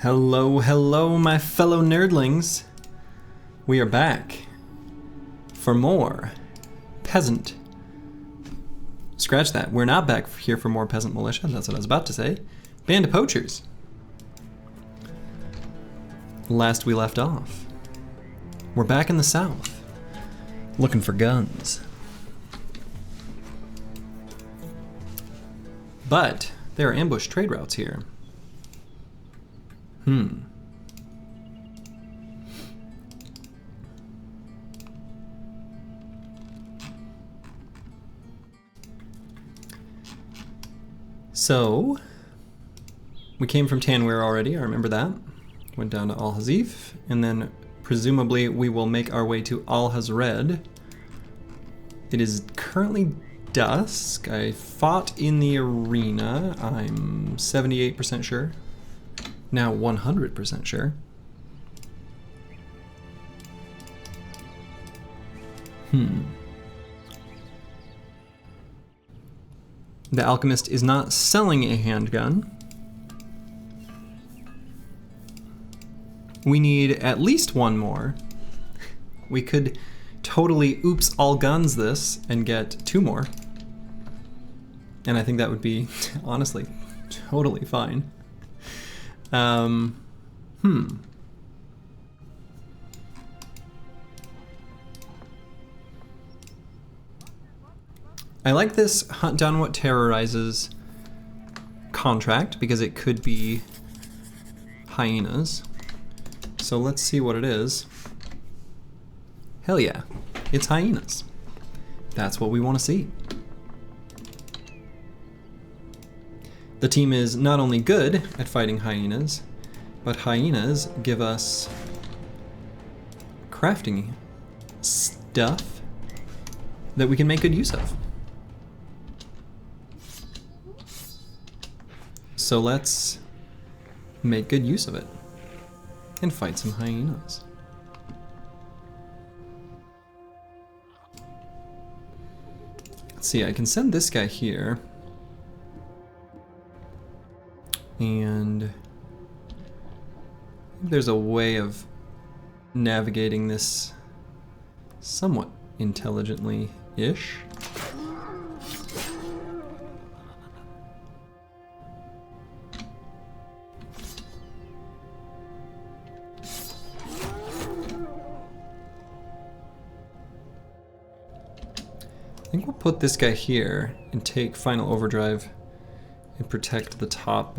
Hello, hello, my fellow nerdlings. We are back for more peasant. Scratch that. We're not back here for more peasant militia. That's what I was about to say. Band of Poachers. Last we left off, we're back in the south, looking for guns. But there are ambush trade routes here. So, we came from Tanweer already, I remember that. Went down to Al Hazif, and then presumably we will make our way to Al Hazred. It is currently dusk. I fought in the arena, I'm 78% sure. Now 100% sure. The alchemist is not selling a handgun. We need at least one more. We could totally oops all guns this and get two more. And I think that would be, honestly, totally fine. I like this hunt down what terrorizes contract because it could be hyenas. So let's see what it is. Hell yeah, it's hyenas. That's what we want to see. The team is not only good at fighting hyenas, but hyenas give us crafting stuff that we can make good use of. So let's make good use of it and fight some hyenas. Let's see, I can send this guy here. And there's a way of navigating this somewhat intelligently-ish. I think we'll put this guy here and take final overdrive and protect the top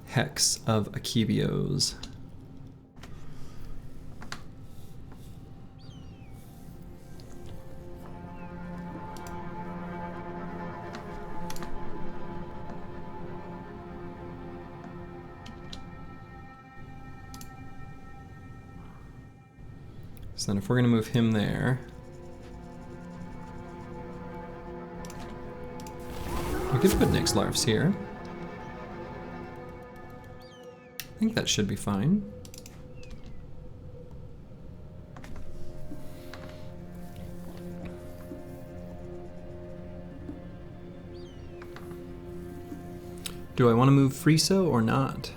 hex of Akibios. So then if we're going to move him there, we could put Nyx larfs here. I think that should be fine. Do I want to move Friso or not?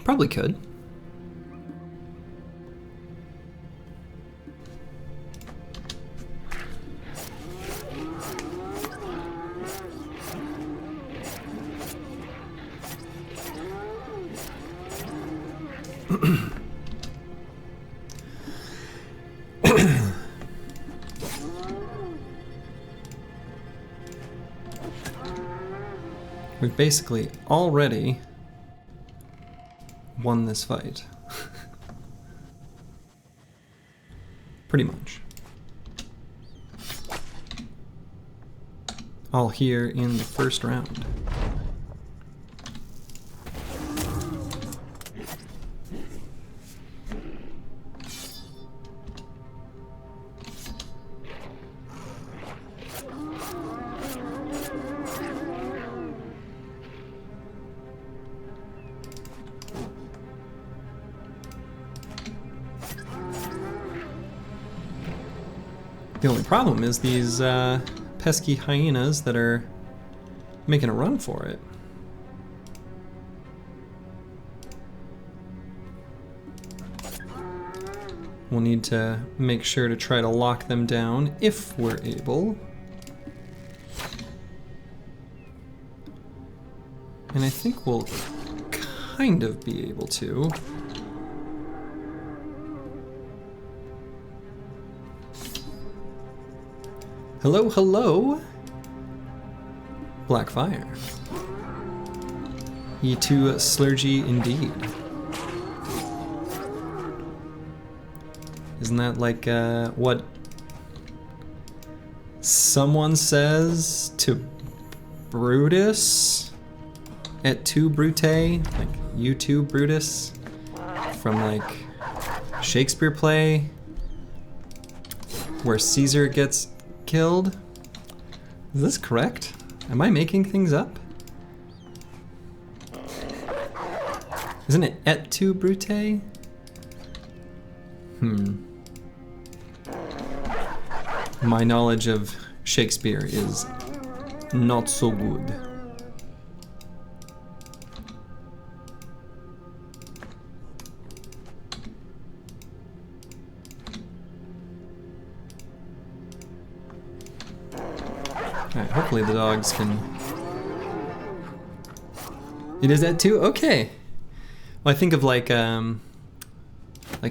Probably could. We've basically already won this fight. Pretty much. All here in the first round. The only problem is these pesky hyenas that are making a run for it. We'll need to make sure to try to lock them down if we're able. And I think we'll kind of be able to. Hello, hello, Blackfire. Ye too slurgy indeed. Isn't that like what someone says to Brutus et tu Brute? Like, you too, Brutus? From like Shakespeare play where Caesar gets killed? Is this correct? Am I making things up? Isn't it et tu Brute? My knowledge of Shakespeare is not so good. Alright, hopefully the dogs can... It is that too? Okay. Well, I think of like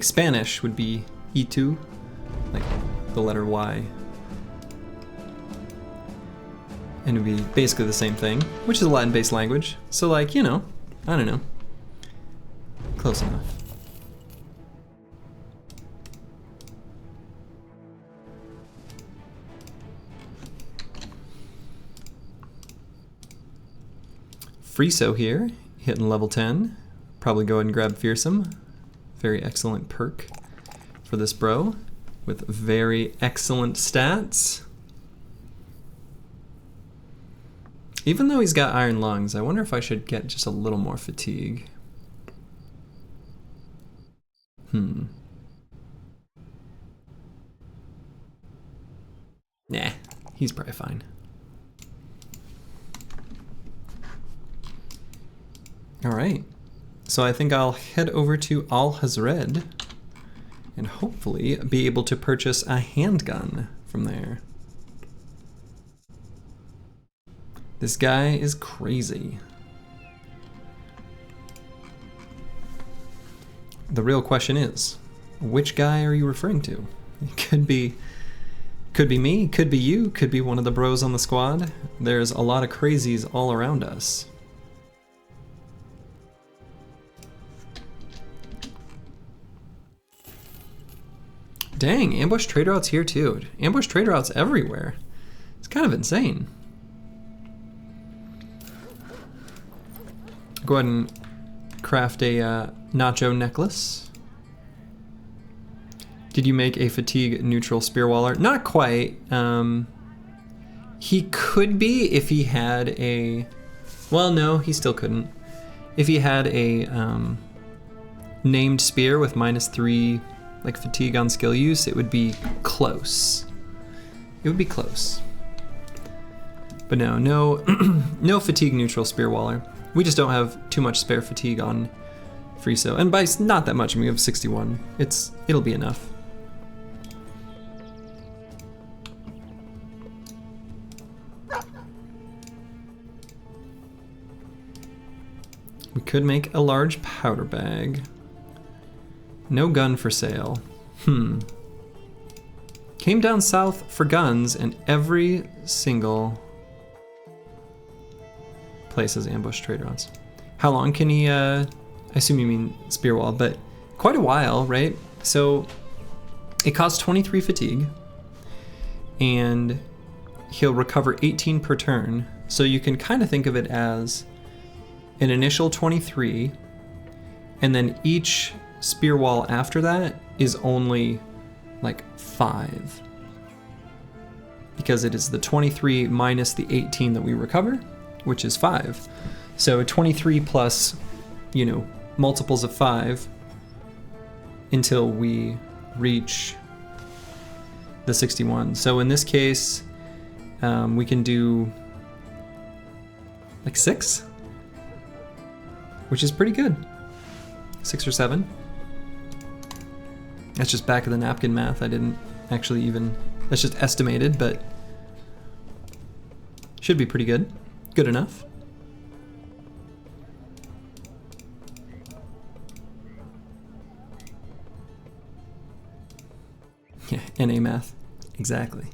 Spanish would be y2, like the letter Y. And it would be basically the same thing, which is a Latin-based language. So like, you know, I don't know. Close enough. Friso here, hitting level 10. Probably go ahead and grab Fearsome. Very excellent perk for this bro with very excellent stats. Even though he's got iron lungs, I wonder if I should get just a little more fatigue. Nah, he's probably fine. All right, so I think I'll head over to Al-Hazred and hopefully be able to purchase a handgun from there. This guy is crazy. The real question is, which guy are you referring to? It could be me, could be you, could be one of the bros on the squad. There's a lot of crazies all around us. Dang, ambush trade routes here too. Ambush trade routes everywhere. It's kind of insane. Go ahead and craft a nacho necklace. Did you make a fatigue neutral spearwaller? Not quite. He could be if he had a... Well, no, he still couldn't. If he had a named spear with -3 like fatigue on skill use, it would be close. It would be close. But no, no fatigue neutral spearwaller. We just don't have too much spare fatigue on Friso. And by not that much, I mean, we have 61. It'll be enough. We could make a large powder bag. No gun for sale. Came down south for guns and every single place has ambush trade routes. How long can he, I assume you mean spearwall, but quite a while, right? So it costs 23 fatigue and he'll recover 18 per turn. So you can kind of think of it as an initial 23 and then each spear wall after that is only like 5 because it is the 23 minus the 18 that we recover, which is 5. So 23 plus, you know, multiples of 5 until we reach the 61. So in this case, We can do like 6, which is pretty good. 6 or 7. That's just back of the napkin math. I didn't actually even, that's just estimated, but should be pretty good. Good enough. Yeah, NA math. Exactly.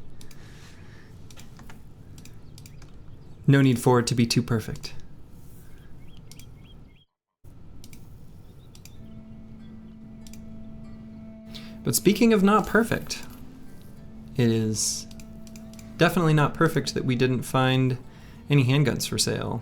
No need for it to be too perfect. But speaking of not perfect, it is definitely not perfect that we didn't find any handguns for sale.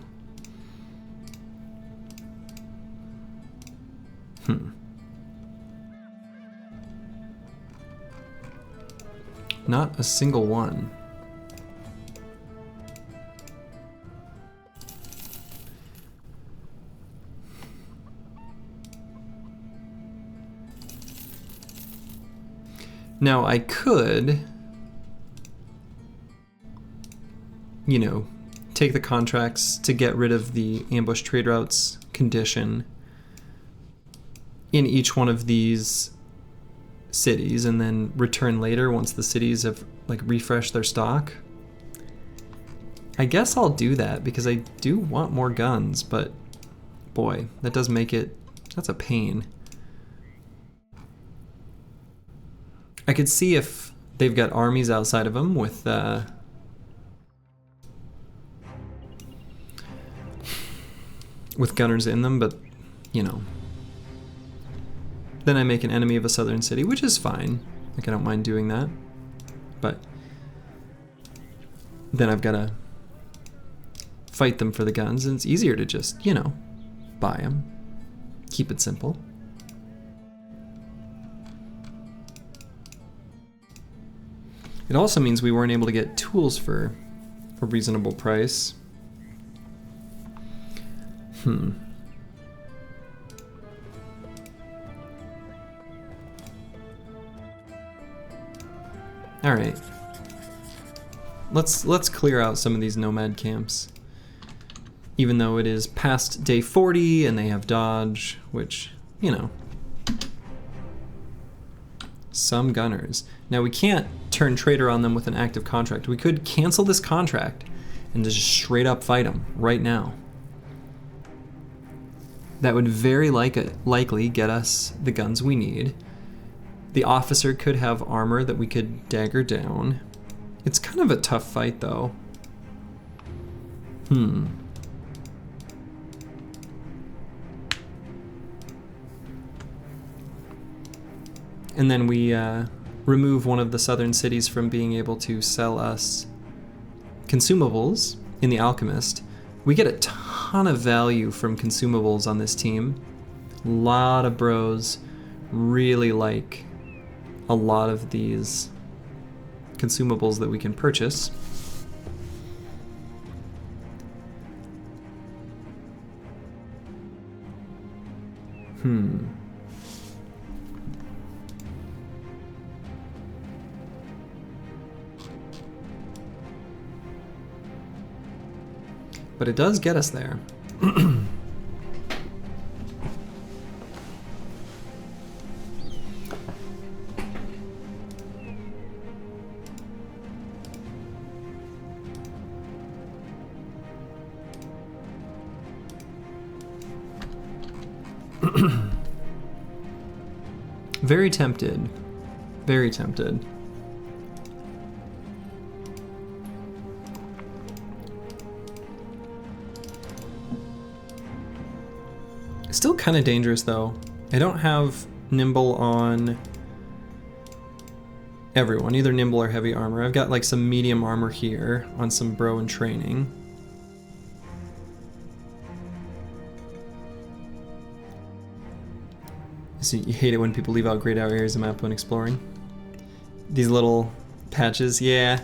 Not a single one. Now I could, you know, take the contracts to get rid of the ambush trade routes condition in each one of these cities and then return later once the cities have like refreshed their stock. I guess I'll do that because I do want more guns, but boy, that does make it, that's a pain. I could see if they've got armies outside of them with gunners in them, but you know, then I make an enemy of a southern city, which is fine. Like, I don't mind doing that, but then I've got to fight them for the guns, and it's easier to just, you know, buy them. Keep it simple. It also means we weren't able to get tools for a reasonable price. All right. Let's clear out some of these nomad camps. Even though it is past day 40 and they have dodge, which, you know, some gunners. Now we can't turn trader on them with an active contract. We could cancel this contract and just straight up fight them right now. That would very likely get us the guns we need. The officer could have armor that we could dagger down. It's kind of a tough fight though. And then we remove one of the southern cities from being able to sell us consumables in the Alchemist. We get a ton of value from consumables on this team. A lot of bros really like a lot of these consumables that we can purchase. But it does get us there. Very tempted. Very tempted. Still kind of dangerous though. I don't have nimble on everyone, either nimble or heavy armor. I've got like some medium armor here on some bro in training. So you hate it when people leave out great areas of the map when exploring. These little patches, yeah.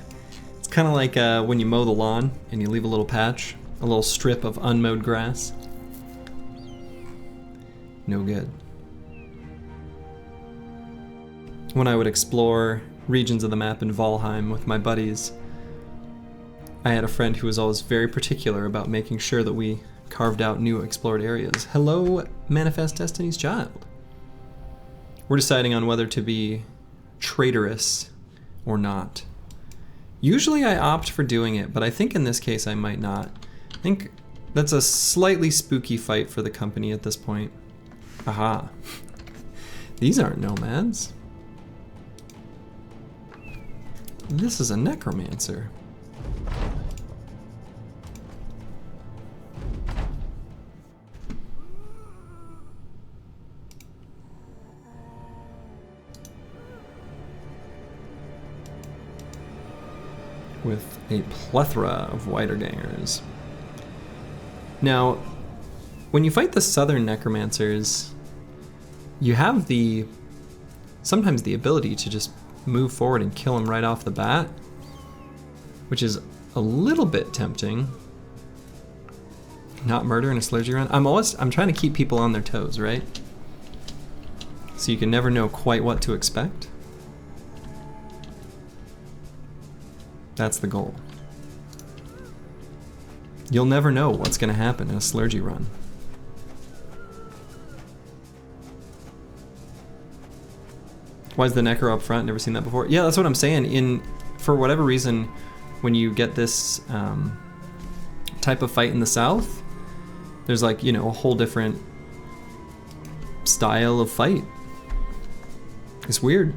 It's kind of like when you mow the lawn and you leave a little patch, a little strip of unmowed grass. No good. When I would explore regions of the map in Valheim with my buddies, I had a friend who was always very particular about making sure that we carved out new explored areas. Hello, Manifest Destiny's Child. We're deciding on whether to be traitorous or not. Usually I opt for doing it, but I think in this case I might not. I think that's a slightly spooky fight for the company at this point. Aha. These aren't nomads. This is a necromancer. With a plethora of wiedergangers. Now, when you fight the southern necromancers, you have sometimes the ability to just move forward and kill them right off the bat, which is a little bit tempting. Not murder in a Slurgy run. I'm trying to keep people on their toes, right? So you can never know quite what to expect. That's the goal. You'll never know what's going to happen in a Slurgy run. Why is the Necro up front? Never seen that before. Yeah, that's what I'm saying. For whatever reason, when you get this type of fight in the south, there's like, you know, a whole different style of fight. It's weird.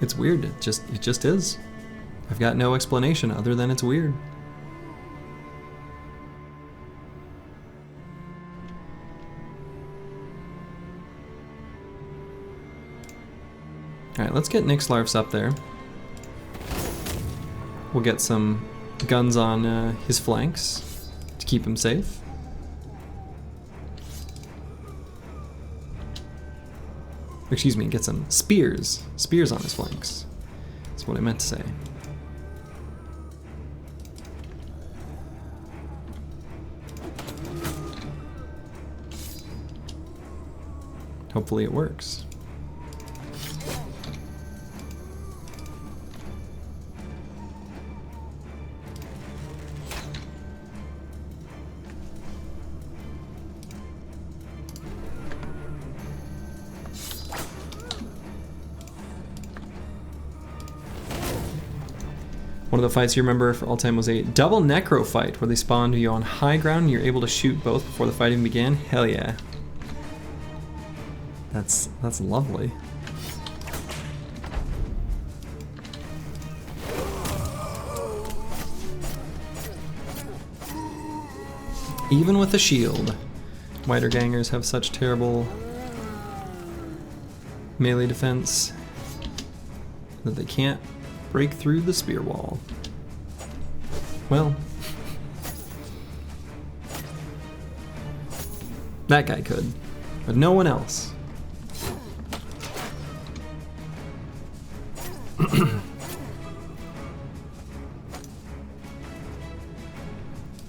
It's weird. It just is. I've got no explanation other than it's weird. Alright, let's get Nixlarfs up there. We'll get some guns on his flanks to keep him safe. Excuse me, get some spears. Spears on his flanks. That's what I meant to say. Hopefully it works. One of the fights you remember for all time was a double necro fight where they spawned you on high ground and you're able to shoot both before the fighting began. Hell yeah. That's lovely. Even with a shield, wiedergangers have such terrible melee defense that they can't break through the spear wall. Well, that guy could, but no one else.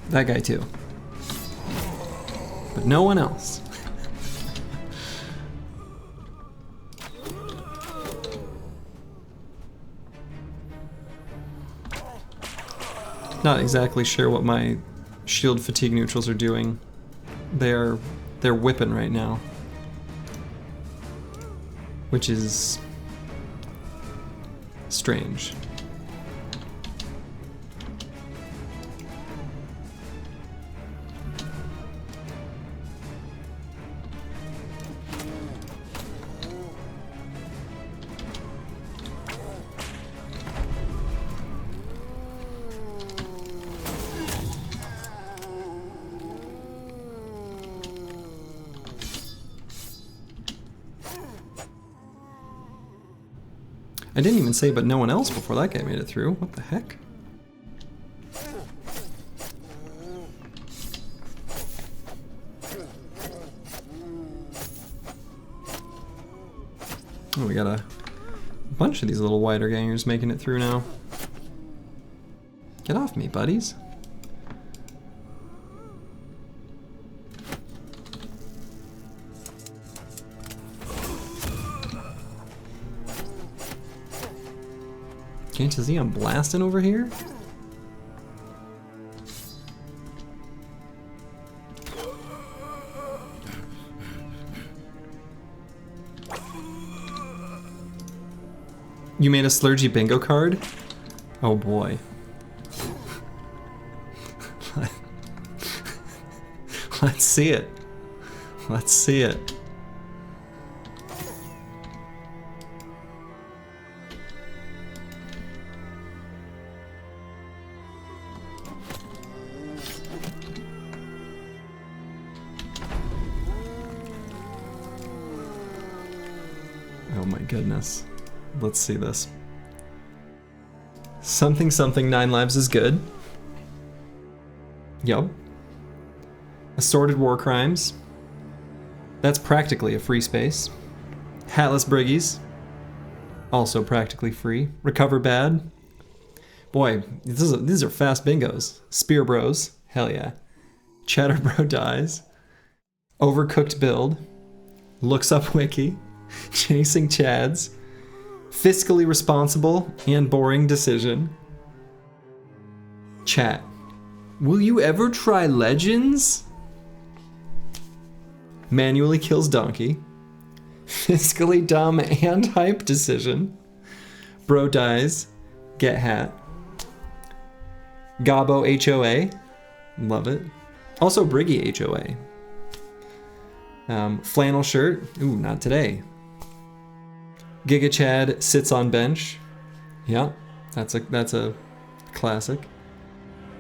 That guy too. But no one else. Not exactly sure what my shield fatigue neutrals are doing. They're whipping right now. Which is strange. I didn't even say but no one else before that guy made it through. What the heck? Oh, we got a bunch of these little wiedergangers making it through now. Get off me, buddies. Can't you see I'm blasting over here? You made a Slurgy bingo card? Oh boy. Let's see it. Let's see it. Oh my goodness. Let's see this. Something something 9 lives is good. Yup. Assorted war crimes. That's practically a free space. Hatless Briggies. Also practically free. Recover bad. Boy, these are fast bingos. Spear Bros. Hell yeah. Chatter Bro dies. Overcooked build. Looks up wiki. Chasing Chads. Fiscally responsible and boring decision. Chat. Will you ever try Legends? Manually kills donkey. Fiscally dumb and hype decision. Bro dies. Get hat. Gobbo HOA. Love it. Also Briggy HOA. Flannel shirt. Ooh, not today. Giga Chad sits on bench. Yeah, that's a classic.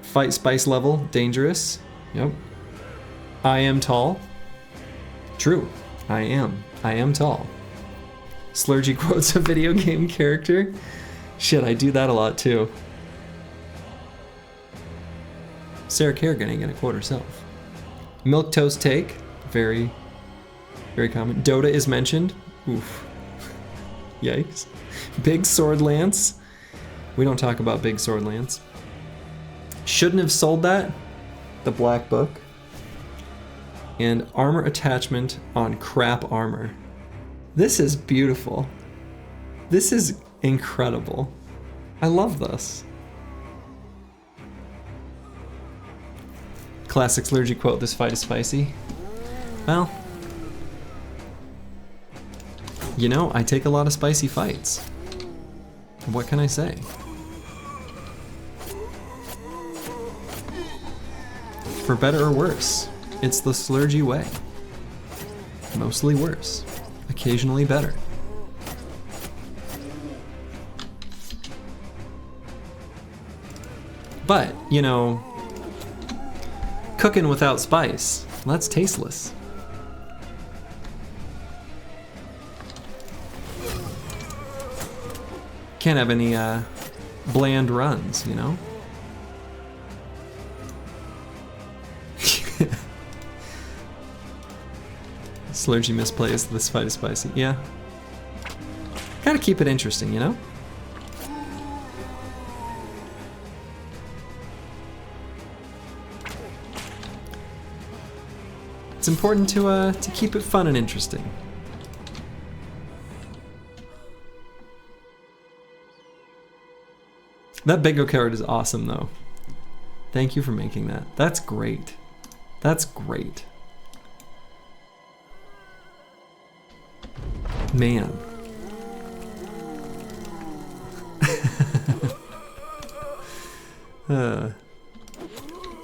Fight spice level, dangerous. Yep. I am tall. True. I am tall. Slurgy quotes a video game character. Shit, I do that a lot too. Sarah Kerrigan ain't gonna quote herself. Milk toast take. Very common. Dota is mentioned. Oof. Yikes. Big sword lance. We don't talk about big sword lance. Shouldn't have sold that. The black book. And armor attachment on crap armor. This is beautiful. This is incredible. I love this. Classic Slurgy quote, this fight is spicy. Well, you know, I take a lot of spicy fights. What can I say? For better or worse, it's the Slurgy way. Mostly worse, occasionally better. But, you know, cooking without spice, that's tasteless. Can't have any bland runs, you know? Slurgy misplays, this fight is spicy. Yeah. Gotta keep it interesting, you know? It's important to keep it fun and interesting. That bingo card is awesome, though. Thank you for making that. That's great. That's great. Man.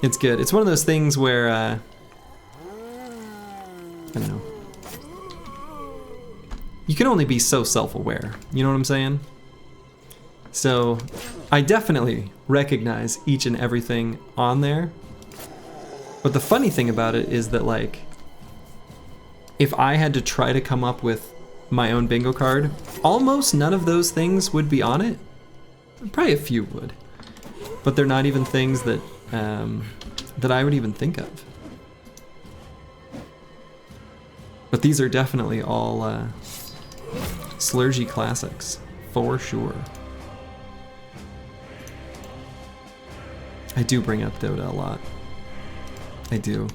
It's good. It's one of those things where, I don't know. You can only be so self-aware. You know what I'm saying? So, I definitely recognize each and everything on there. But the funny thing about it is that, like, if I had to try to come up with my own bingo card, almost none of those things would be on it. Probably a few would. But they're not even things that, that I would even think of. But these are definitely all Slurgy classics, for sure. I do bring up Dota a lot. I do.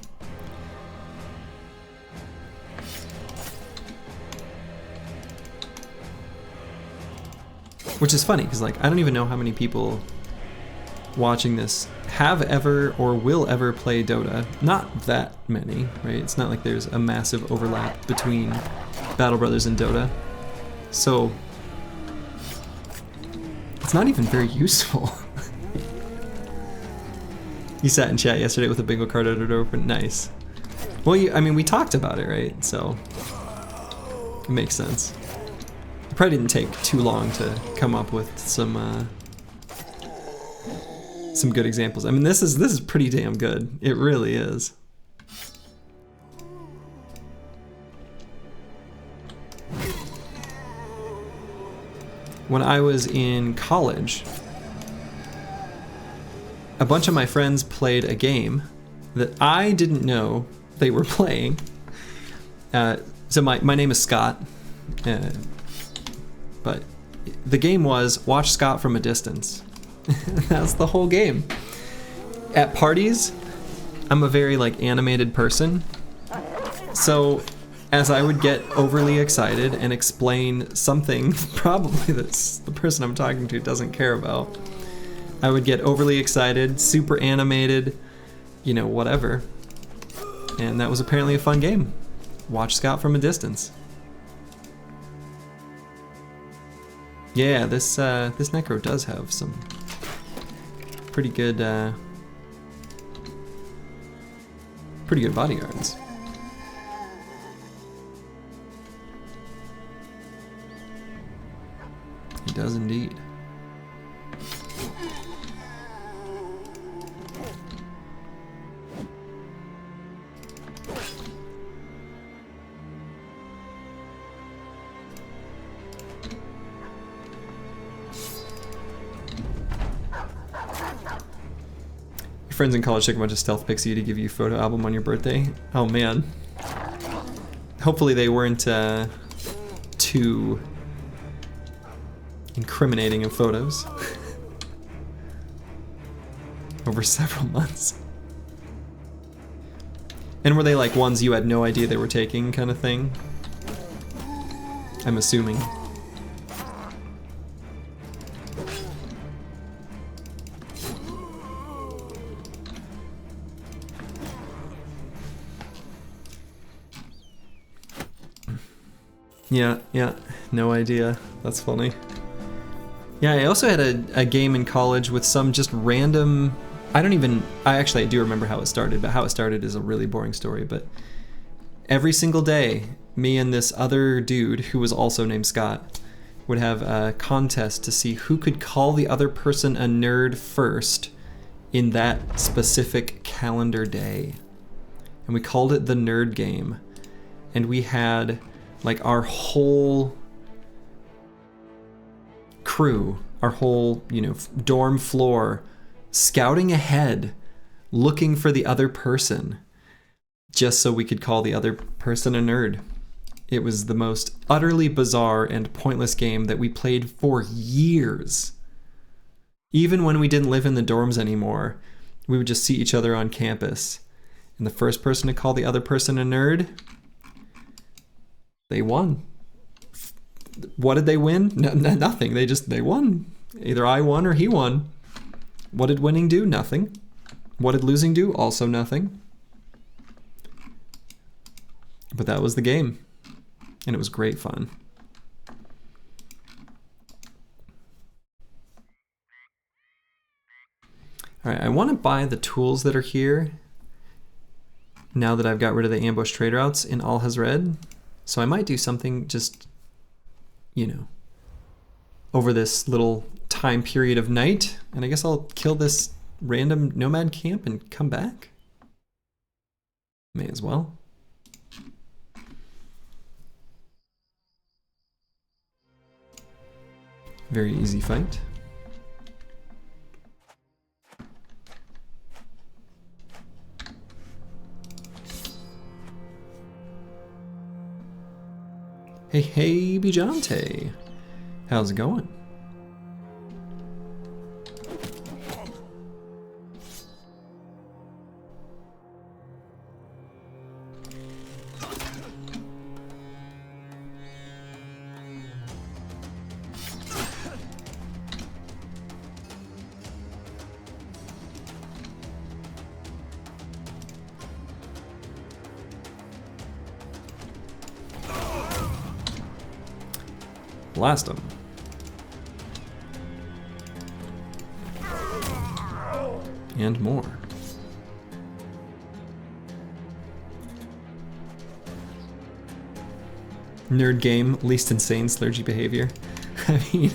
Which is funny, because like I don't even know how many people watching this have ever or will ever play Dota. Not that many, right? It's not like there's a massive overlap between Battle Brothers and Dota. So It's not even very useful. You sat in chat yesterday with a bingo card editor open. Nice. Well, I mean, we talked about it, right? So it makes sense. It probably didn't take too long to come up with some good examples. I mean, this is pretty damn good. It really is. When I was in college, a bunch of my friends played a game that I didn't know they were playing. So my name is Scott, but the game was watch Scott from a distance. That's the whole game. At parties, I'm a very like animated person, so as I would get overly excited and explain something probably that the person I'm talking to doesn't care about, I would get overly excited, super animated, you know, whatever. And that was apparently a fun game. Watch Scott from a distance. Yeah, this necro does have some pretty good bodyguards. He does indeed. Friends in college took a bunch of stealth pics of you to give you a photo album on your birthday. Oh man. Hopefully they weren't too incriminating of photos. Over several months. And were they like ones you had no idea they were taking kind of thing? I'm assuming. Yeah, no idea. That's funny. Yeah, I also had a game in college with some just random... I do remember how it started, but how it started is a really boring story. But every single day, me and this other dude, who was also named Scott, would have a contest to see who could call the other person a nerd first in that specific calendar day. And we called it the Nerd Game. And we had... like our whole crew, our whole, dorm floor, scouting ahead, looking for the other person, just so we could call the other person a nerd. It was the most utterly bizarre and pointless game that we played for years. Even when we didn't live in the dorms anymore, we would just see each other on campus. And the first person to call the other person a nerd, they won. What did they win? Nothing. They won. Either I won or he won. What did winning do? Nothing. What did losing do? Also nothing. But that was the game. And it was great fun. Alright, I want to buy the tools that are here now that I've got rid of the ambush trade routes in All Has Red. So I might do something just, over this little time period of night. And I guess I'll kill this random nomad camp and come back. May as well. Very easy fight. Hey, Bijante. How's it going? Blast him. and more. Nerd game, least insane slurgy behavior. I mean...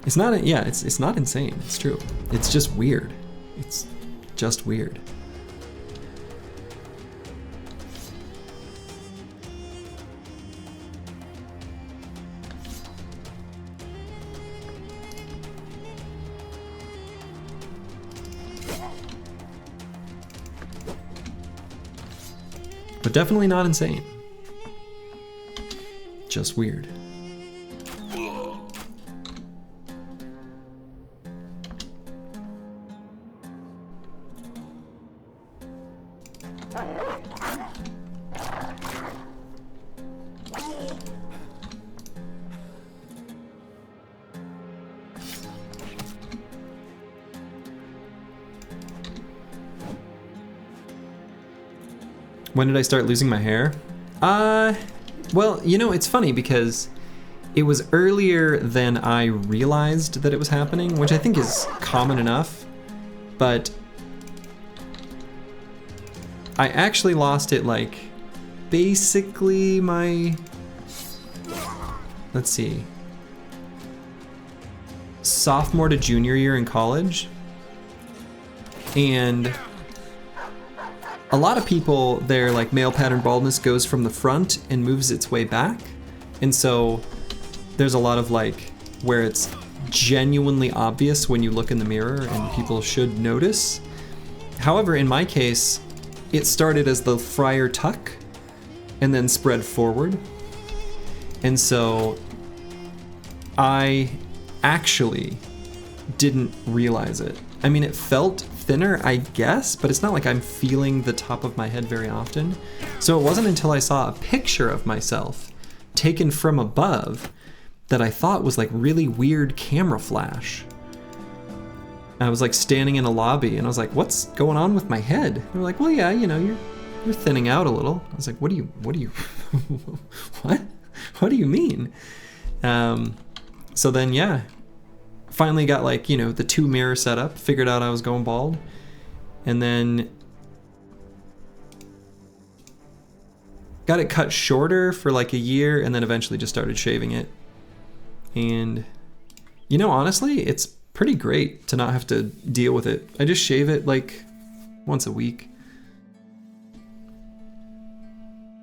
It's not, yeah, it's not insane, it's true. It's just weird. It's just weird. But definitely not insane. Just weird. When did I start losing my hair? Well, you know, it's funny because it was earlier than I realized that it was happening, which I think is common enough, but I actually lost it like basically my, let's see, sophomore to junior year in college. And a lot of people, their like male pattern baldness goes from the front and moves its way back. And so there's a lot of like where it's genuinely obvious when you look in the mirror and people should notice. However, in my case, it started as the friar tuck and then spread forward. And so I actually didn't realize it. I mean, it felt thinner, I guess, but it's not like I'm feeling the top of my head very often. So it wasn't until I saw a picture of myself taken from above that I thought was like really weird camera flash. I was like standing in a lobby and I was like, what's going on with my head? And they're like, well, yeah, you know, you're thinning out a little. I was like, what do you, what do you mean? So then, yeah, finally got like, you know, the 2 mirror setup, figured out I was going bald, and then got it cut shorter for like a year, and then eventually just started shaving it. And, you know, honestly, it's pretty great to not have to deal with it. I just shave it like once a week.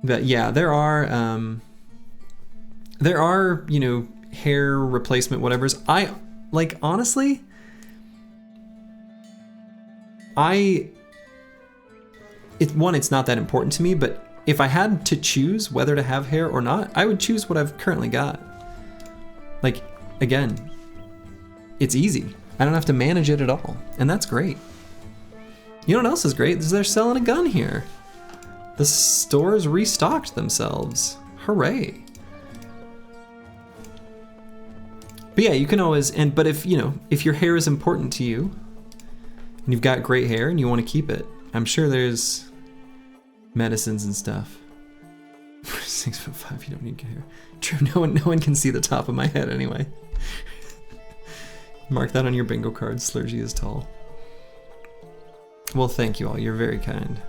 But yeah, there are, you know, hair replacement whatevers. Like, honestly, it's not that important to me, but if I had to choose whether to have hair or not, I would choose what I've currently got. Like, again, it's easy. I don't have to manage it at all, and that's great. You know what else is great? Is they're selling a gun here. The stores restocked themselves. Hooray. But yeah, you can always, but if, you know, if your hair is important to you and you've got great hair and you want to keep it, I'm sure there's medicines and stuff. 6'5", you don't need hair. True, no one can see the top of my head anyway. Mark that on your bingo card, Slurgy is tall. Well, thank you all, you're very kind.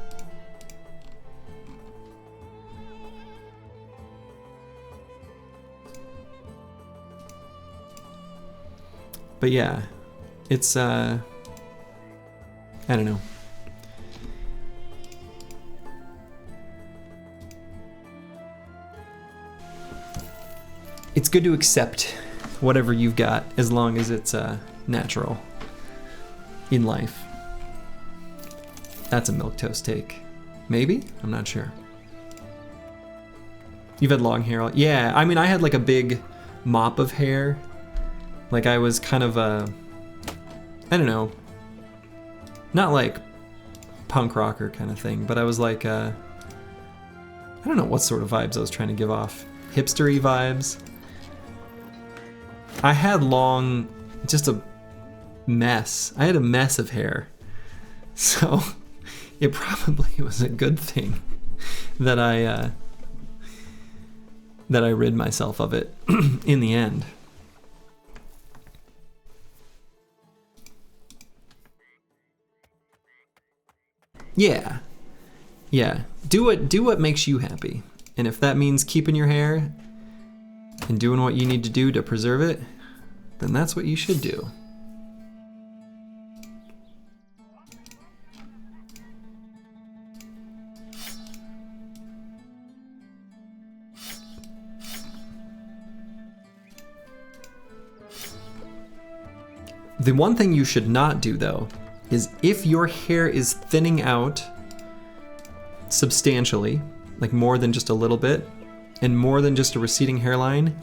But yeah, it's, I don't know. It's good to accept whatever you've got as long as it's natural in life. That's a milquetoast take. Maybe? I'm not sure. You've had long hair? Yeah, I mean, I had like a big mop of hair. Like I was kind of a, I don't know, not like punk rocker kind of thing, but I was like, I don't know what sort of vibes I was trying to give off. Hipstery vibes. I had long, just a mess. I had a mess of hair. So it probably was a good thing that I that I rid myself of it in the end. Yeah. Yeah. Do what makes you happy. And if that means keeping your hair and doing what you need to do to preserve it, then that's what you should do. The one thing you should not do, though, is if your hair is thinning out substantially, like more than just a little bit, and more than just a receding hairline,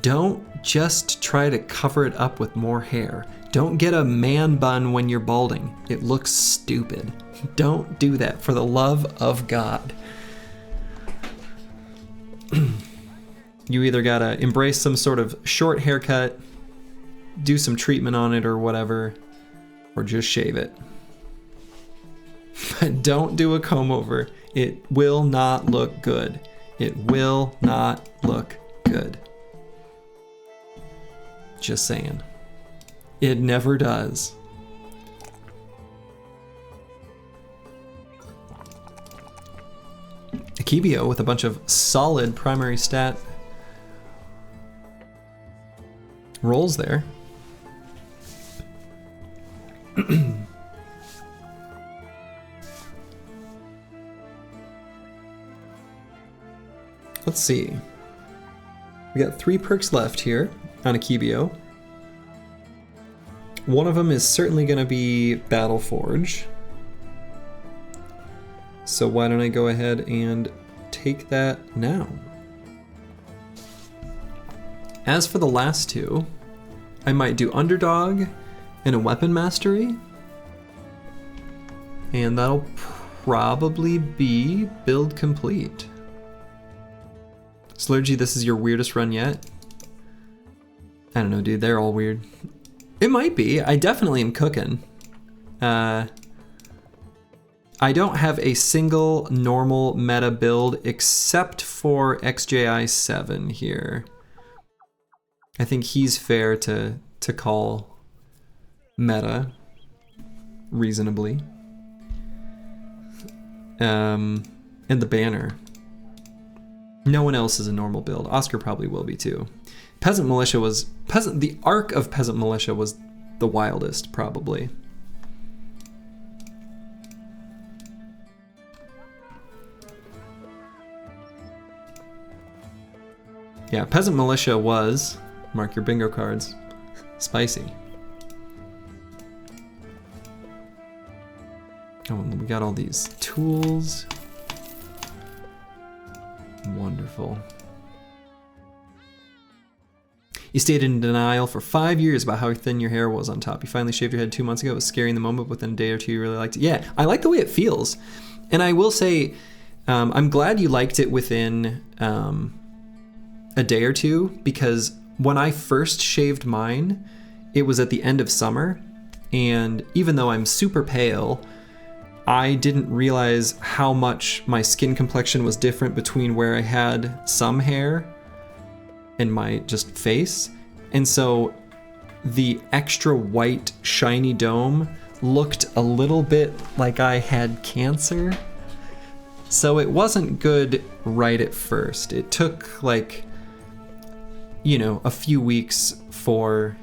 don't just try to cover it up with more hair. Don't get a man bun when you're balding. It looks stupid. Don't do that, for the love of God. You either gotta embrace some sort of short haircut, do some treatment on it or whatever, or just shave it. But don't do a comb over. It will not look good. It will not look good. Just saying. It never does. Akibio with a bunch of solid primary stat rolls there. Let's see. We got 3 perks left here on Akibio. One of them is certainly going to be Battle Forge. So why don't I go ahead and take that now? As for the last 2, I might do Underdog and a Weapon Mastery. And that'll probably be build complete. Slurgy, this is your weirdest run yet? I don't know, dude, they're all weird. It might be. I definitely am cooking. I don't have a single normal meta build except for XJI7 here. I think he's fair to call meta reasonably. And the banner. No one else is a normal build. Oscar probably will be too. Peasant Militia was... The arc of Peasant Militia was the wildest, probably. Yeah, Peasant Militia was... Mark your bingo cards. Spicy. Oh, and we got all these tools. Wonderful. You stayed in denial for 5 years about how thin your hair was on top. You finally shaved your head 2 months ago. It was scary in the moment, but within a day or two you really liked it. Yeah, I like the way it feels. And I will say, I'm glad you liked it within a day or two, because when I first shaved mine, it was at the end of summer. And even though I'm super pale, I didn't realize how much my skin complexion was different between where I had some hair and my just face. And so the extra white shiny dome looked a little bit like I had cancer. So it wasn't good right at first. It took like, you know, a few weeks for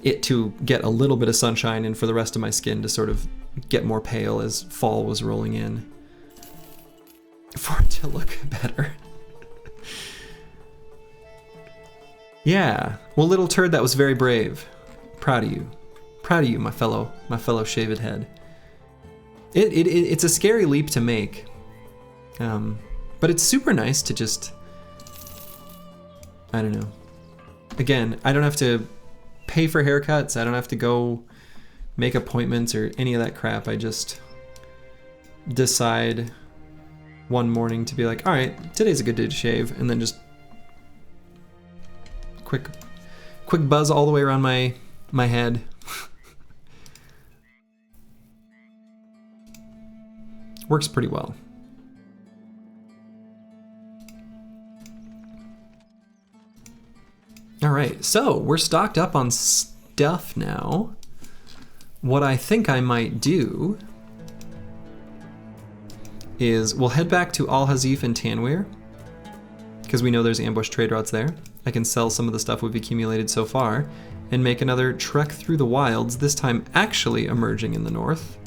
it to get a little bit of sunshine and for the rest of my skin to sort of get more pale as fall was rolling in, for it to look better. Yeah, well, little turd, that was very brave. Proud of you. Proud of you, my fellow shaved head. It's a scary leap to make, but it's super nice to just, I don't know. Again, I don't have to pay for haircuts. I don't have to go make appointments or any of that crap. I just decide one morning to be like, all right, today's a good day to shave, and then just quick buzz all the way around my head. Works pretty well. All right, so we're stocked up on stuff now. What I think I might do is we'll head back to Al Hazif and Tanweer, because we know there's ambush trade routes there. I can sell some of the stuff we've accumulated so far and make another trek through the wilds, this time actually emerging in the north.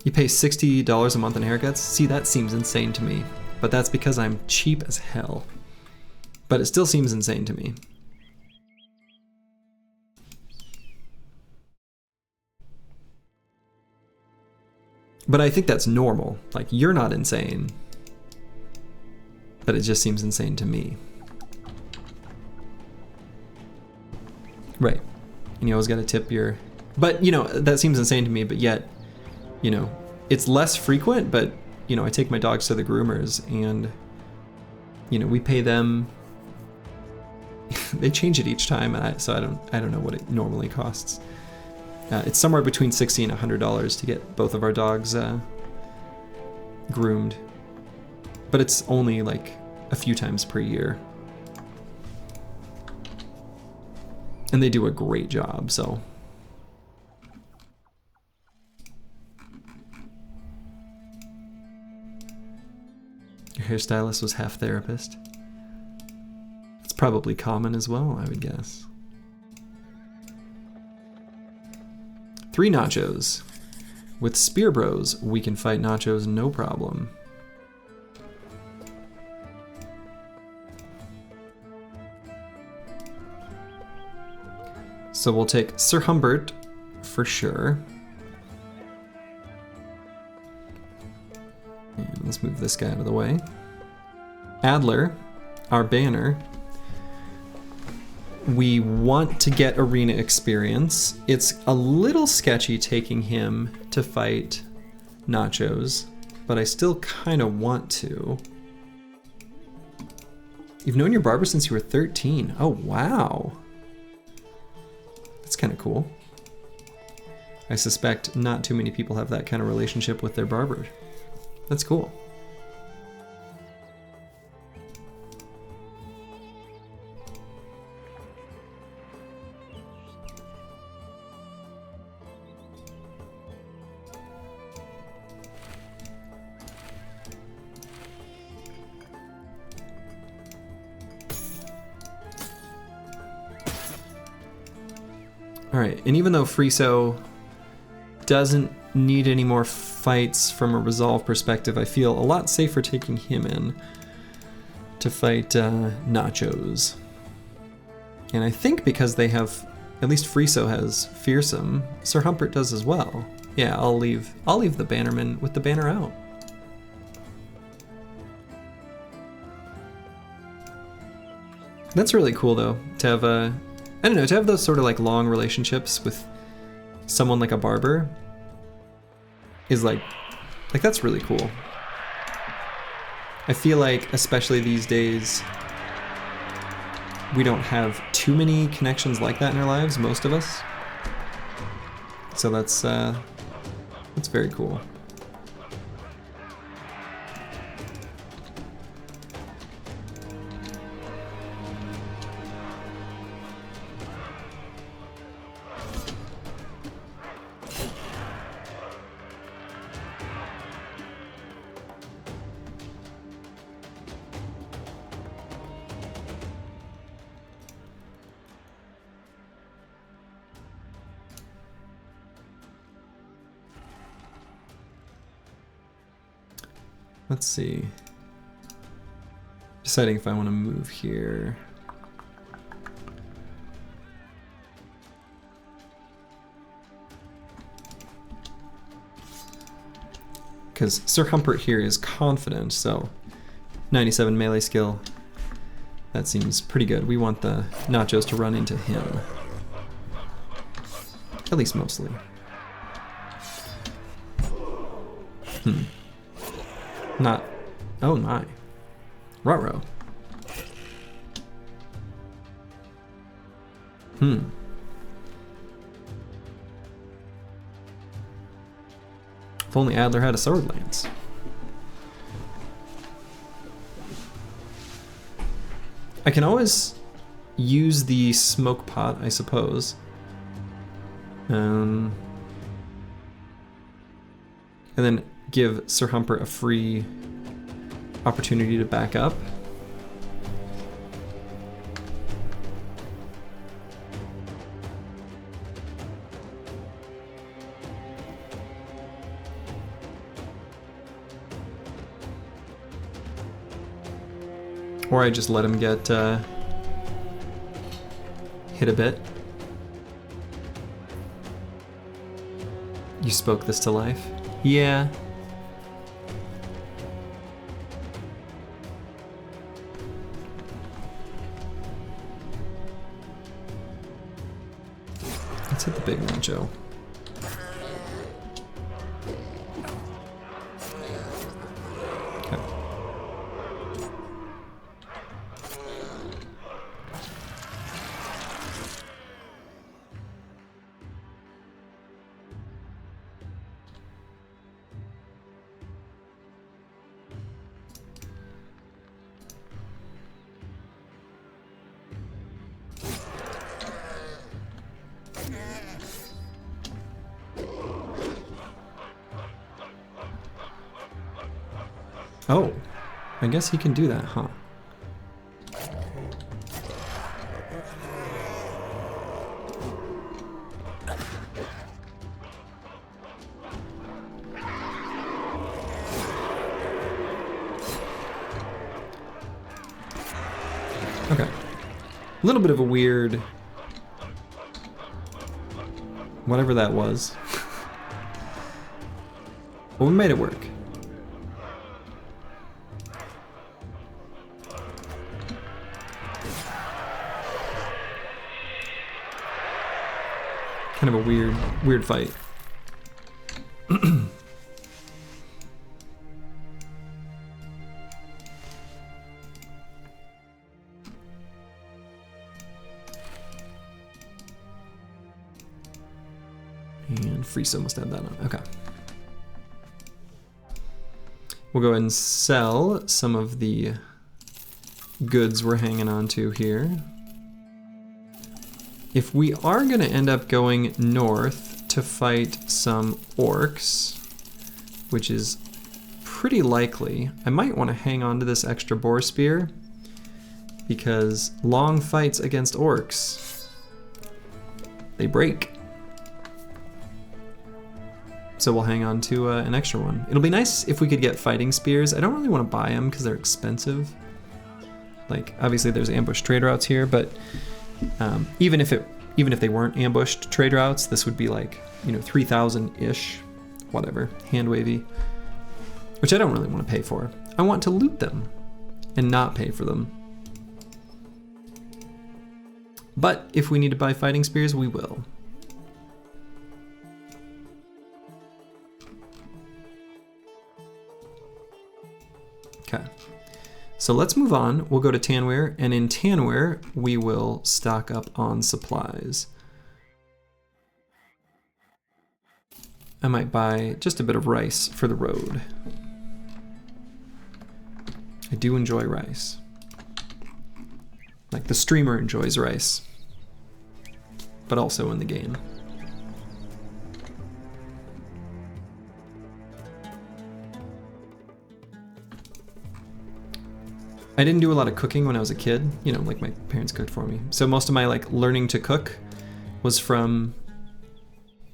You pay $60 a month in haircuts? See, that seems insane to me, but that's because I'm cheap as hell. But it still seems insane to me. But I think that's normal. Like, you're not insane. But it just seems insane to me. Right. And you always gotta tip your... But, you know, that seems insane to me, but yet, you know, it's less frequent, but, you know, I take my dogs to the groomers and, you know, we pay them... they change it each time, and so I don't know what it normally costs. It's somewhere between $60 and $100 to get both of our dogs groomed. But it's only like a few times per year. And they do a great job, so. Your hairstylist was half therapist. It's probably common as well, I would guess. 3 nachos. With Spear Bros, we can fight nachos no problem. So we'll take Sir Humbert for sure. And let's move this guy out of the way. Adler, our banner. We want to get arena experience. It's a little sketchy taking him to fight nachos, but I still kind of want to. You've known your barber since you were 13. Oh, wow. That's kind of cool. I suspect not too many people have that kind of relationship with their barber. That's cool. Alright, and even though Friso doesn't need any more fights from a resolve perspective, I feel a lot safer taking him in to fight Nachos. And I think because they have, at least Friso has Fearsome, Sir Humbert does as well. Yeah, I'll leave the Bannerman with the banner out. That's really cool though, to have a, I don't know, to have those sort of like long relationships with someone like a barber is like that's really cool. I feel like, especially these days, we don't have too many connections like that in our lives, most of us. So that's very cool. Let's see. Deciding if I want to move here. Because Sir Humbert here is confident, so 97 melee skill. That seems pretty good. We want the Nachos to run into him. At least mostly. Not, oh my. Ruh-roh. If only Adler had a sword lance. I can always use the smoke pot, I suppose. And then give Sir Humper a free opportunity to back up. Or I just let him get hit a bit. You spoke this to life? Yeah. Let's hit the big one, Joe. Oh, I guess he can do that, huh? Okay. A little bit of a weird... whatever that was. But we made it work. Kind of a weird fight. And Friso must have that on. Okay. We'll go ahead and sell some of the goods we're hanging on to here. If we are going to end up going north to fight some orcs, which is pretty likely, I might want to hang on to this extra boar spear, because long fights against orcs, they break. So we'll hang on to an extra one. It'll be nice if we could get fighting spears. I don't really want to buy them because they're expensive. Like, obviously there's ambush trade routes here, but even if they weren't ambushed trade routes, this would be like, you know, 3,000-ish, whatever, hand wavy, which I don't really want to pay for. I want to loot them and not pay for them. But if we need to buy fighting spears, we will. Okay. So let's move on. We'll go to Tanware, and in Tanware, we will stock up on supplies. I might buy just a bit of rice for the road. I do enjoy rice. Like the streamer enjoys rice, but also in the game. I didn't do a lot of cooking when I was a kid, you know, like my parents cooked for me. So most of my like learning to cook was from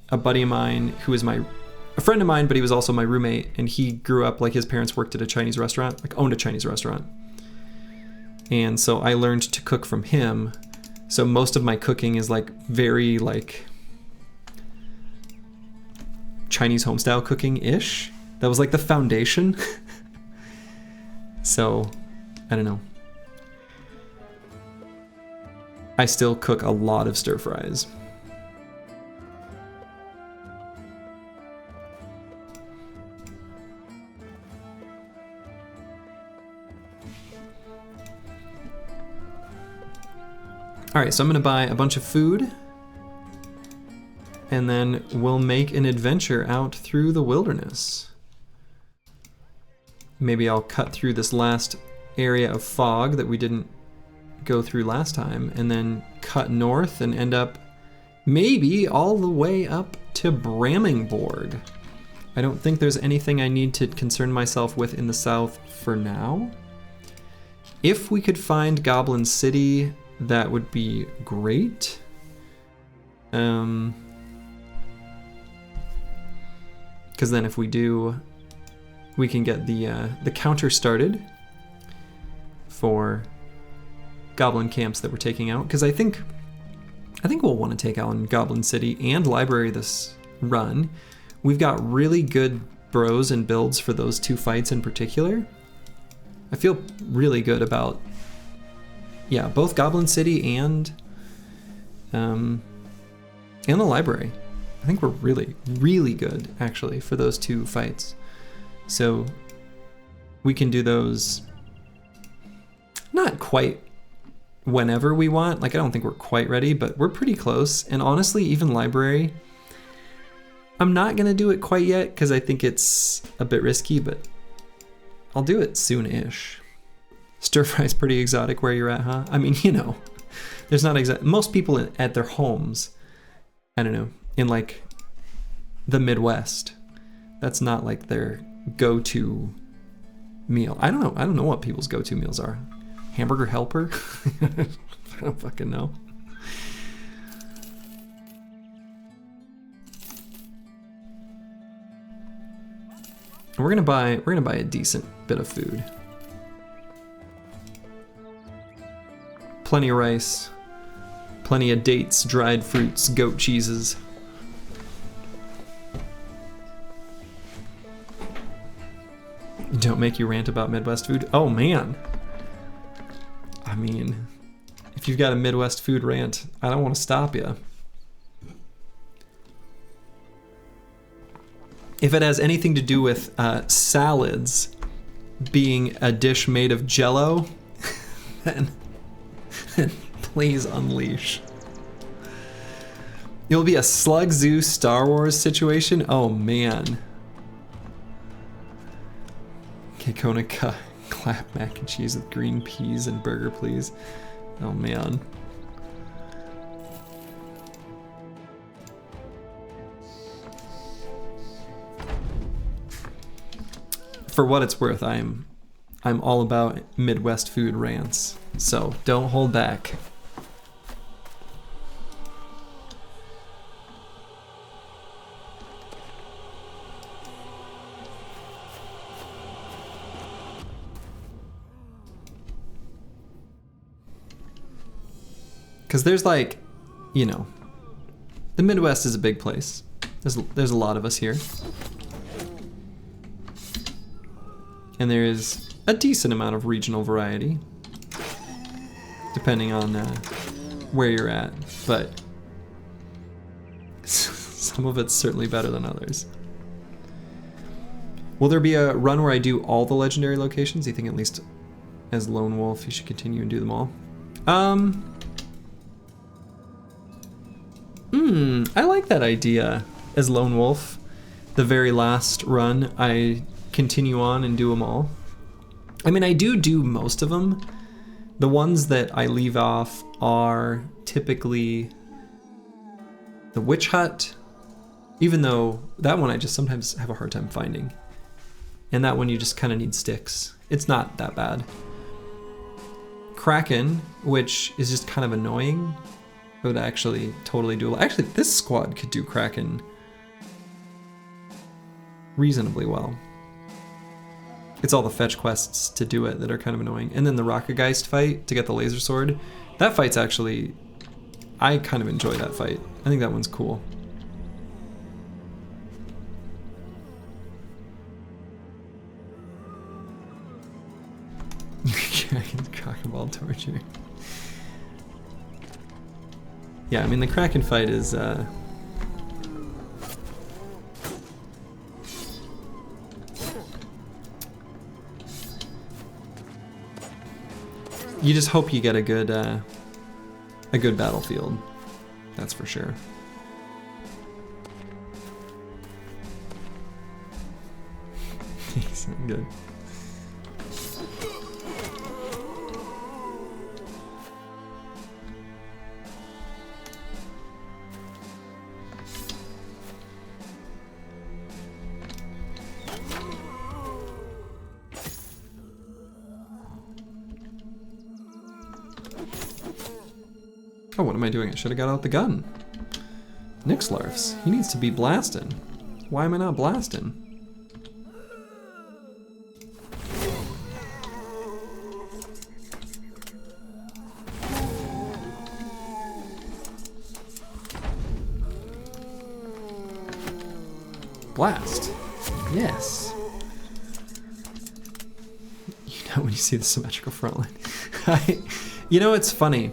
a buddy of mine who was a friend of mine, but he was also my roommate, and he grew up like his parents worked at a Chinese restaurant, like owned a Chinese restaurant. And so I learned to cook from him. So most of my cooking is like very like Chinese homestyle cooking-ish. That was like the foundation. So I don't know. I still cook a lot of stir fries. All right, so I'm gonna buy a bunch of food, and then we'll make an adventure out through the wilderness. Maybe I'll cut through this last area of fog that we didn't go through last time, and then cut north and end up maybe all the way up to Bramingborg. I don't think there's anything I need to concern myself with in the south for now. If we could find Goblin City, that would be great. Because then if we do, we can get the counter started for Goblin camps that we're taking out. Because I think we'll want to take out Goblin City and Library this run. We've got really good bros and builds for those two fights in particular. I feel really good about, yeah, both Goblin City and the library. I think we're really, really good actually for those two fights. So we can do those not quite whenever we want. Like, I don't think we're quite ready, but we're pretty close. And honestly, even library, I'm not gonna do it quite yet because I think it's a bit risky, but I'll do it soon-ish. Stir fry's pretty exotic where you're at, huh? I mean, you know, there's not most people at their homes, I don't know, in like the Midwest, that's not like their go-to meal. I don't know what people's go-to meals are. Hamburger helper? I don't fucking know. We're gonna buy a decent bit of food. Plenty of rice, plenty of dates, dried fruits, goat cheeses. Don't make you rant about Midwest food. Oh man. I mean, if you've got a Midwest food rant, I don't want to stop you. If it has anything to do with salads being a dish made of Jell-O, then please unleash. It'll be a Slug Zoo Star Wars situation. Oh man. Kekona clap mac and cheese with green peas and burger, please. Oh man. For what it's worth, I'm all about Midwest food rants, so don't hold back. Because there's like, you know, the Midwest is a big place. There's a lot of us here. And there is a decent amount of regional variety, depending on where you're at, but some of it's certainly better than others. Will there be a run where I do all the legendary locations? You think at least as Lone Wolf you should continue and do them all? I like that idea. As Lone Wolf, the very last run, I continue on and do them all. I mean, I do most of them. The ones that I leave off are typically the Witch Hut, even though that one I just sometimes have a hard time finding. And that one you just kind of need sticks. It's not that bad. Kraken, which is just kind of annoying, I would actually totally do. Actually, this squad could do Kraken reasonably well. It's all the fetch quests to do it that are kind of annoying. And then the Rockergeist fight to get the laser sword. That fight's actually, I kind of enjoy that fight. I think that one's cool. Kraken's Crocodile torture. Yeah, I mean the Kraken fight is you just hope you get a good battlefield. That's for sure. Good. Oh, what am I doing? I should have got out the gun. Nixlarfs. He needs to be blasted. Why am I not blasting? Blast. Yes. You know when you see the symmetrical front line. You know, it's funny.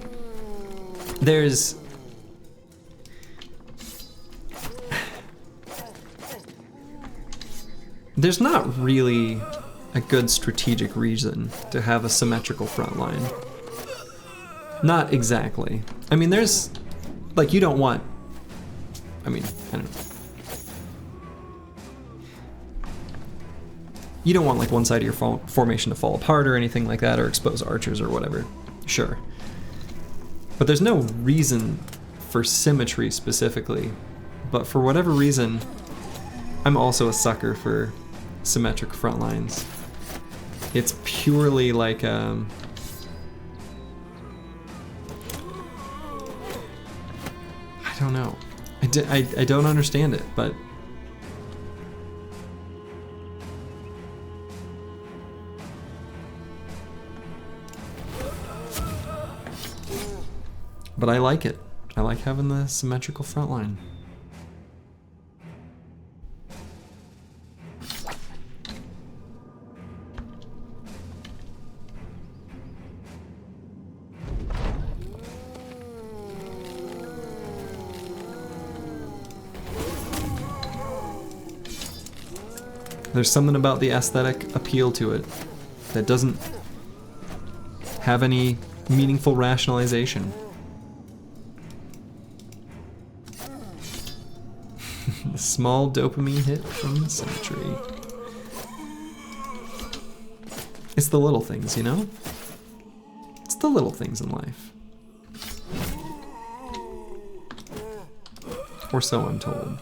There's not really a good strategic reason to have a symmetrical front line. Not exactly. I mean, there's, like, you don't want, I mean, I don't know. You don't want like one side of your formation to fall apart or anything like that, or expose archers or whatever. Sure. But there's no reason for symmetry specifically. But for whatever reason, I'm also a sucker for symmetric front lines. It's purely like I don't know. I don't understand it, but I like it. I like having the symmetrical front line. There's something about the aesthetic appeal to it that doesn't have any meaningful rationalization. The small dopamine hit from symmetry. It's the little things, you know? It's the little things in life. Or so I'm told.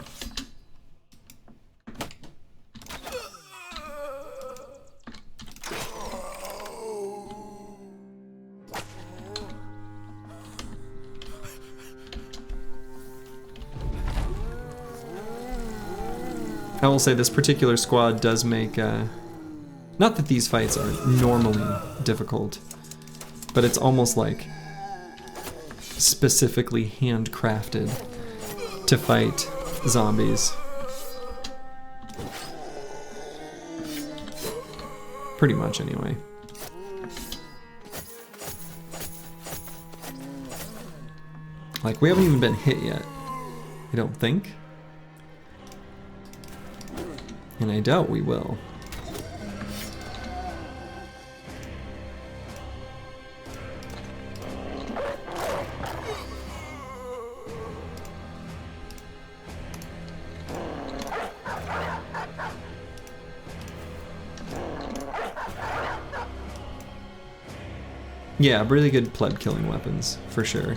I will say this particular squad does make, not that these fights are normally difficult, but it's almost like specifically handcrafted to fight zombies. Pretty much, anyway. Like, we haven't even been hit yet, I don't think. And I doubt we will. Yeah, really good pleb killing weapons, for sure.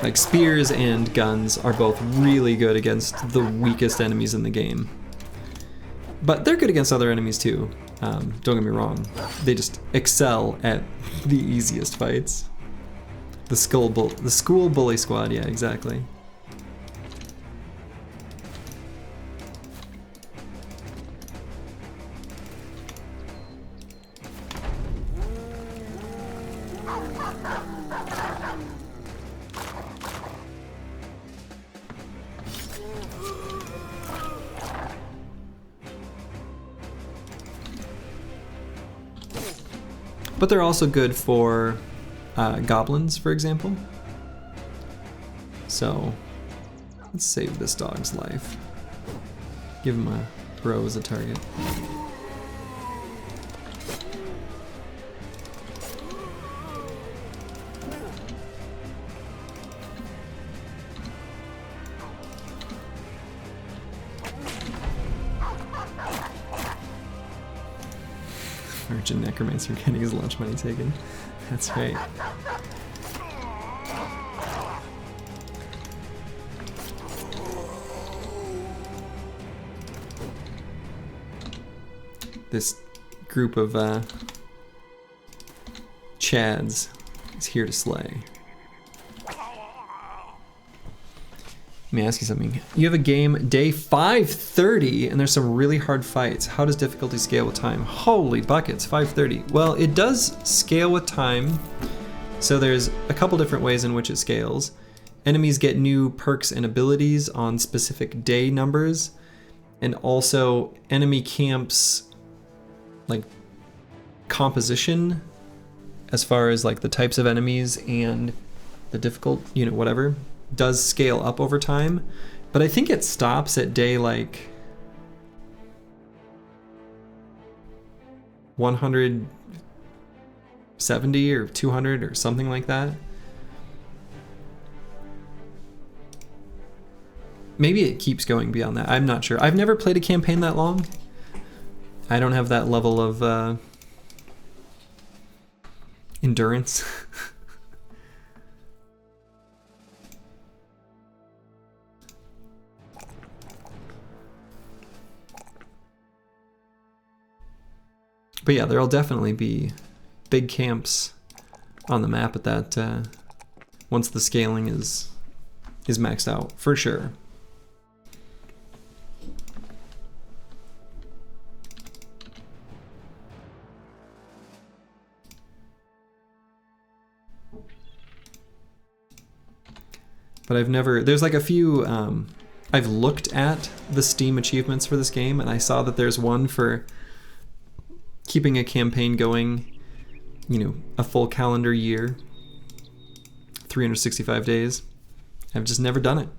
Like, spears and guns are both really good against the weakest enemies in the game. But they're good against other enemies too. Don't get me wrong. They just excel at the easiest fights. The school bully squad, yeah, exactly. But they're also good for goblins, for example. So let's save this dog's life. Give him a bro as a target. Urgent Necromancer getting his lunch money taken. That's right. this group of Chads is here to slay. Let me ask you something. You have a game day 530 and there's some really hard fights. How does difficulty scale with time? Holy buckets, 530. Well, it does scale with time. So there's a couple different ways in which it scales. Enemies get new perks and abilities on specific day numbers. And also enemy camps, like composition, as far as like the types of enemies and the difficult, you know, whatever, does scale up over time, but I think it stops at day like 170 or 200 or something like that. Maybe it keeps going beyond that. I'm not sure. I've never played a campaign that long. I don't have that level of endurance. But yeah, there'll definitely be big camps on the map at that once the scaling is maxed out, for sure. But I've never, there's like a few, I've looked at the Steam achievements for this game and I saw that there's one for keeping a campaign going, you know, a full calendar year, 365 days. I've just never done it.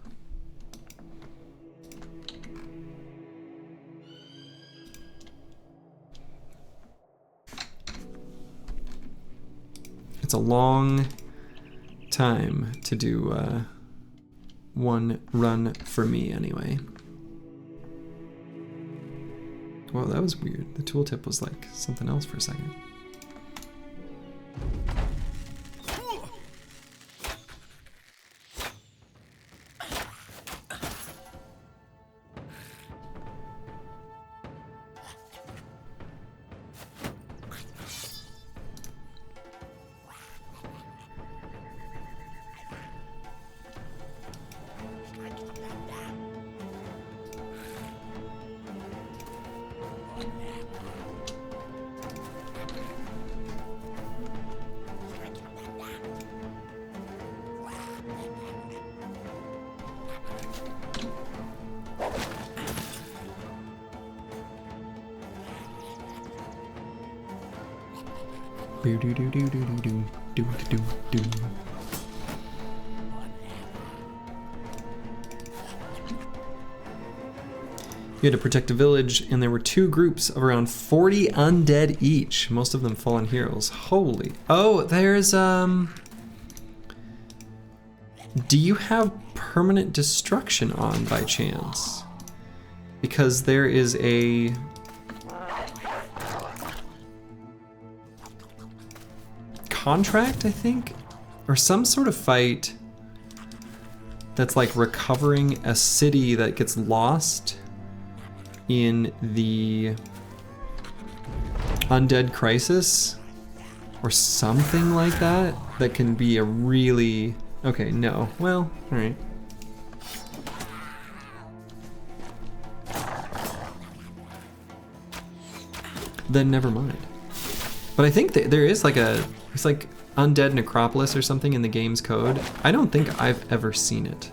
It's a long time to do one run for me anyway. Well, that was weird. The tooltip was like something else for a second. You had to protect a village, and there were 2 groups of around 40 undead each. Most of them fallen heroes. Holy. Oh, there's, do you have permanent destruction on by chance? Because there is a contract, I think, or some sort of fight that's like recovering a city that gets lost in the Undead Crisis or something like that, that can be a really... Okay, no. Well, alright. Then never mind. But I think that there is like a... It's like Undead Necropolis or something in the game's code. I don't think I've ever seen it.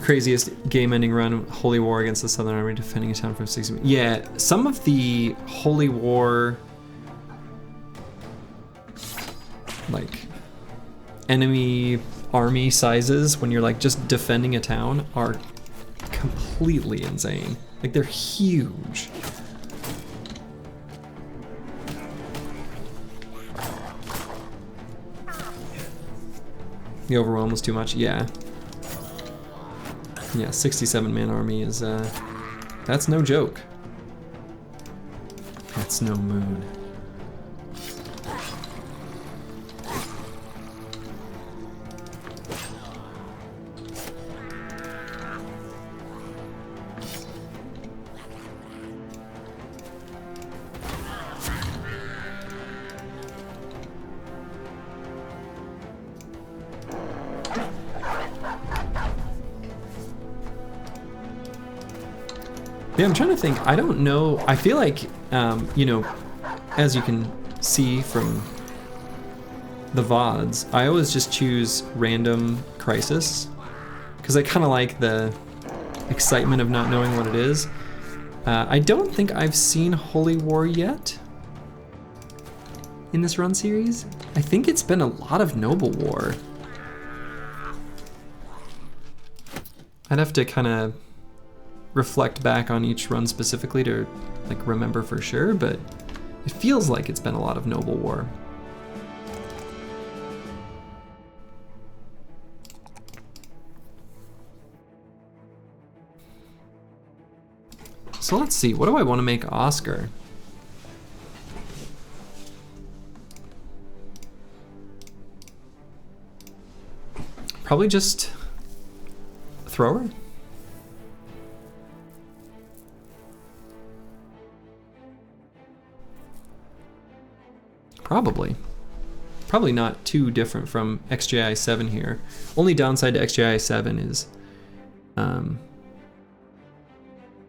Craziest game-ending run, Holy War against the Southern Army, defending a town from 60. Yeah, some of the Holy War, like, enemy army sizes when you're like just defending a town are completely insane. Like they're huge. The overwhelm was too much, yeah. Yeah, 67-man army is, that's no joke. That's no moon. Yeah, I'm trying to think. I don't know. I feel like, you know, as you can see from the VODs, I always just choose random crisis because I kind of like the excitement of not knowing what it is. I don't think I've seen Holy War yet in this run series. I think it's been a lot of Noble War. I'd have to kind of reflect back on each run specifically to like remember for sure, but it feels like it's been a lot of Noble War. So let's see, what do I want to make Oscar? Probably just a thrower. Probably not too different from XJI 7 here. Only downside to XJI 7 is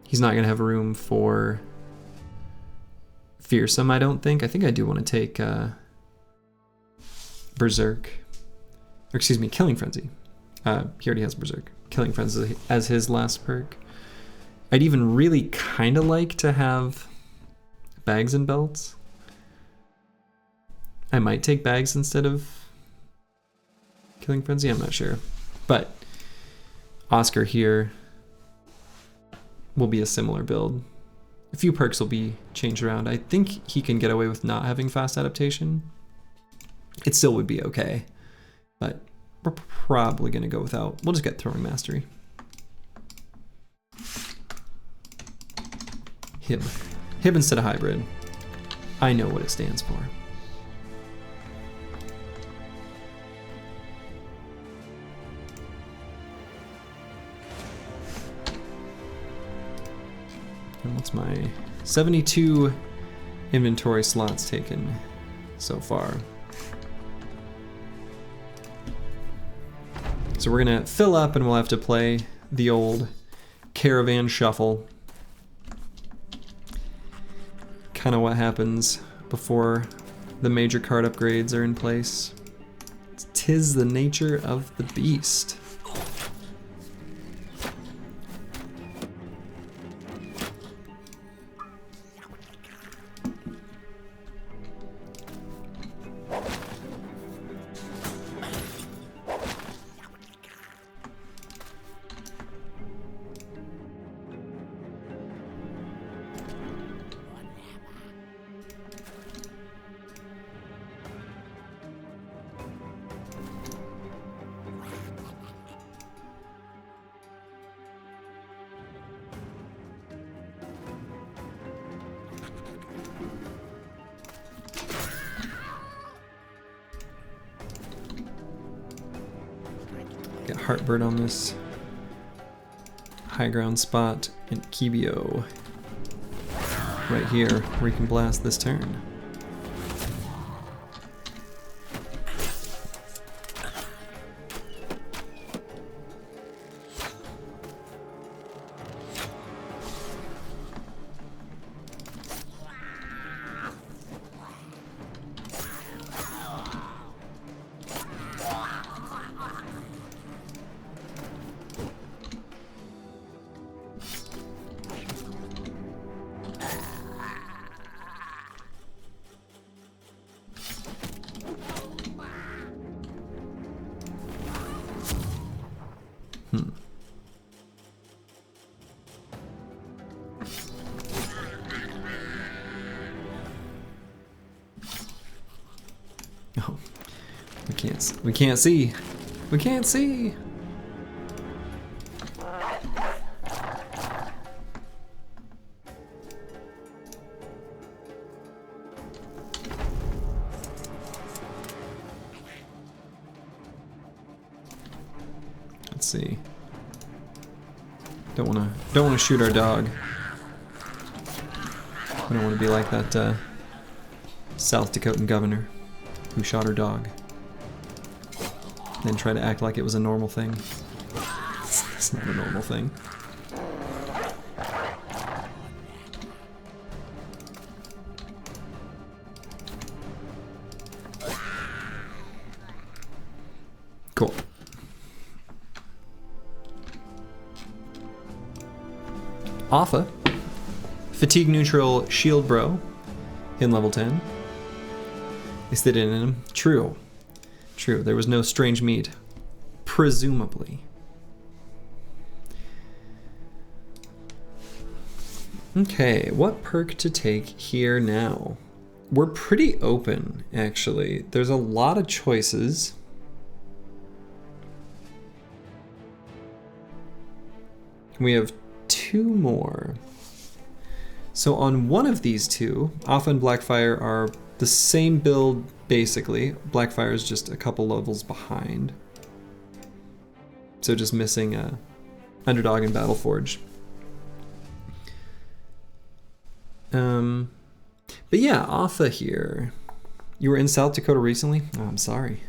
he's not gonna have room for Fearsome, I don't think. I think I do want to take Berserk, or excuse me, Killing Frenzy. He already has Berserk. Killing Frenzy as his last perk. I'd even really kind of like to have Bags and Belts. I might take Bags instead of Killing Frenzy, I'm not sure. But Oscar here will be a similar build. A few perks will be changed around. I think he can get away with not having fast adaptation. It still would be okay, but we're probably gonna go without. We'll just get Throwing Mastery. Hib instead of Hybrid. I know what it stands for. And what's my 72 inventory slots taken so far? So we're gonna fill up and we'll have to play the old caravan shuffle. Kind of what happens before the major card upgrades are in place. 'Tis the nature of the beast. Get Heartbird on this high ground spot in Kibio right here where you can blast this turn. Oh, we can't see. We can't see. We can't see. Let's see. Don't wanna shoot our dog. We don't want to be like that South Dakotan governor who shot her dog. Then try to act like it was a normal thing. It's not a normal thing. Cool. Alpha. Fatigue neutral shield bro. In level 10. Is that in him? True. True. There was no strange meat. Presumably. Okay, what perk to take here now? We're pretty open, actually. There's a lot of choices. We have 2 more. So on one of these 2, Alpha and Blackfire are the same build, basically. Blackfire is just a couple levels behind. So just missing Underdog and Battleforge. But yeah, Alpha here. You were in South Dakota recently? Oh, I'm sorry.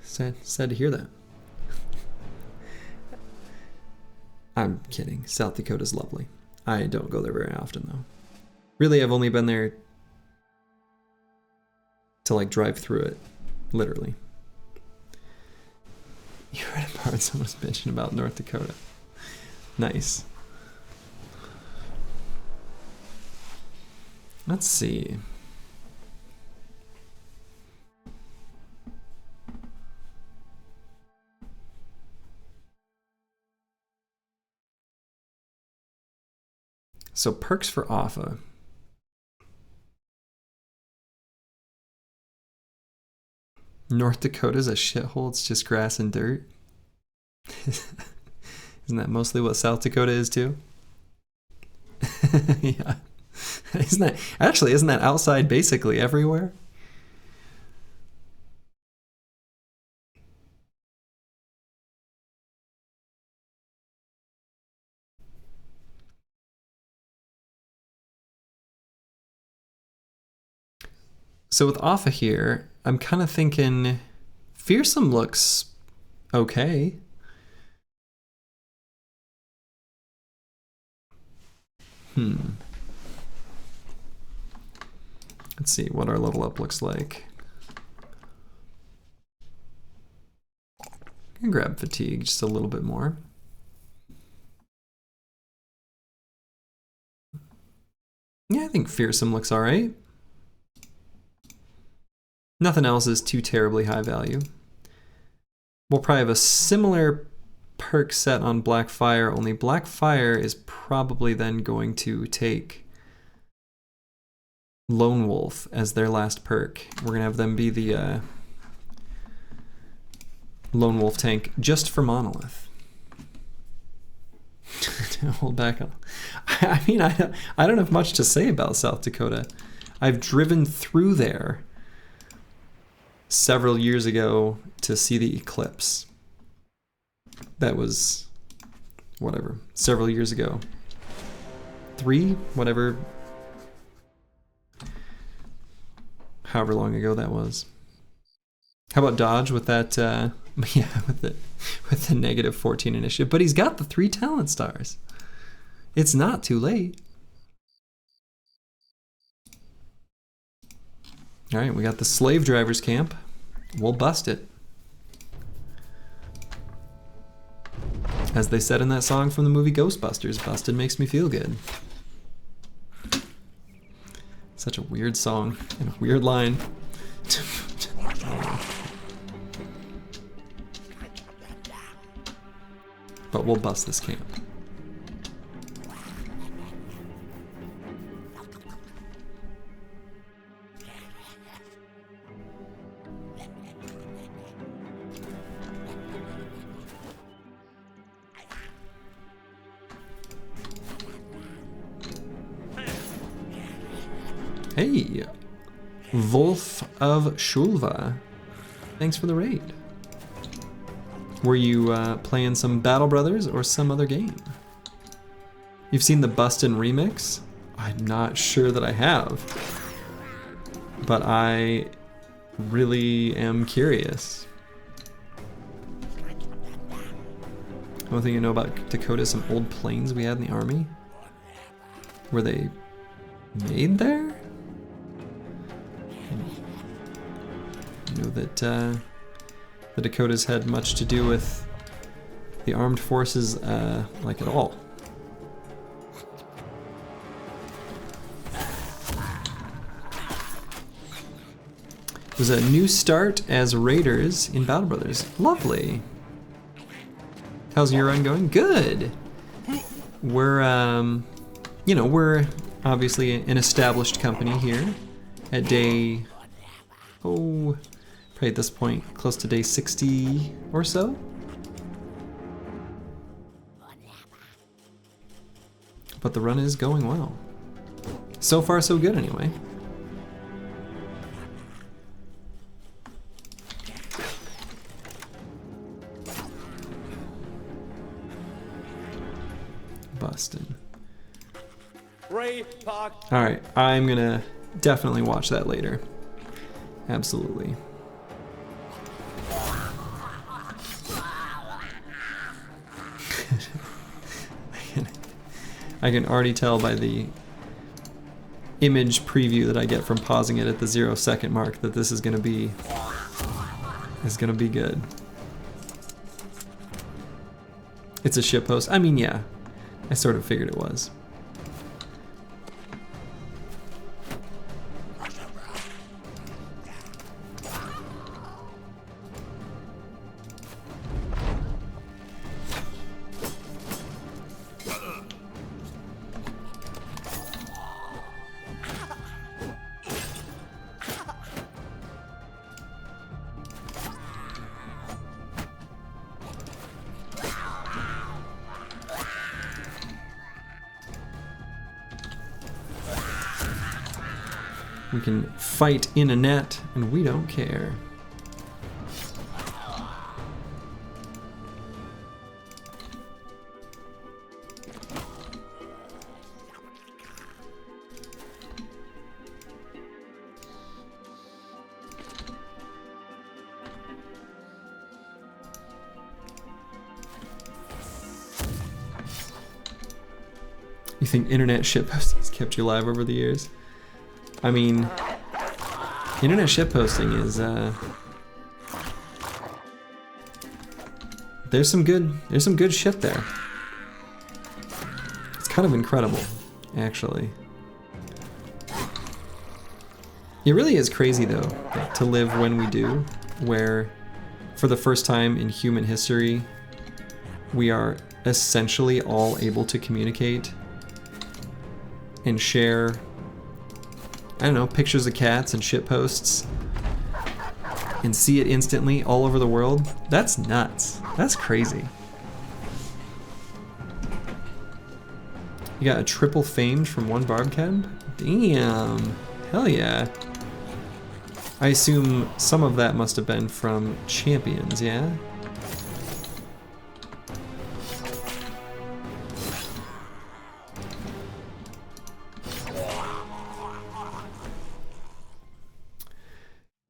Sad to hear that. I'm kidding. South Dakota's lovely. I don't go there very often, though. Really, I've only been there to, like, drive through it. Literally. You read a part someone's bitching about North Dakota. Nice. Let's see. So perks for Alpha. North Dakota's a shithole, it's just grass and dirt. Isn't that mostly what South Dakota is too? Yeah. Isn't that outside basically everywhere? So with Alpha here, I'm kind of thinking Fearsome looks okay. Let's see what our level up looks like. I can grab Fatigue just a little bit more. Yeah, I think Fearsome looks all right. Nothing else is too terribly high value. We'll probably have a similar perk set on Blackfire, only Blackfire is probably then going to take Lone Wolf as their last perk. We're going to have them be the Lone Wolf tank just for Monolith. Hold back on. I mean, I don't have much to say about South Dakota. I've driven through there several years ago to see the eclipse. That was, whatever, several years ago. 3, whatever, however long ago that was. How about Dodge with that, yeah, with the negative 14 initiative, but he's got the 3 talent stars. It's not too late. All right, we got the slave drivers camp. We'll bust it. As they said in that song from the movie Ghostbusters, busted makes me feel good. Such a weird song and a weird line. But we'll bust this camp. Hey, Wolf of Shulva. Thanks for the raid. Were you playing some Battle Brothers or some other game? You've seen the Bustin' remix? I'm not sure that I have, but I really am curious. One thing you know about Dakota, some old planes we had in the army? Were they made there? I know that the Dakotas had much to do with the armed forces, like at all. It was a new start as raiders in Battle Brothers. Lovely. How's your run going? Good. We're, you know, we're obviously an established company here at day, oh, probably at this point, close to day 60 or so. But the run is going well. So far, so good anyway. Bustin'. Alright, I'm gonna definitely watch that later. Absolutely. I can already tell by the image preview that I get from pausing it at the 0-second mark that this is gonna be good. It's a shitpost. I mean, yeah, I sort of figured it was. We can fight in a net, and we don't care. You think internet shitposting's kept you alive over the years? I mean, internet shitposting is, there's some good shit there. It's kind of incredible, actually. It really is crazy though, to live when we do, where for the first time in human history, we are essentially all able to communicate and share, I don't know, pictures of cats and shit posts and see it instantly all over the world. That's nuts. That's crazy. You got a triple famed from one barb cab? Damn. Hell yeah. I assume some of that must have been from Champions, yeah?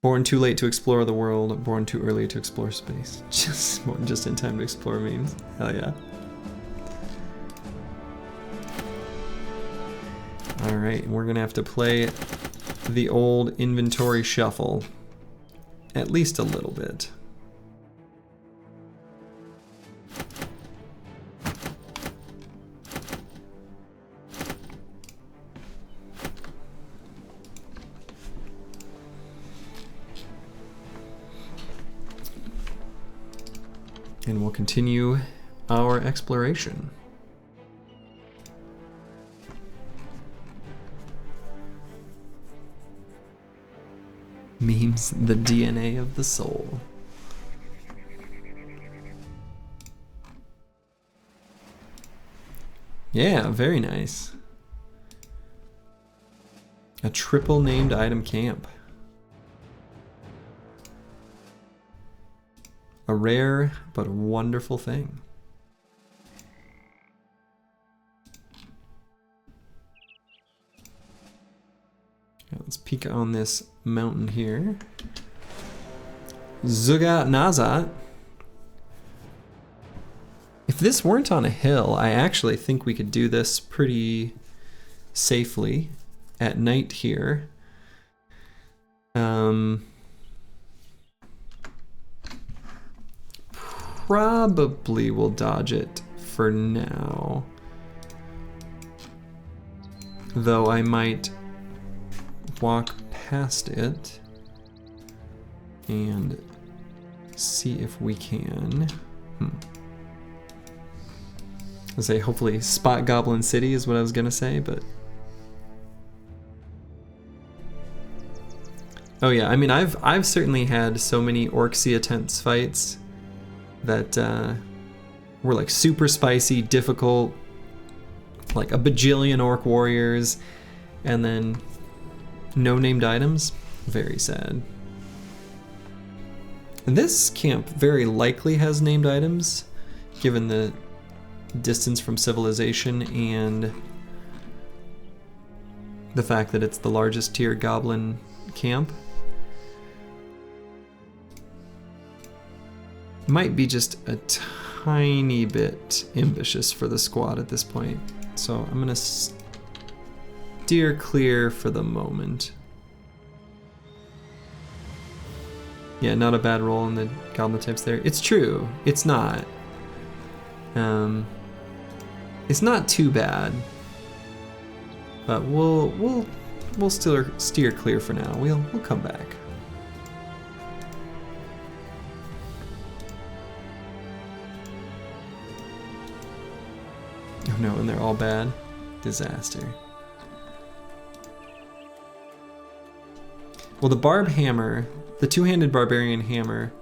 Born too late to explore the world, born too early to explore space. Just in time to explore memes. Hell yeah. Alright, we're gonna have to play the old inventory shuffle. At least a little bit. And we'll continue our exploration. Memes, the DNA of the soul. Yeah, very nice. A triple named item camp. A rare but wonderful thing. Now let's peek on this mountain here. Zugat Nazat. If this weren't on a hill, I actually think we could do this pretty safely at night here. Probably will dodge it for now. Though I might walk past it and see if we can. I say hopefully spot Goblin City is what I was gonna say, but oh yeah, I mean I've certainly had so many Orc-Sea Tense fights that were like super spicy, difficult, like a bajillion Orc warriors, and then no named items. Very sad. And this camp very likely has named items, given the distance from civilization and the fact that it's the largest tier goblin camp. Might be just a tiny bit ambitious for the squad at this point, so I'm gonna steer clear for the moment. Yeah, not a bad roll in the goblin types there. It's true, it's not. It's not too bad, but we'll still steer clear for now. We'll come back. Oh no, and they're all bad. Disaster. Well, the barb hammer, the two-handed barbarian hammer,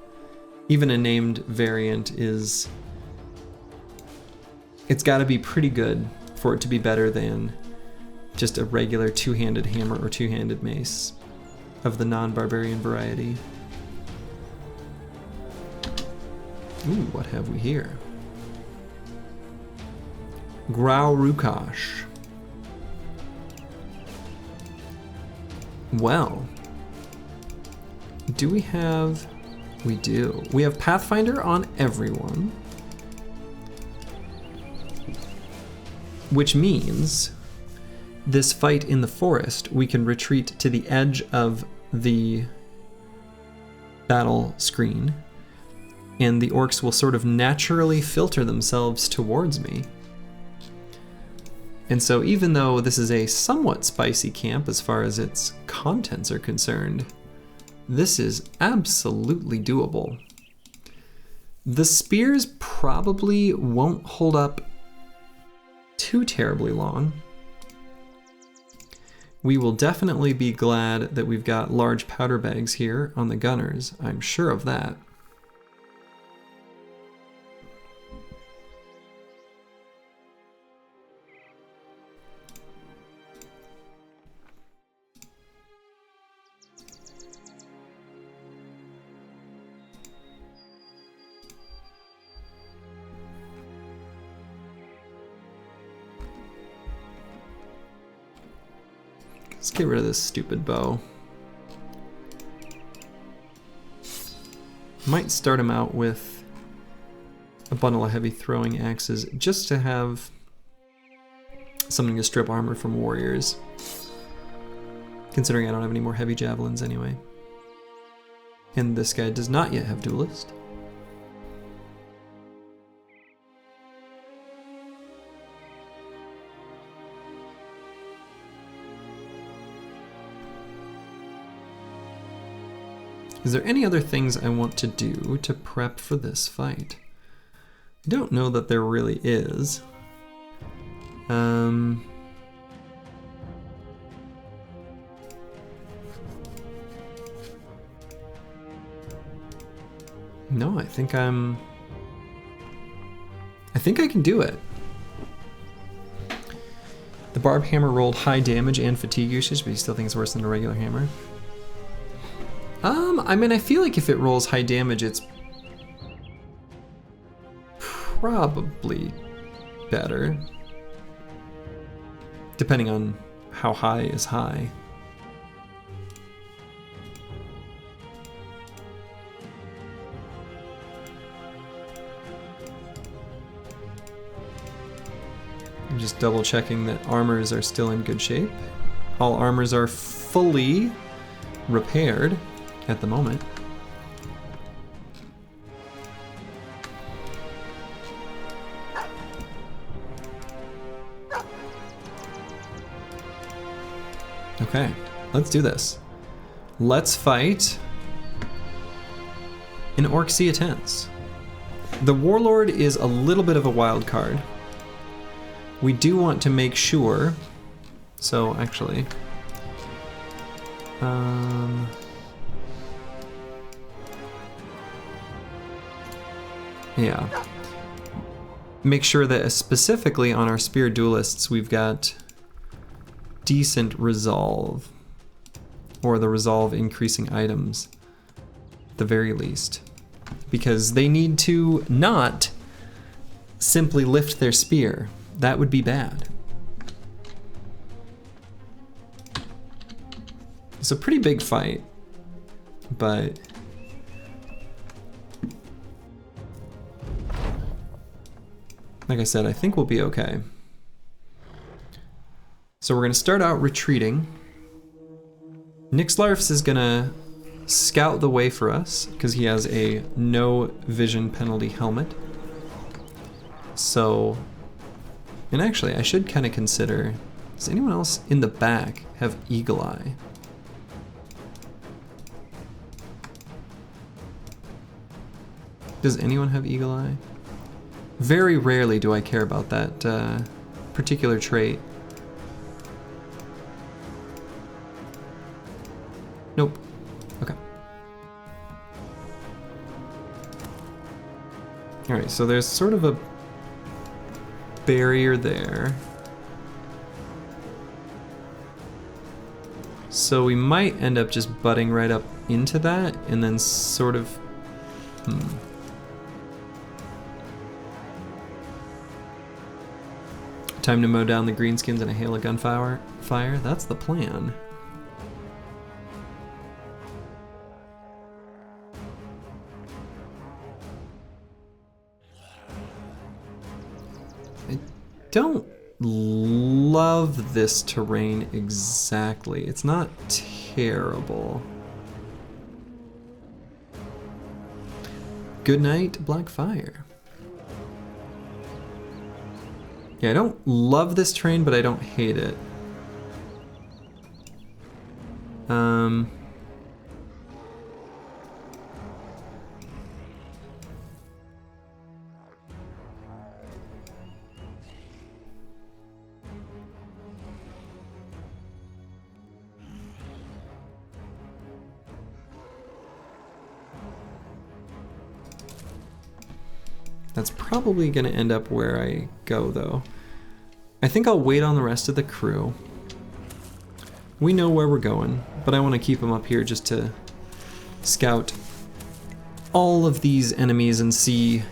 even a named variant is... It's got to be pretty good for it to be better than just a regular two-handed hammer or two-handed mace of the non-barbarian variety. Ooh, what have we here? Graurukash. Well, do we have... We do. We have Pathfinder on everyone, which means this fight in the forest, we can retreat to the edge of the battle screen, and the orcs will sort of naturally filter themselves towards me. And so even though this is a somewhat spicy camp as far as its contents are concerned, this is absolutely doable. The spears probably won't hold up too terribly long. We will definitely be glad that we've got large powder bags here on the gunners. I'm sure of that. Let's get rid of this stupid bow. Might start him out with a bundle of heavy throwing axes just to have something to strip armor from warriors, considering I don't have any more heavy javelins anyway. And this guy does not yet have duelist. Is there any other things I want to do to prep for this fight? I don't know that there really is. No, I think I can do it. The barb hammer rolled high damage and fatigue usage, but you still think it's worse than a regular hammer? I mean, I feel like if it rolls high damage, it's probably better. Depending on how high is high. I'm just double checking that armors are still in good shape. All armors are fully repaired at the moment. Okay, let's do this. Let's fight an Orc Sea of Tents. The Warlord is a little bit of a wild card. We do want to make sure, so actually, yeah, make sure that specifically on our Spear Duelists we've got decent resolve, or the resolve increasing items at the very least, because they need to not simply lift their spear. That would be bad. It's a pretty big fight, but like I said, I think we'll be okay. So we're gonna start out retreating. Nixlarfs is gonna scout the way for us because he has a no vision penalty helmet. So, and actually I should kind of consider, does anyone else in the back have Eagle Eye? Does anyone have Eagle Eye? Very rarely do I care about that particular trait. Nope. Okay. Alright, so there's sort of a barrier there. So we might end up just butting right up into that and then sort of... Time to mow down the greenskins and a hail of gunfire. That's the plan. I don't love this terrain exactly. It's not terrible. Good night, Black Fire. Yeah, I don't love this terrain, but I don't hate it. That's probably gonna end up where I go though. I think I'll wait on the rest of the crew. We know where we're going, but I want to keep them up here just to scout all of these enemies and see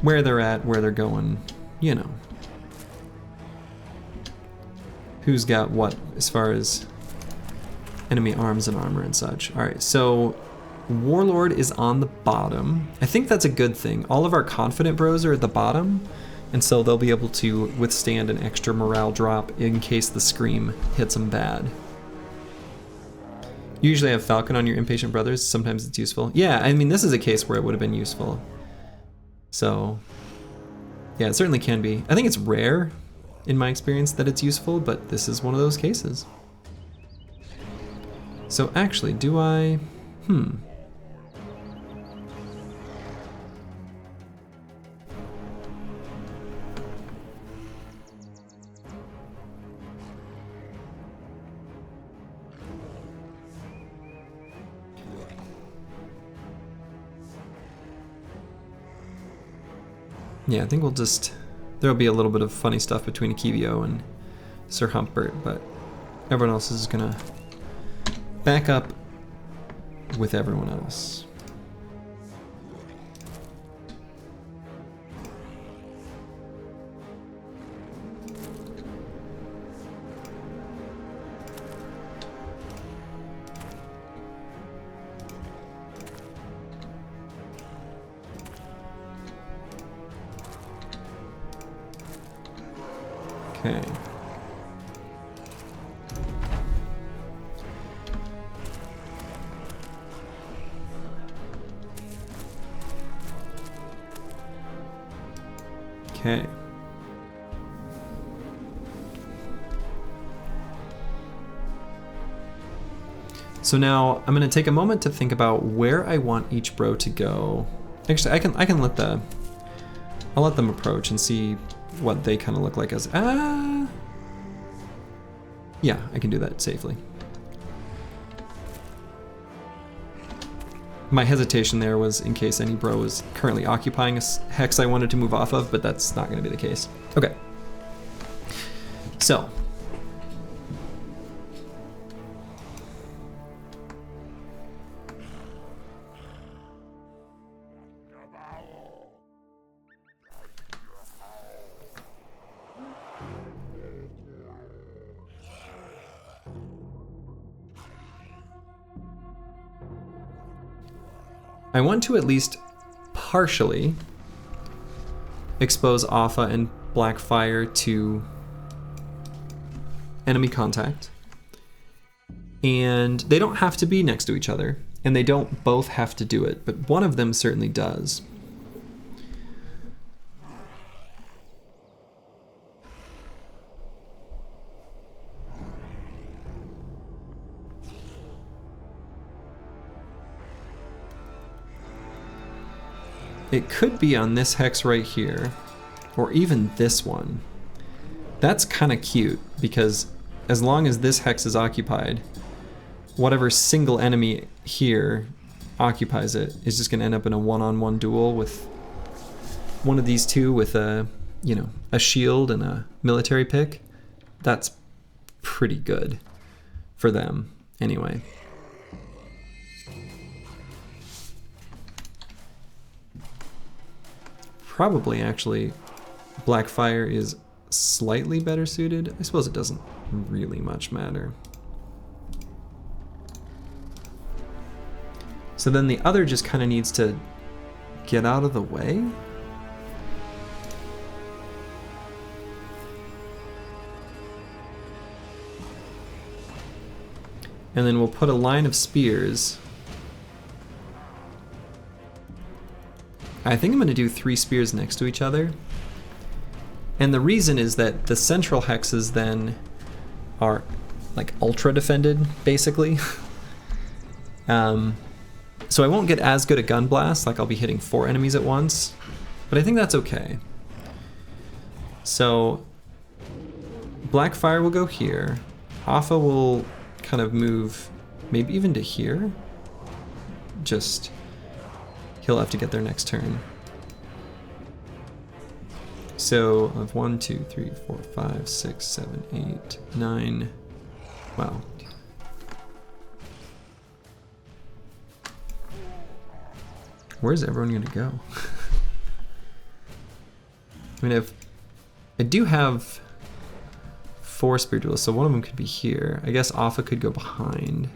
where they're at, where they're going, you know. Who's got what as far as enemy arms and armor and such. Alright, so Warlord is on the bottom. I think that's a good thing. All of our confident bros are at the bottom, and so they'll be able to withstand an extra morale drop in case the scream hits them bad. You usually have Falcon on your Impatient Brothers. Sometimes it's useful. Yeah, I mean, this is a case where it would have been useful. So, yeah, it certainly can be. I think it's rare, in my experience, that it's useful, but this is one of those cases. So actually, do I... Yeah, I think we'll just... There'll be a little bit of funny stuff between Akivio and Sir Humpert, but everyone else is gonna back up with everyone else. Okay. Okay. So now I'm going to take a moment to think about where I want each bro to go. Actually, I can let I'll let them approach and see what they kind of look like as yeah, I can do that safely. My hesitation there was in case any bro was currently occupying a hex I wanted to move off of, but that's not going to be the case. Okay. So. I want to at least partially expose Alpha and Blackfire to enemy contact. And they don't have to be next to each other, and they don't both have to do it, but one of them certainly does. It could be on this hex right here, or even this one. That's kind of cute, because as long as this hex is occupied, whatever single enemy here occupies it is just going to end up in a one-on-one duel with one of these two with a, you know, a shield and a military pick. That's pretty good for them, anyway. Probably, actually, Blackfire is slightly better suited. I suppose it doesn't really much matter. So then the other just kind of needs to get out of the way. And then we'll put a line of spears. I think I'm going to do 3 spears next to each other. And the reason is that the central hexes then are like ultra defended, basically. So I won't get as good a gun blast, like I'll be hitting 4 enemies at once, but I think that's okay. So Blackfire will go here. Hoffa will kind of move maybe even to here. Just, he'll have to get there next turn. So of 1, 2, 3, 4, 5, 6, 7, 8, 9. Wow. Where's everyone gonna go? I mean, I do have 4 spear duelists, so one of them could be here. I guess Alpha could go behind.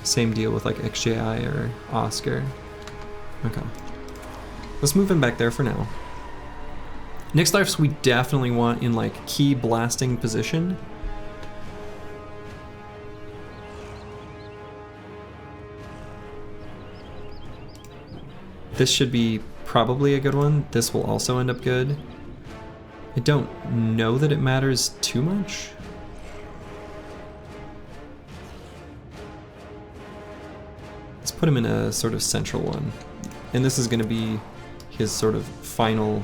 Same deal with like XJI or Oscar. Okay. Let's move him back there for now. Next lives we definitely want in like key blasting position. This should be probably a good one. This will also end up good. I don't know that it matters too much. Let's put him in a sort of central one. And this is going to be his sort of final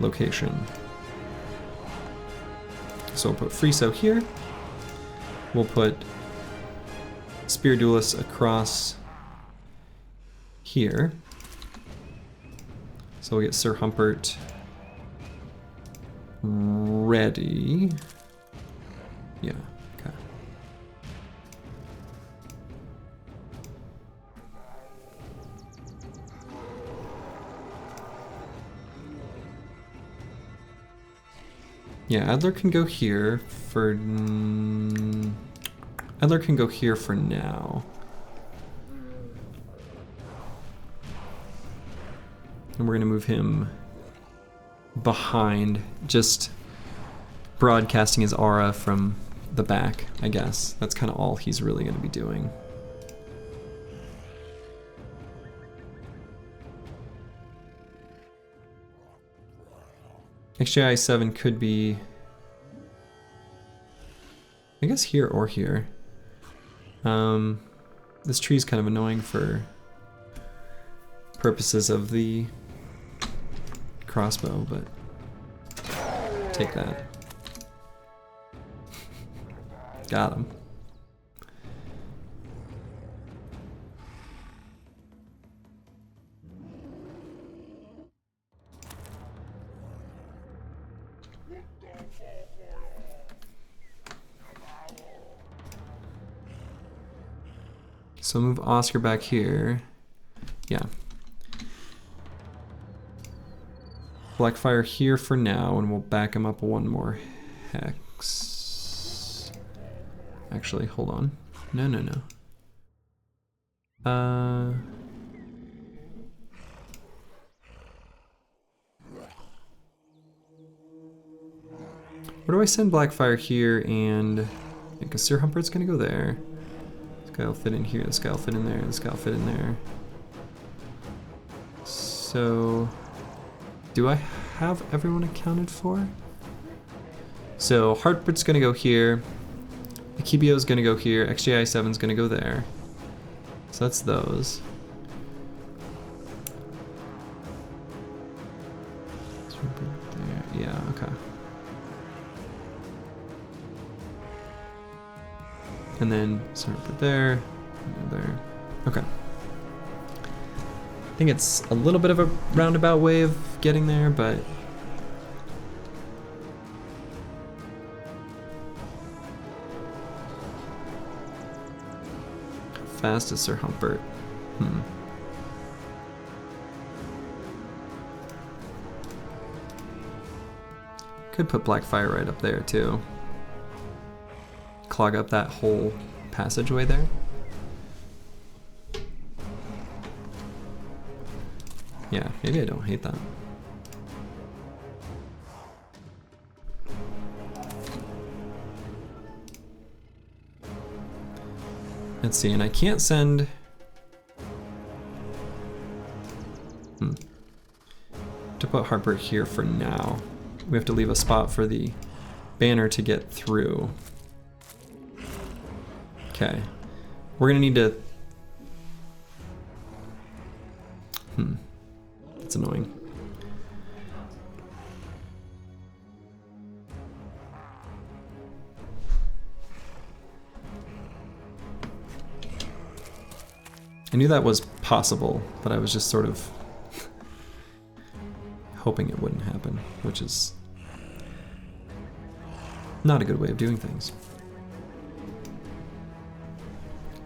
location. So we'll put Friso here. We'll put Spear Duelists across here. So we'll get Sir Humpert ready. Yeah, okay. Yeah, Adler can go here for... Adler can go here for now. And we're gonna move him behind, just broadcasting his aura from the back, I guess. That's kind of all he's really gonna be doing. XJI 7 could be, I guess, here or here. This tree's kind of annoying for purposes of the crossbow, but take that. Got him. So move Oscar back here. Yeah. Blackfire here for now, and we'll back him up one more hex. Actually, hold on. No. Where do I send Blackfire here and... because Sir Humpert's gonna go there. This guy will fit in here, this guy will fit in there, this guy will fit in there. So... do I have everyone accounted for? So Hartford's gonna go here, Akibio's gonna go here, XJI 7's gonna go there. So that's those. Yeah, okay. And then Hartford there, there. Okay. I think it's a little bit of a roundabout way of getting there, but how fast is Sir Humpert? Could put Blackfire right up there too. Clog up that whole passageway there. Yeah, maybe I don't hate that. Let's see, and I can't send... to put Harper here for now. We have to leave a spot for the banner to get through. Okay. We're gonna need to... It's annoying. I knew that was possible, but I was just sort of hoping it wouldn't happen, which is not a good way of doing things.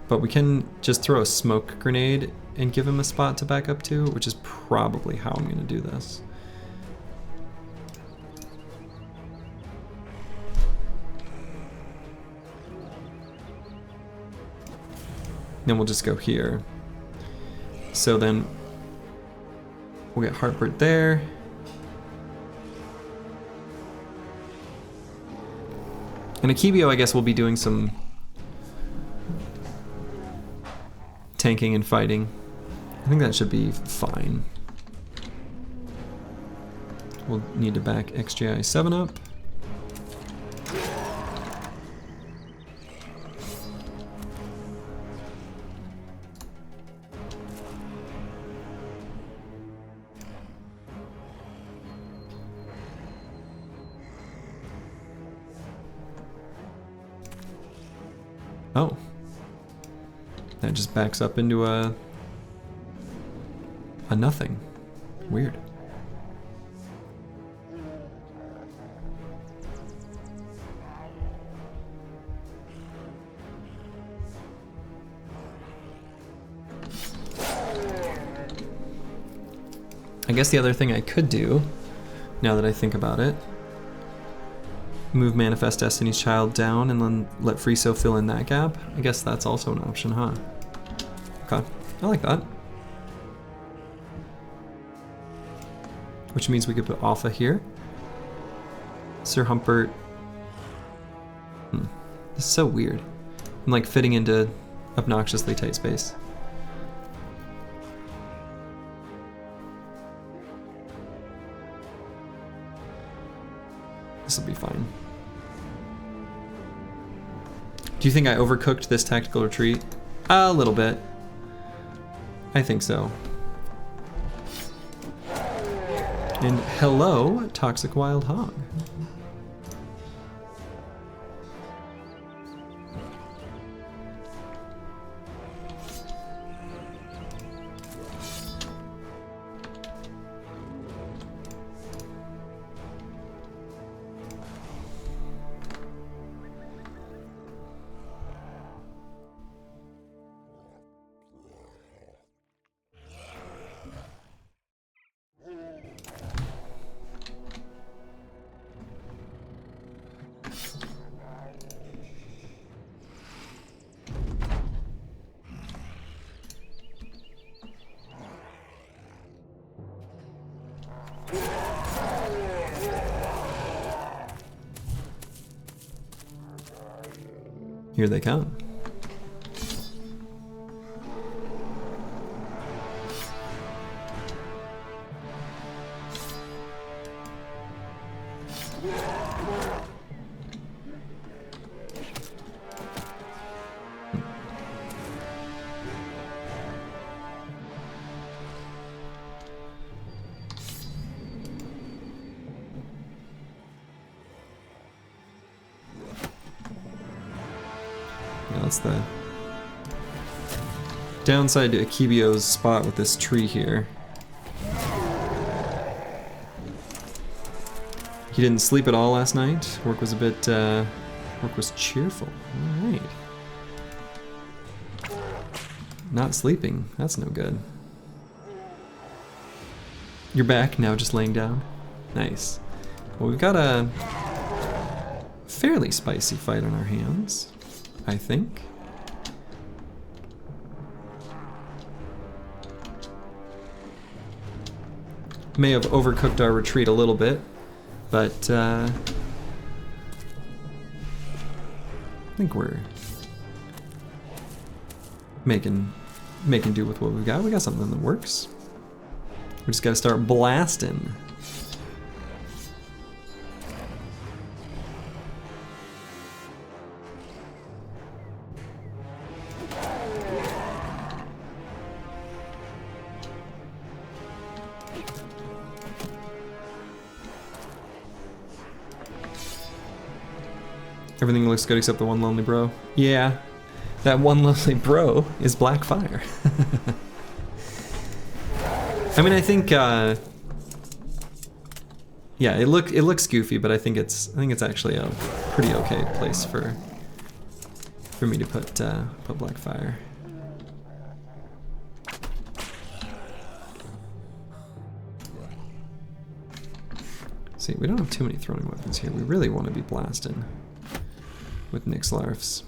But we can just throw a smoke grenade and give him a spot to back up to, which is probably how I'm gonna do this. Then we'll just go here. So then we'll get Hartford there. And Akibio, I guess, will be doing some tanking and fighting. I think that should be fine. We'll need to back XJI 7 up. Oh. That just backs up into a a nothing. Weird. I guess the other thing I could do, now that I think about it, move Manifest Destiny's Child down and then let Friso fill in that gap. I guess that's also an option, huh? Okay, I like that. Which means we could put Alpha here. Sir Humpert. This is so weird. I'm like fitting into obnoxiously tight space. This will be fine. Do you think I overcooked this tactical retreat? A little bit. I think so. And hello, Toxic Wild Hog. Here they come. That's the downside to Akibio's spot with this tree here. He didn't sleep at all last night. Work was a bit, work was cheerful. All right. Not sleeping, that's no good. You're back, now just laying down. Nice. Well, we've got a fairly spicy fight on our hands, I think. May have overcooked our retreat a little bit, but I think we're making do with what we've got. We got something that works. We just gotta start blasting. Everything looks good except the one lonely bro. Yeah, that one lonely bro is Blackfire. I mean, I think, yeah, it looks goofy, but I think it's actually a pretty okay place for me to put Blackfire. See, we don't have too many throwing weapons here. We really want to be blasting with Nixlarfs.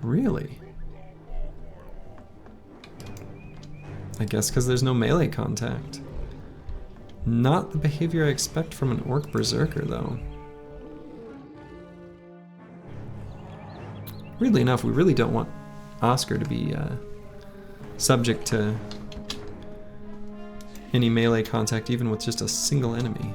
Really? I guess because there's no melee contact. Not the behavior I expect from an Orc Berserker, though. Weirdly enough, we really don't want Oscar to be subject to any melee contact, even with just a single enemy.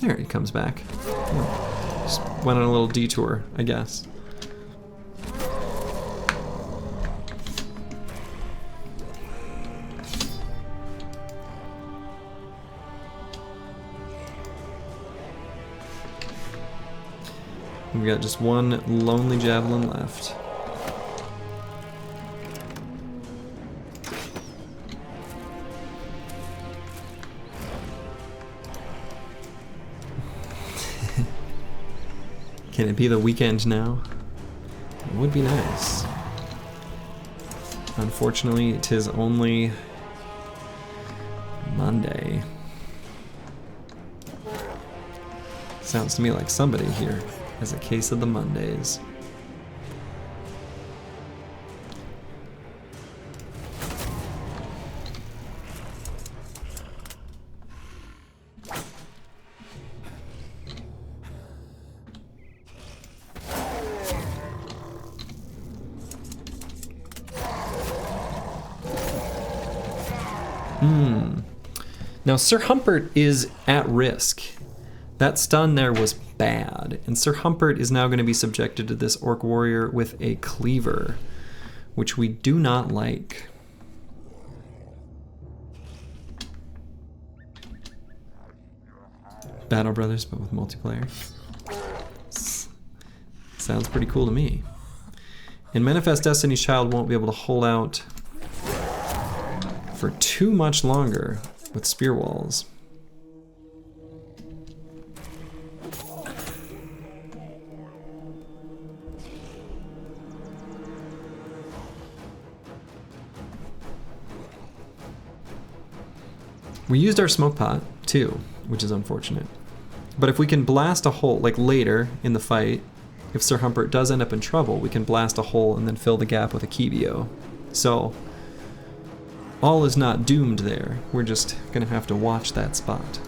There, he comes back. Just went on a little detour, I guess. We've got just one lonely javelin left. Can it be the weekend now? It would be nice. Unfortunately, it is only Monday. Sounds to me like somebody here has a case of the Mondays. Now, Sir Humpert is at risk. That stun there was bad, and Sir Humpert is now going to be subjected to this Orc Warrior with a cleaver, which we do not like. Battle Brothers, but with multiplayer. Sounds pretty cool to me. And Manifest Destiny's Child won't be able to hold out for too much longer with spear walls. We used our smoke pot too, which is unfortunate. But if we can blast a hole, like later in the fight, if Sir Humpert does end up in trouble, we can blast a hole and then fill the gap with a Kibio. So all is not doomed there. We're just gonna have to watch that spot.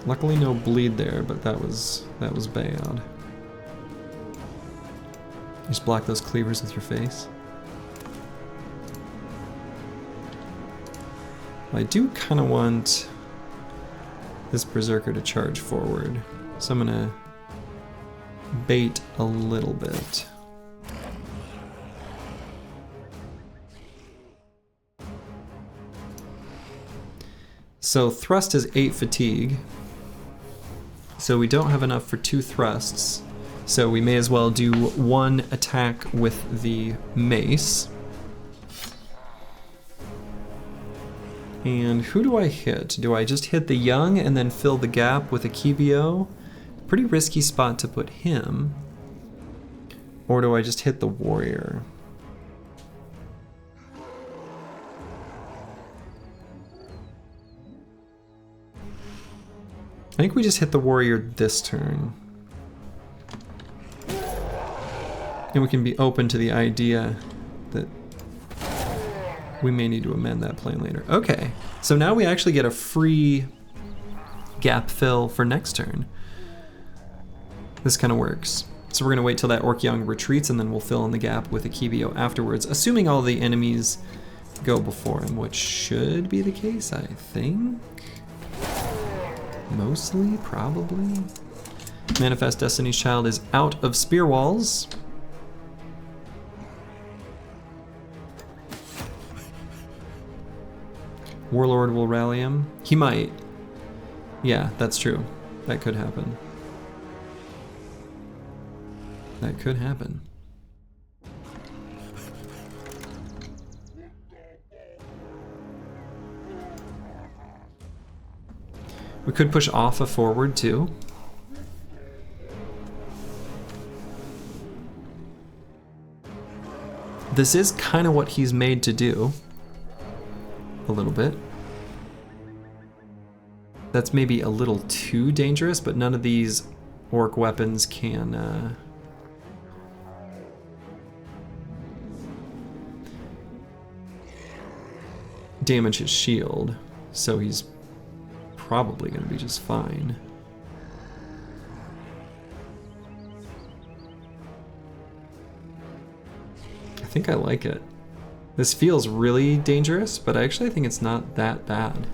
Luckily no bleed there, but that was bad. Just block those cleavers with your face. I do kind of want this Berserker to charge forward, so I'm gonna bait a little bit. So thrust is 8 fatigue, so we don't have enough for 2 thrusts, so we may as well do 1 attack with the mace. And who do I hit? Do I just hit the young and then fill the gap with a Kibio? Pretty risky spot to put him. Or do I just hit the warrior? I think we just hit the warrior this turn. And we can be open to the idea that we may need to amend that plan later. Okay, so now we actually get a free gap fill for next turn. This kind of works. So we're gonna wait till that Orc Young retreats and then we'll fill in the gap with a Kibio afterwards, assuming all the enemies go before him, which should be the case, I think. Mostly, probably. Manifest Destiny's Child is out of spear walls. Warlord will rally him. He might. Yeah, that's true. That could happen. That could happen. We could push off a forward too. This is kind of what he's made to do. A little bit. That's maybe a little too dangerous, but none of these orc weapons can damage his shield, so he's probably going to be just fine. I think I like it. This feels really dangerous, but I actually think it's not that bad.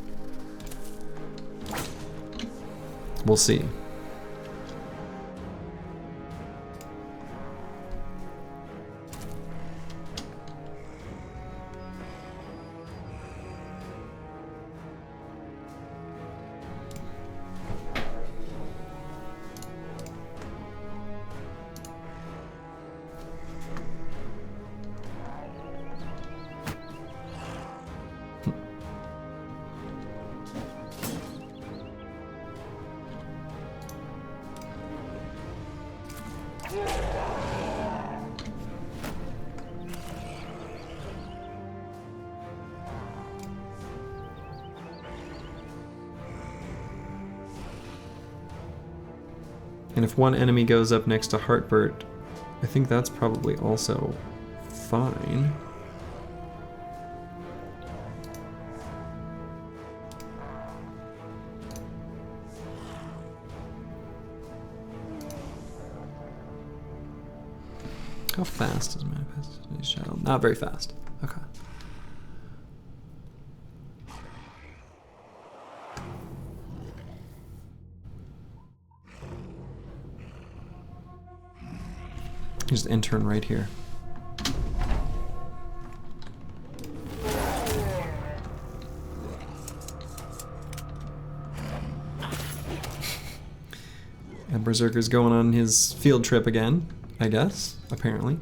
We'll see. And if one enemy goes up next to Heartburt, I think that's probably also fine. How fast is Manifest Destiny's Child? Not very fast. Okay. Just intern right here. And Berserker's going on his field trip again, I guess, apparently.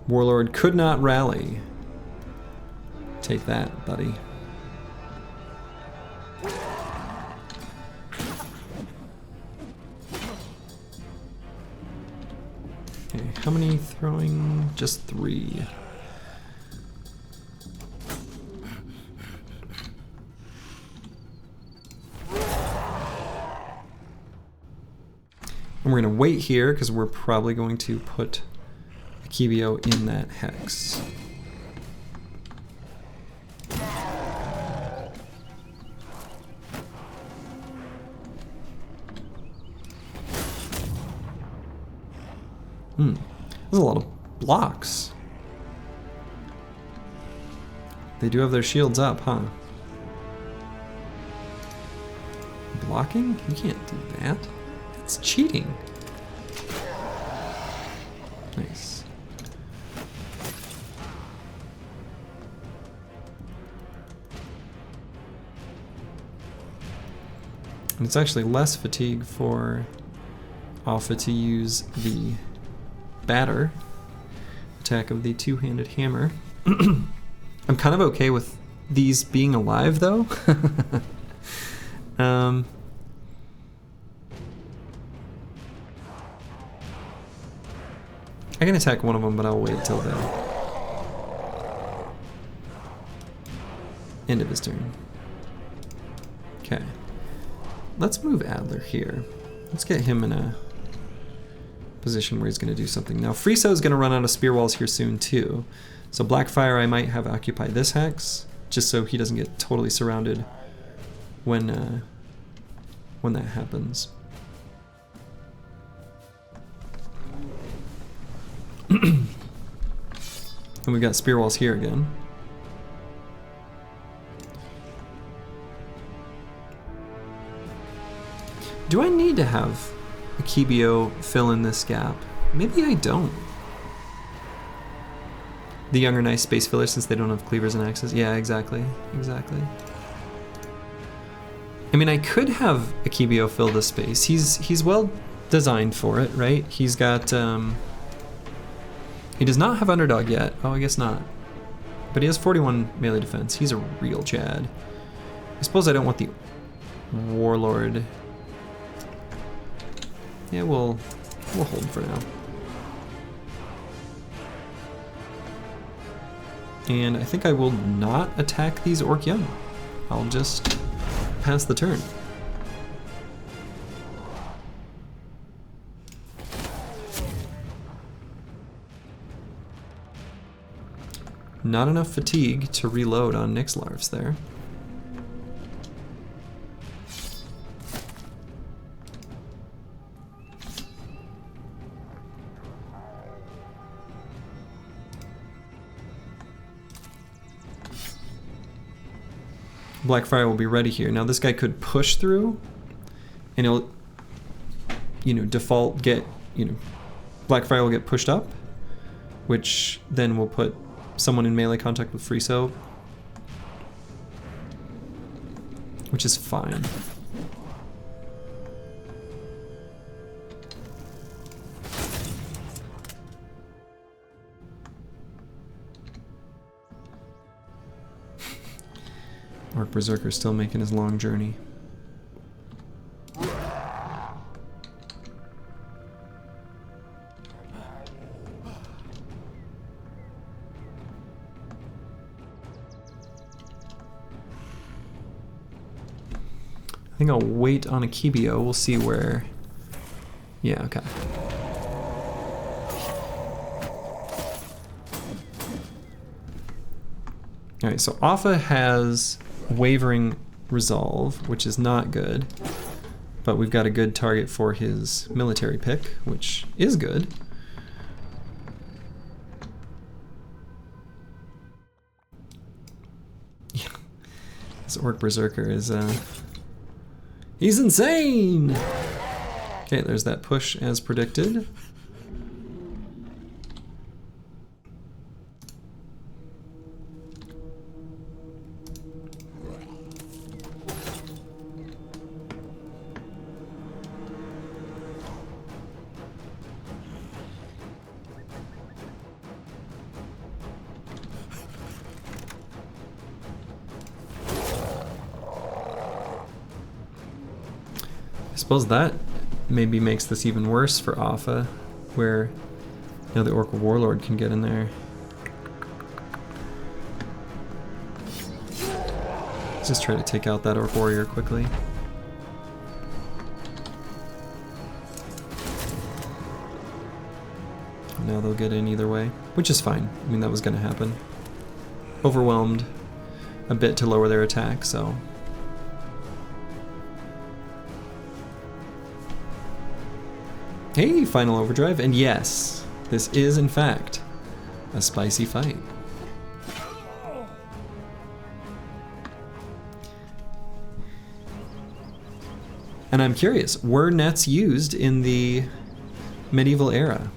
Warlord could not rally. Take that, buddy. Okay, how many throwing? Just 3. And we're gonna wait here because we're probably going to put Akibio in that hex. There's a lot of blocks. They do have their shields up, huh? Blocking? You can't do that. It's cheating. Nice. And it's actually less fatigue for Alpha to use the batter attack of the two-handed hammer. I'm kind of okay with these being alive, though. I can attack one of them, but I'll wait till the end of his turn. Okay. Let's move Adler here. Let's get him in a position where he's going to do something. Now, Friso is going to run out of spear walls here soon, too. So Blackfire, I might have occupy this hex, just so he doesn't get totally surrounded when that happens. And we've got spear walls here again. Do I need to have Akibio fill in this gap? Maybe I don't. The young are nice space fillers since they don't have cleavers and axes. Yeah, exactly. Exactly. I mean, I could have Akibio fill this space. He's well designed for it, right? He's got... he does not have Underdog yet. Oh, I guess not. But he has 41 melee defense. He's a real Chad. I suppose I don't want the Warlord... Yeah, we'll hold for now. And I think I will not attack these Orc Young. I'll just pass the turn. Not enough fatigue to reload on Nyxlarvs there. Blackfire will be ready here. Now this guy could push through, and he'll, default get, Blackfire will get pushed up, which then will put someone in melee contact with Friso, which is fine. Orc Berserker still making his long journey. I think I'll wait on a Kibio. We'll see where... Yeah, okay. Alright, so Offa has wavering resolve, which is not good. But we've got a good target for his military pick, which is good. Yeah. This Orc Berserker is, he's insane! Okay, there's that push as predicted. I suppose that maybe makes this even worse for Offa, where the Orc Warlord can get in there. Let's just try to take out that Orc Warrior quickly. Now they'll get in either way, which is fine. I mean, that was going to happen. Overwhelmed a bit to lower their attack, so... Hey, Final Overdrive, and yes, this is in fact a spicy fight. And I'm curious, were nets used in the medieval era?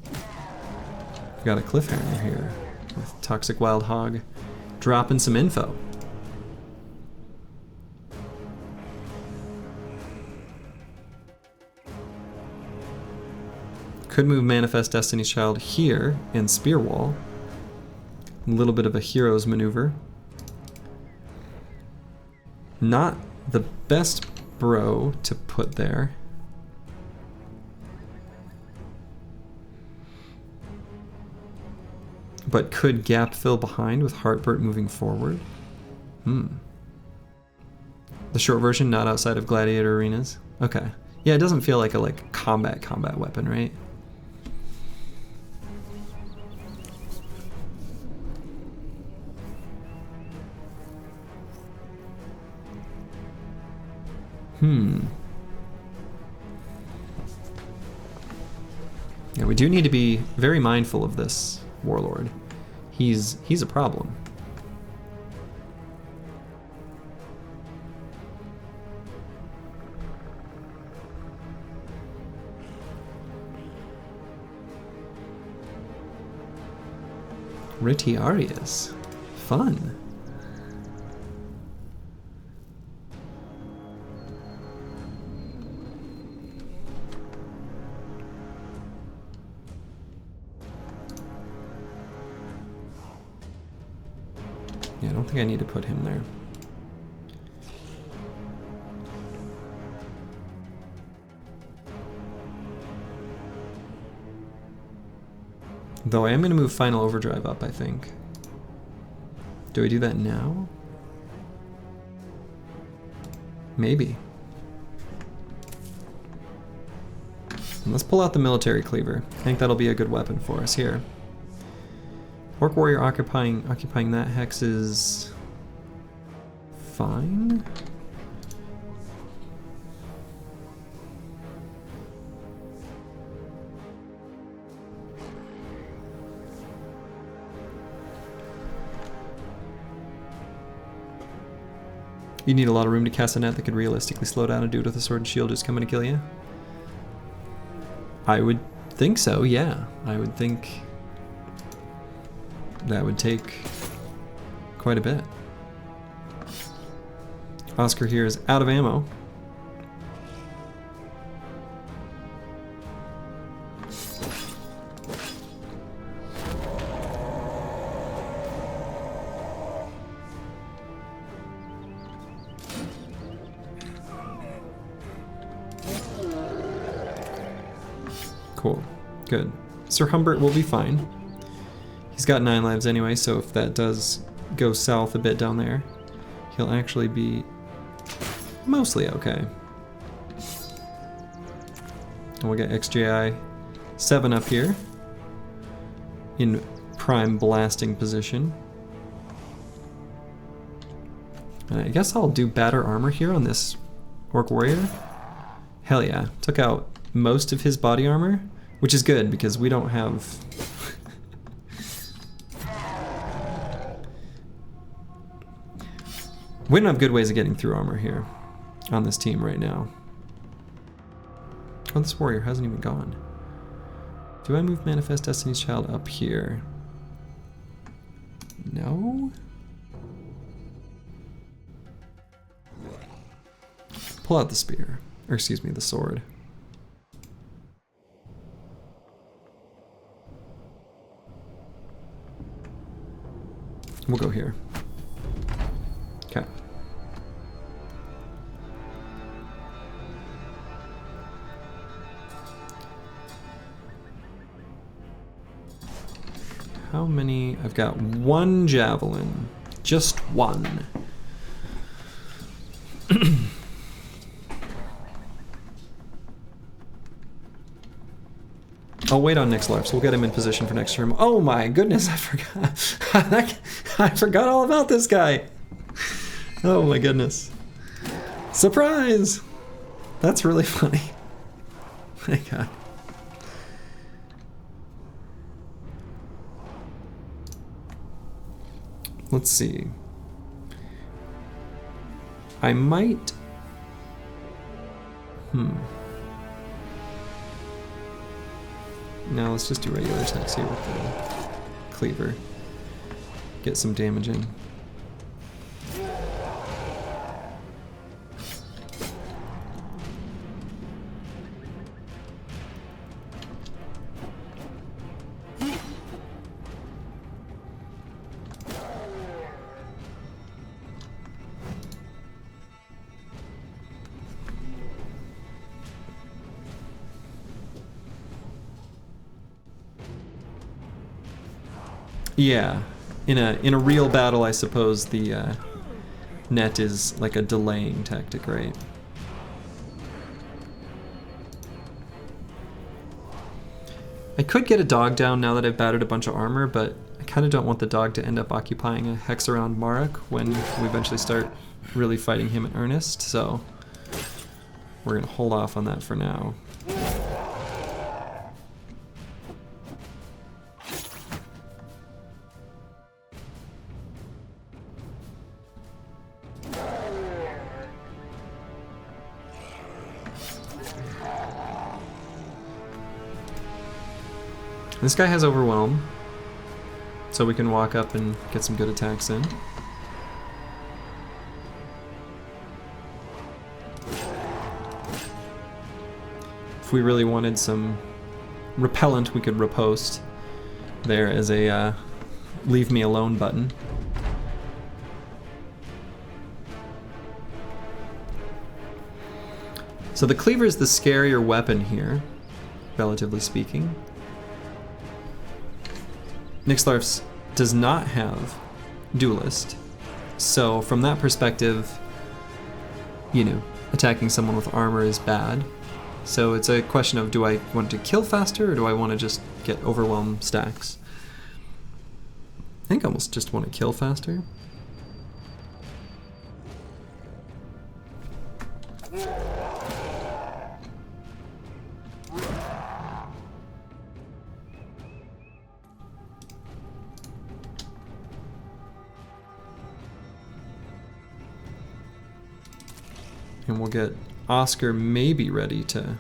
We've got a cliffhanger here with Toxic Wild Hog dropping some info. Could move Manifest Destiny's Child here in Spear Wall. A little bit of a hero's maneuver. Not the best bro to put there. But could gap fill behind with Heartburt moving forward? The short version, not outside of gladiator arenas. Okay. Yeah, it doesn't feel like a combat weapon, right? Yeah, we do need to be very mindful of this Warlord. He's a problem. Retiarius. Fun. Yeah, I don't think I need to put him there. Though I am going to move Final Overdrive up, I think. Do I do that now? Maybe. And let's pull out the Military Cleaver. I think that'll be a good weapon for us here. Orc Warrior occupying that hex is fine. You need a lot of room to cast a net that could realistically slow down a dude with a sword and shield just coming to kill you. I would think so, yeah. I would think that would take quite a bit. Oscar here is out of ammo. Cool. Good. Sir Humbert will be fine. He's got 9 lives anyway, so if that does go south a bit down there, he'll actually be mostly okay. And we'll get XJI 7 up here in prime blasting position. And I guess I'll do batter armor here on this Orc Warrior. Hell yeah, took out most of his body armor, which is good because we don't have... we don't have good ways of getting through armor here on this team right now. Oh, this warrior hasn't even gone. Do I move Manifest Destiny's Child up here? No? Pull out the spear. Or excuse me, the sword. We'll go here. Okay. How many? I've got 1 javelin. Just 1. I'll wait on Nick's Larps. We'll get him in position for next turn. Oh my goodness, I forgot. I forgot all about this guy. Oh my goodness. Surprise! That's really funny. My God. Let's see. I might... No, let's just do regular attacks here with the cleaver. Get some damage in. Yeah, in a real battle, I suppose the net is like a delaying tactic, right? I could get a dog down now that I've battered a bunch of armor, but I kind of don't want the dog to end up occupying a hex around Marek when we eventually start really fighting him in earnest, so we're gonna hold off on that for now. This guy has Overwhelm, so we can walk up and get some good attacks in. If we really wanted some repellent, we could riposte there as a leave me alone button. So the cleaver is the scarier weapon here, relatively speaking. Nixlarf's does not have Duelist, so from that perspective, you know, attacking someone with armor is bad. So it's a question of, do I want to kill faster or do I want to just get Overwhelm stacks? I think I almost just want to kill faster. And we'll get Oscar maybe ready to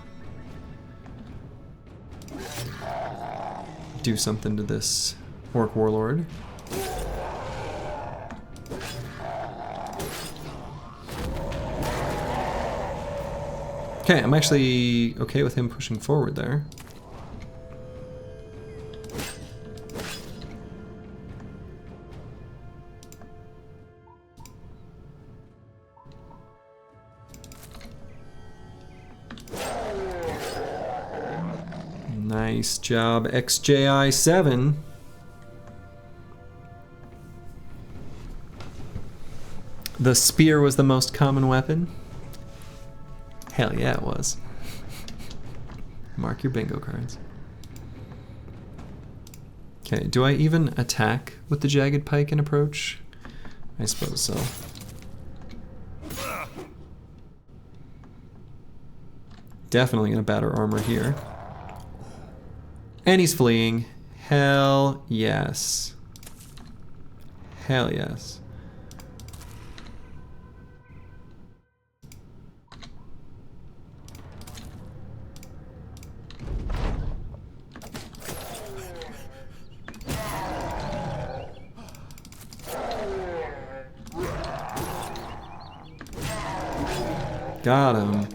do something to this Orc Warlord. Okay, I'm actually okay with him pushing forward there. Nice job, XJI7. The spear was the most common weapon. Hell yeah, it was. Mark your bingo cards. Okay, do I even attack with the jagged pike and approach? I suppose so. Definitely gonna batter armor here. And he's fleeing. Hell yes. Hell yes. Got him.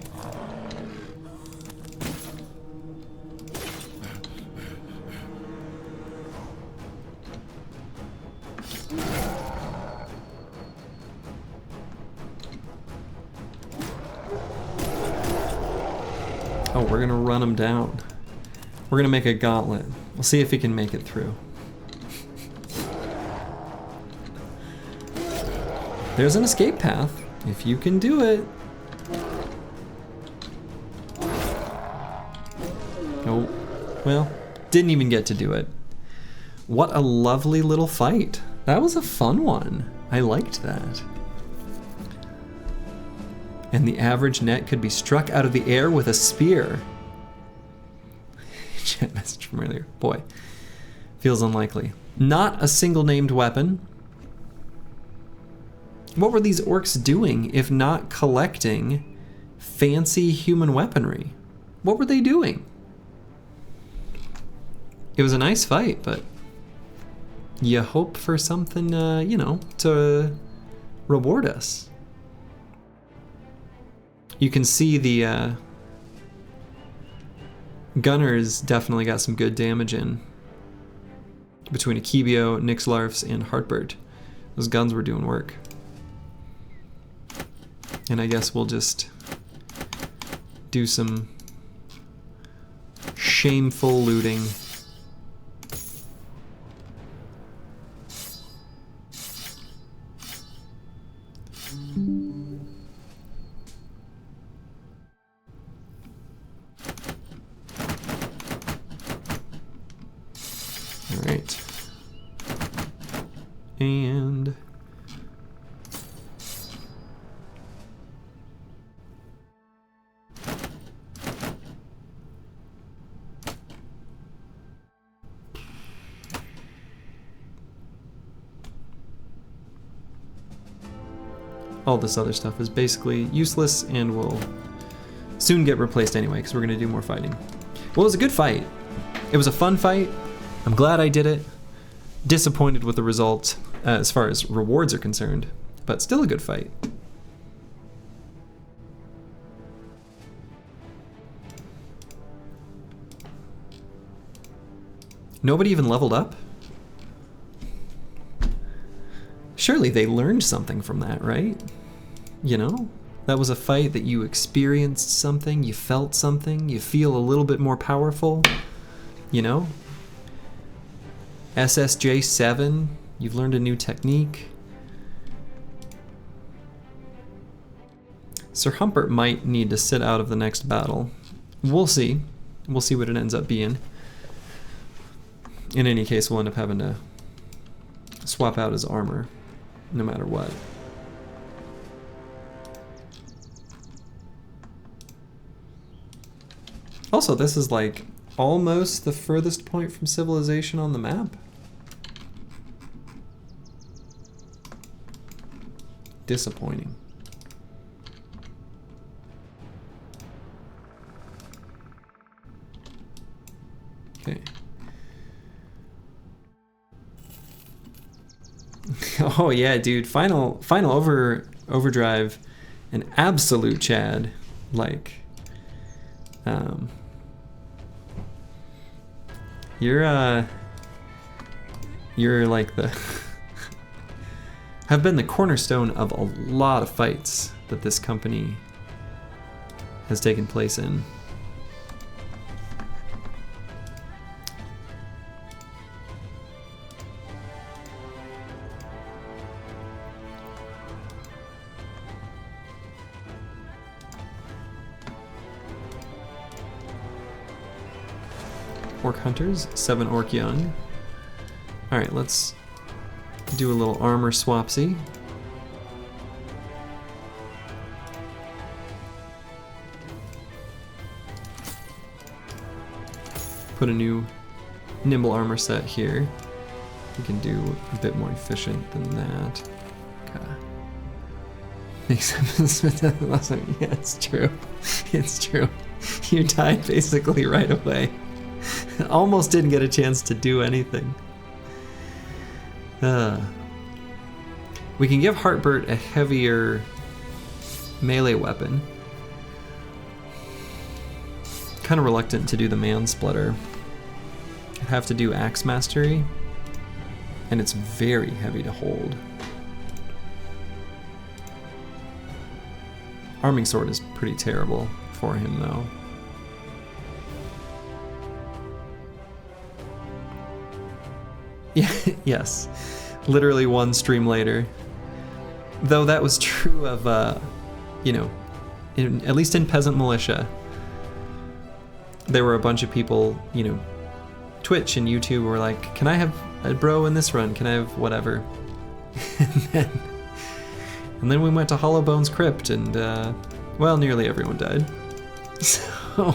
Oh, we're gonna run him down. We're gonna make a gauntlet. We'll see if he can make it through. There's an escape path, if you can do it. Oh, well, didn't even get to do it. What a lovely little fight. That was a fun one. I liked that. And the average net could be struck out of the air with a spear. Chat message from earlier. Boy, feels unlikely. Not a single named weapon. What were these orcs doing if not collecting fancy human weaponry? What were they doing? It was a nice fight, but you hope for something, you know, to reward us. You can see the gunners definitely got some good damage in between Akebio, Nixlarfs, and Heartbird. Those guns were doing work. And I guess we'll just do some shameful looting. All right. And all this other stuff is basically useless and will soon get replaced anyway because we're going to do more fighting. Well, it was a good fight. It was a fun fight. I'm glad I did it. Disappointed with the result as far as rewards are concerned, but still a good fight. Nobody even leveled up? Surely they learned something from that, right? You know? That was a fight that you experienced something, you felt something, you feel a little bit more powerful, you know? SSJ7, you've learned a new technique. Sir Humpert might need to sit out of the next battle. We'll see. We'll see what it ends up being. In any case, we'll end up having to swap out his armor, no matter what. Also, this is like almost the furthest point from civilization on the map. Disappointing. Okay. Oh yeah, dude! Final overdrive, an absolute Chad, like, you're like the have been the cornerstone of a lot of fights that this company has taken place in. Orc hunters, 7 orc young. Alright, let's do a little armor swapsy. Put a new nimble armor set here. We can do a bit more efficient than that. Okay. Makes sense. Yeah, it's true. It's true. You died basically right away. Almost didn't get a chance to do anything. We can give Heartburt a heavier melee weapon. Kind of reluctant to do the Mansplitter. I'd have to do Axe Mastery, and it's very heavy to hold. Arming Sword is pretty terrible for him, though. Yeah, yes. Literally one stream later. Though that was true of, you know, at least in Peasant Militia, there were a bunch of people, you know, Twitch and YouTube were like, can I have a bro in this run? Can I have whatever? and then we went to Hollowbones Crypt and, well, nearly everyone died. So,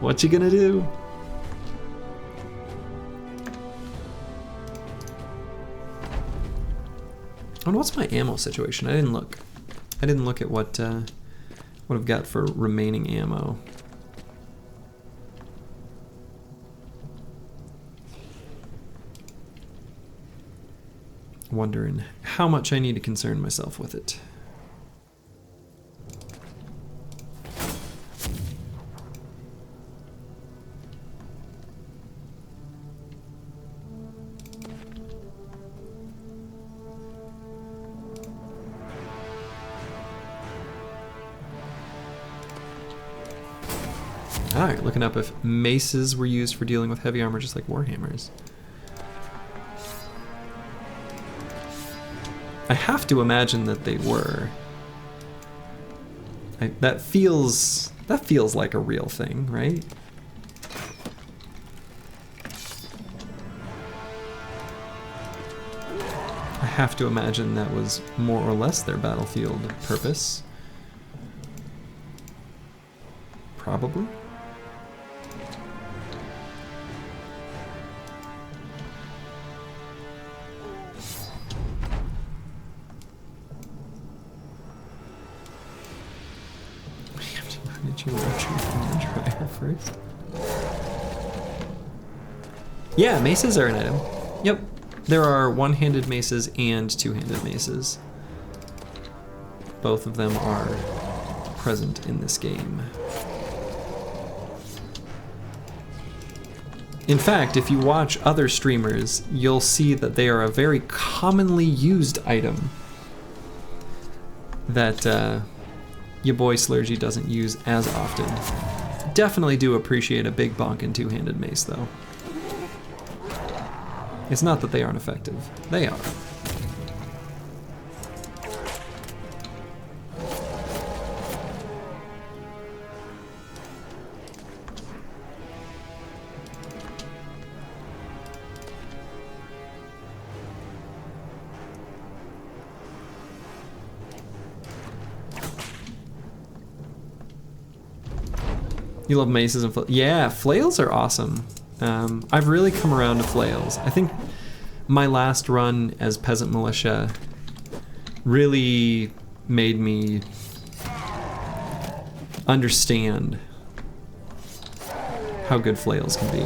what you gonna do? And what's my ammo situation? I didn't look. I didn't look at what I've got for remaining ammo. Wondering how much I need to concern myself with it. Alright, looking up if maces were used for dealing with heavy armor just like warhammers. I have to imagine that they were. That feels like a real thing, right? I have to imagine that was more or less their battlefield purpose. Probably. First. Yeah, maces are an item. Yep. There are one-handed maces and two-handed maces. Both of them are present in this game. In fact, if you watch other streamers, you'll see that they are a very commonly used item that your boy Slurgy doesn't use as often. Definitely do appreciate a big bonkin' two-handed mace, though. It's not that they aren't effective. They are. You love maces and flails. Yeah, flails are awesome. I've really come around to flails. I think my last run as Peasant Militia really made me understand how good flails can be.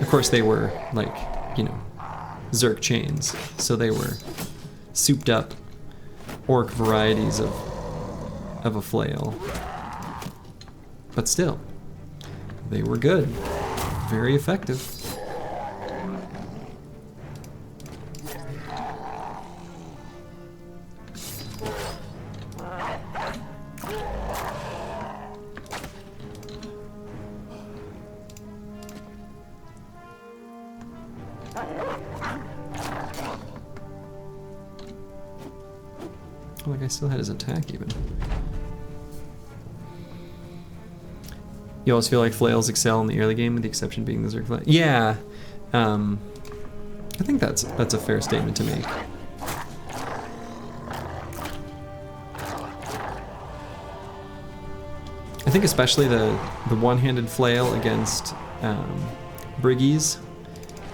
Of course, they were like, you know, Zerk chains, so they were souped up orc varieties of a flail. But still, they were good, very effective. Like I still had his attack even. You always feel like flails excel in the early game, with the exception being the Zerg flail. Yeah, I think that's a fair statement to make. I think especially the one-handed flail against Briggies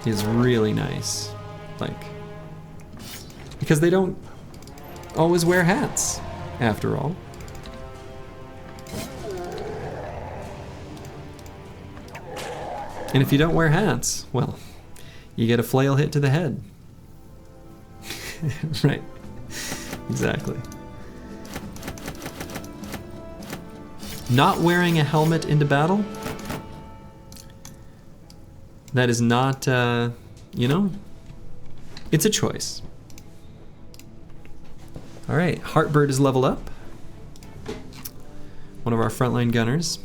is really nice, like, because they don't always wear hats, after all. And if you don't wear hats, well, you get a flail hit to the head. Right, exactly. Not wearing a helmet into battle, that is not, you know, it's a choice. All right, Heartbird is leveled up. One of our frontline gunners.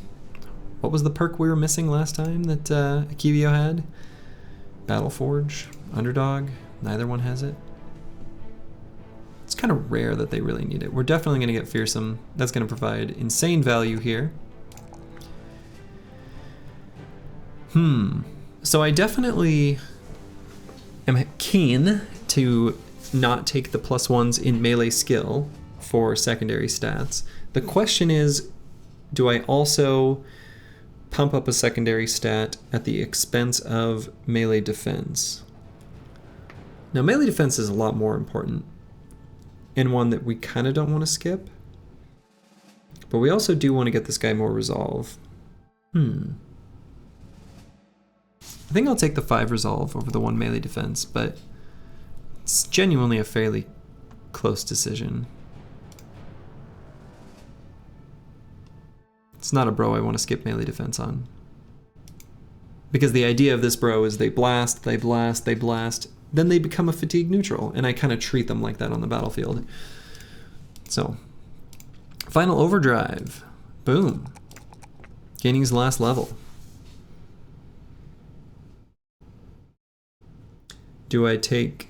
What was the perk we were missing last time that Akivio had? Battleforge, Underdog, neither one has it. It's kind of rare that they really need it. We're definitely going to get Fearsome. That's going to provide insane value here. So I definitely am keen to not take the +1s in melee skill for secondary stats. The question is, do I also pump up a secondary stat at the expense of melee defense? Now, melee defense is a lot more important, and one that we kind of don't want to skip. But we also do want to get this guy more resolve. I think I'll take the 5 resolve over the 1 melee defense, but it's genuinely a fairly close decision. It's not a bro I want to skip melee defense on. Because the idea of this bro is they blast, they blast, they blast, then they become a fatigue neutral, and I kind of treat them like that on the battlefield. So, Final Overdrive. Boom. Gaining his last level. Do I take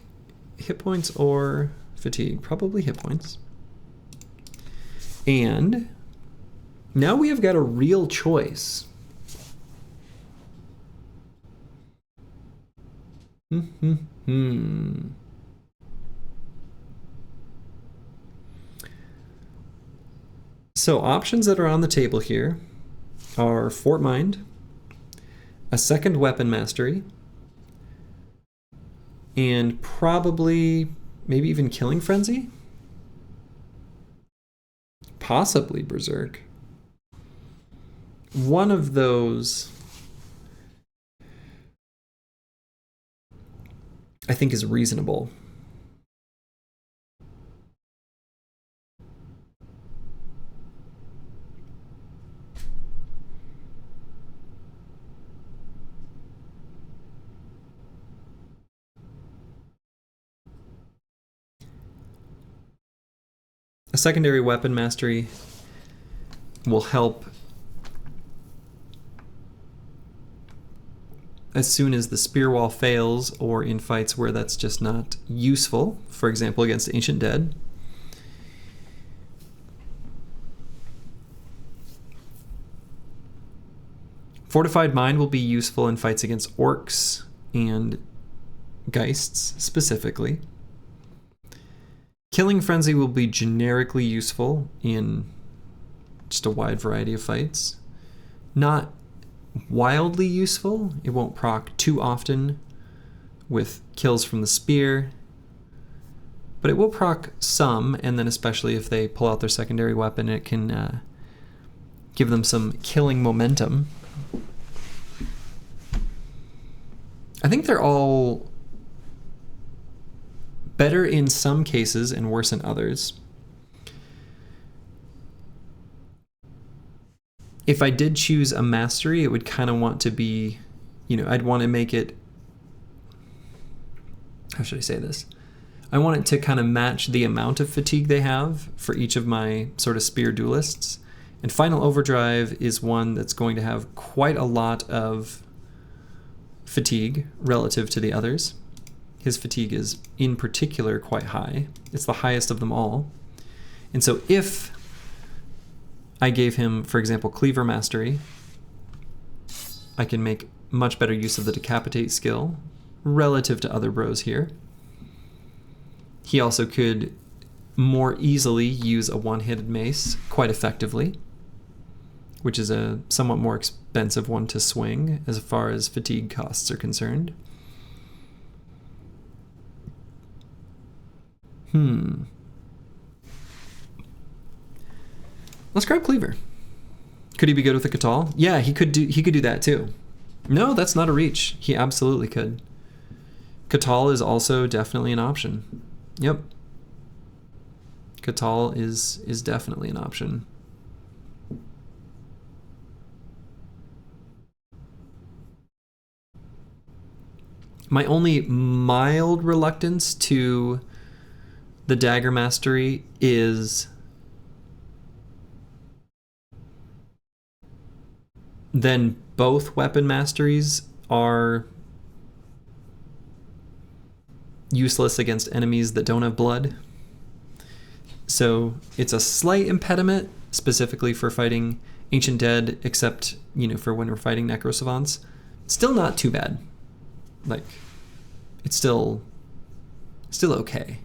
hit points or fatigue? Probably hit points. And now we have got a real choice. So options that are on the table here are Fort Mind, a second weapon mastery, and probably maybe even Killing Frenzy? Possibly Berserk. One of those I think is reasonable. A secondary weapon mastery will help as soon as the spear wall fails, or in fights where that's just not useful, for example against Ancient Dead. Fortified Mind will be useful in fights against orcs and geists specifically. Killing Frenzy will be generically useful in just a wide variety of fights. Not wildly useful. It won't proc too often with kills from the spear, but it will proc some, and then especially if they pull out their secondary weapon, it can give them some killing momentum. I think they're all better in some cases and worse in others. If I did choose a mastery, it would kind of want to be, you know, I'd want to make it, how should I say this? I want it to kind of match the amount of fatigue they have for each of my sort of spear duelists. And Final Overdrive is one that's going to have quite a lot of fatigue relative to the others. His fatigue is in particular quite high. It's the highest of them all. And so if I gave him, for example, Cleaver Mastery, I can make much better use of the decapitate skill relative to other bros here. He also could more easily use a one-handed mace quite effectively, which is a somewhat more expensive one to swing as far as fatigue costs are concerned. Let's grab Cleaver. Could he be good with a Catal? Yeah, he could do that too. No, that's not a reach. He absolutely could. Catal is also definitely an option. Yep. Catal is definitely an option. My only mild reluctance to the Dagger Mastery is then both weapon masteries are useless against enemies that don't have blood. So it's a slight impediment, specifically for fighting Ancient Dead, except, you know, for when we're fighting Necro Savants. Still not too bad. Like, it's still okay.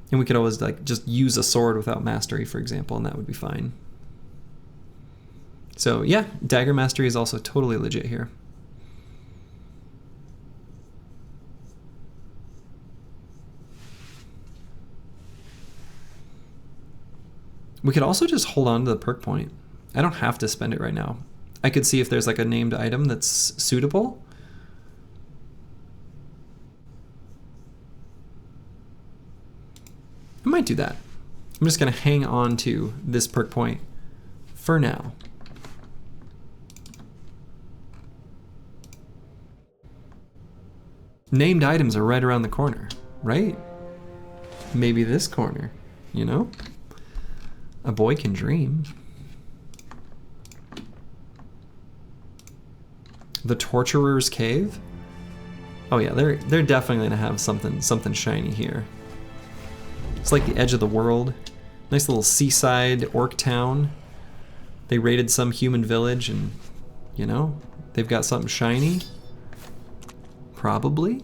And we could always, like, just use a sword without mastery, for example, and that would be fine. So yeah, Dagger Mastery is also totally legit here. We could also just hold on to the perk point. I don't have to spend it right now. I could see if there's like a named item that's suitable. I might do that. I'm just gonna hang on to this perk point for now. Named items are right around the corner, right? Maybe this corner, you know? A boy can dream. The Torturer's Cave? Oh yeah, they're definitely gonna have something shiny here. It's like the edge of the world. Nice little seaside orc town. They raided some human village and, you know, they've got something shiny. Probably.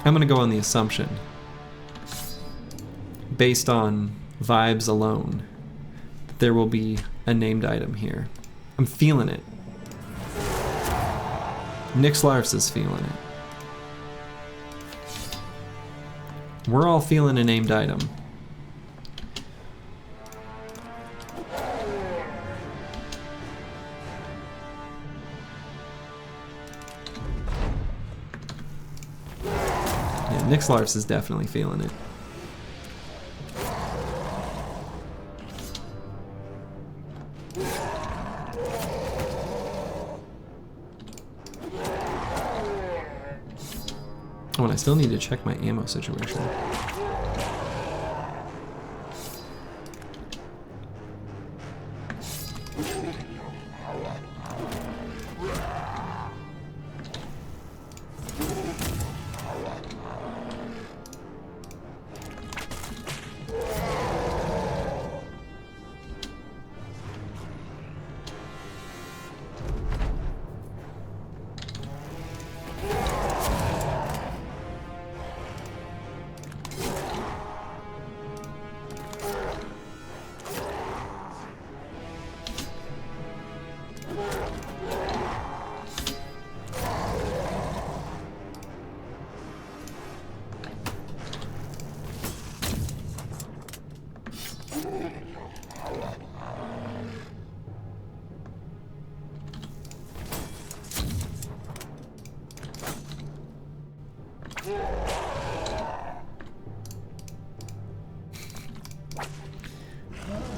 I'm gonna go on the assumption, based on vibes alone, that there will be a named item here. I'm feeling it. Nyx Lars is feeling it. We're all feeling a named item. Nyx Lars is definitely feeling it. Oh, and I still need to check my ammo situation.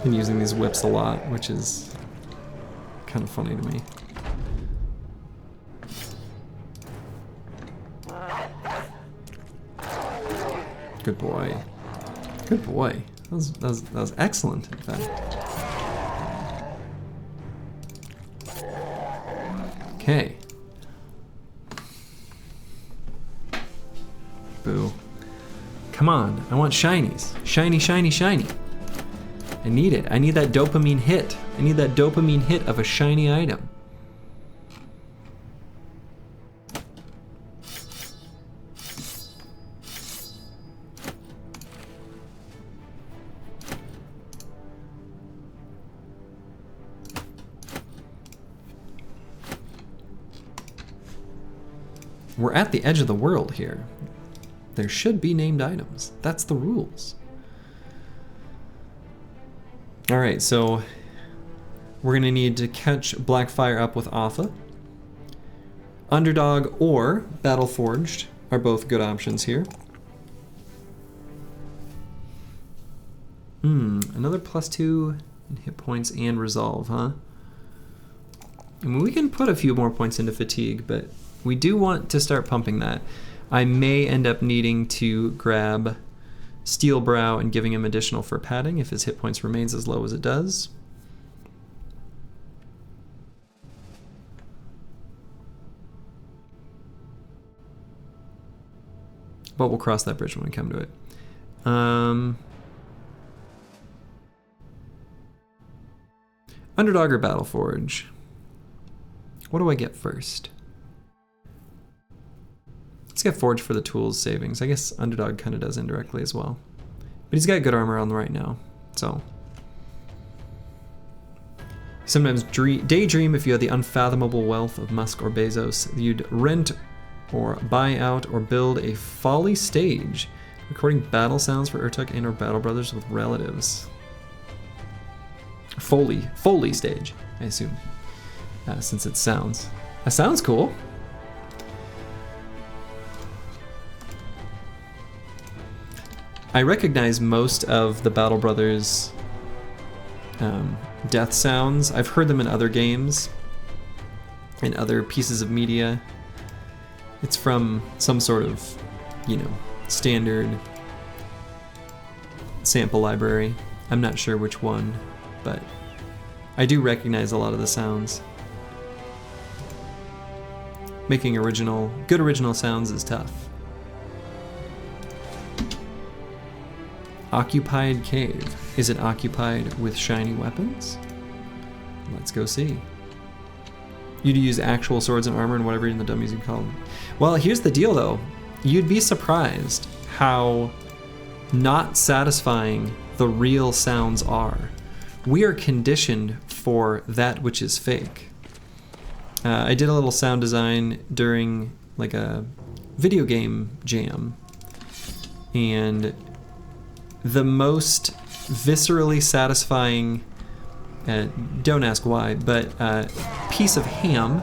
Been using these whips a lot, which is kind of funny to me. Good boy. Good boy. That was excellent, in fact. Okay. Boo. Come on, I want shinies. Shiny, shiny, shiny. I need it. I need that dopamine hit. I need that dopamine hit of a shiny item. We're at the edge of the world here. There should be named items. That's the rules. Alright, so we're going to need to catch Blackfire up with Alpha. Underdog or Battle Forged are both good options here. Another +2 in hit points and resolve, huh? I mean, we can put a few more points into fatigue, but we do want to start pumping that. I may end up needing to grab Steel Brow and giving him additional for padding if his hit points remains as low as it does. But we'll cross that bridge when we come to it. Underdog or Battle Forge? What do I get first? Let's get Forge for the tools savings. I guess Underdog kind of does indirectly as well. But he's got good armor on right now, so. Sometimes daydream if you had the unfathomable wealth of Musk or Bezos. You'd rent or buy out or build a folly stage, recording battle sounds for Urtuk and or Battle Brothers with relatives. Foley stage, I assume, since it sounds. That sounds cool. I recognize most of the Battle Brothers death sounds. I've heard them in other games, in other pieces of media. It's from some sort of, you know, standard sample library. I'm not sure which one, but I do recognize a lot of the sounds. Making good original sounds is tough. Occupied cave. Is it occupied with shiny weapons? Let's go see. You'd use actual swords and armor and whatever in the dummies you call them. Well, here's the deal though. You'd be surprised how not satisfying the real sounds are. We are conditioned for that which is fake. I did a little sound design during like a video game jam, and the most viscerally satisfying, don't ask why, but piece of ham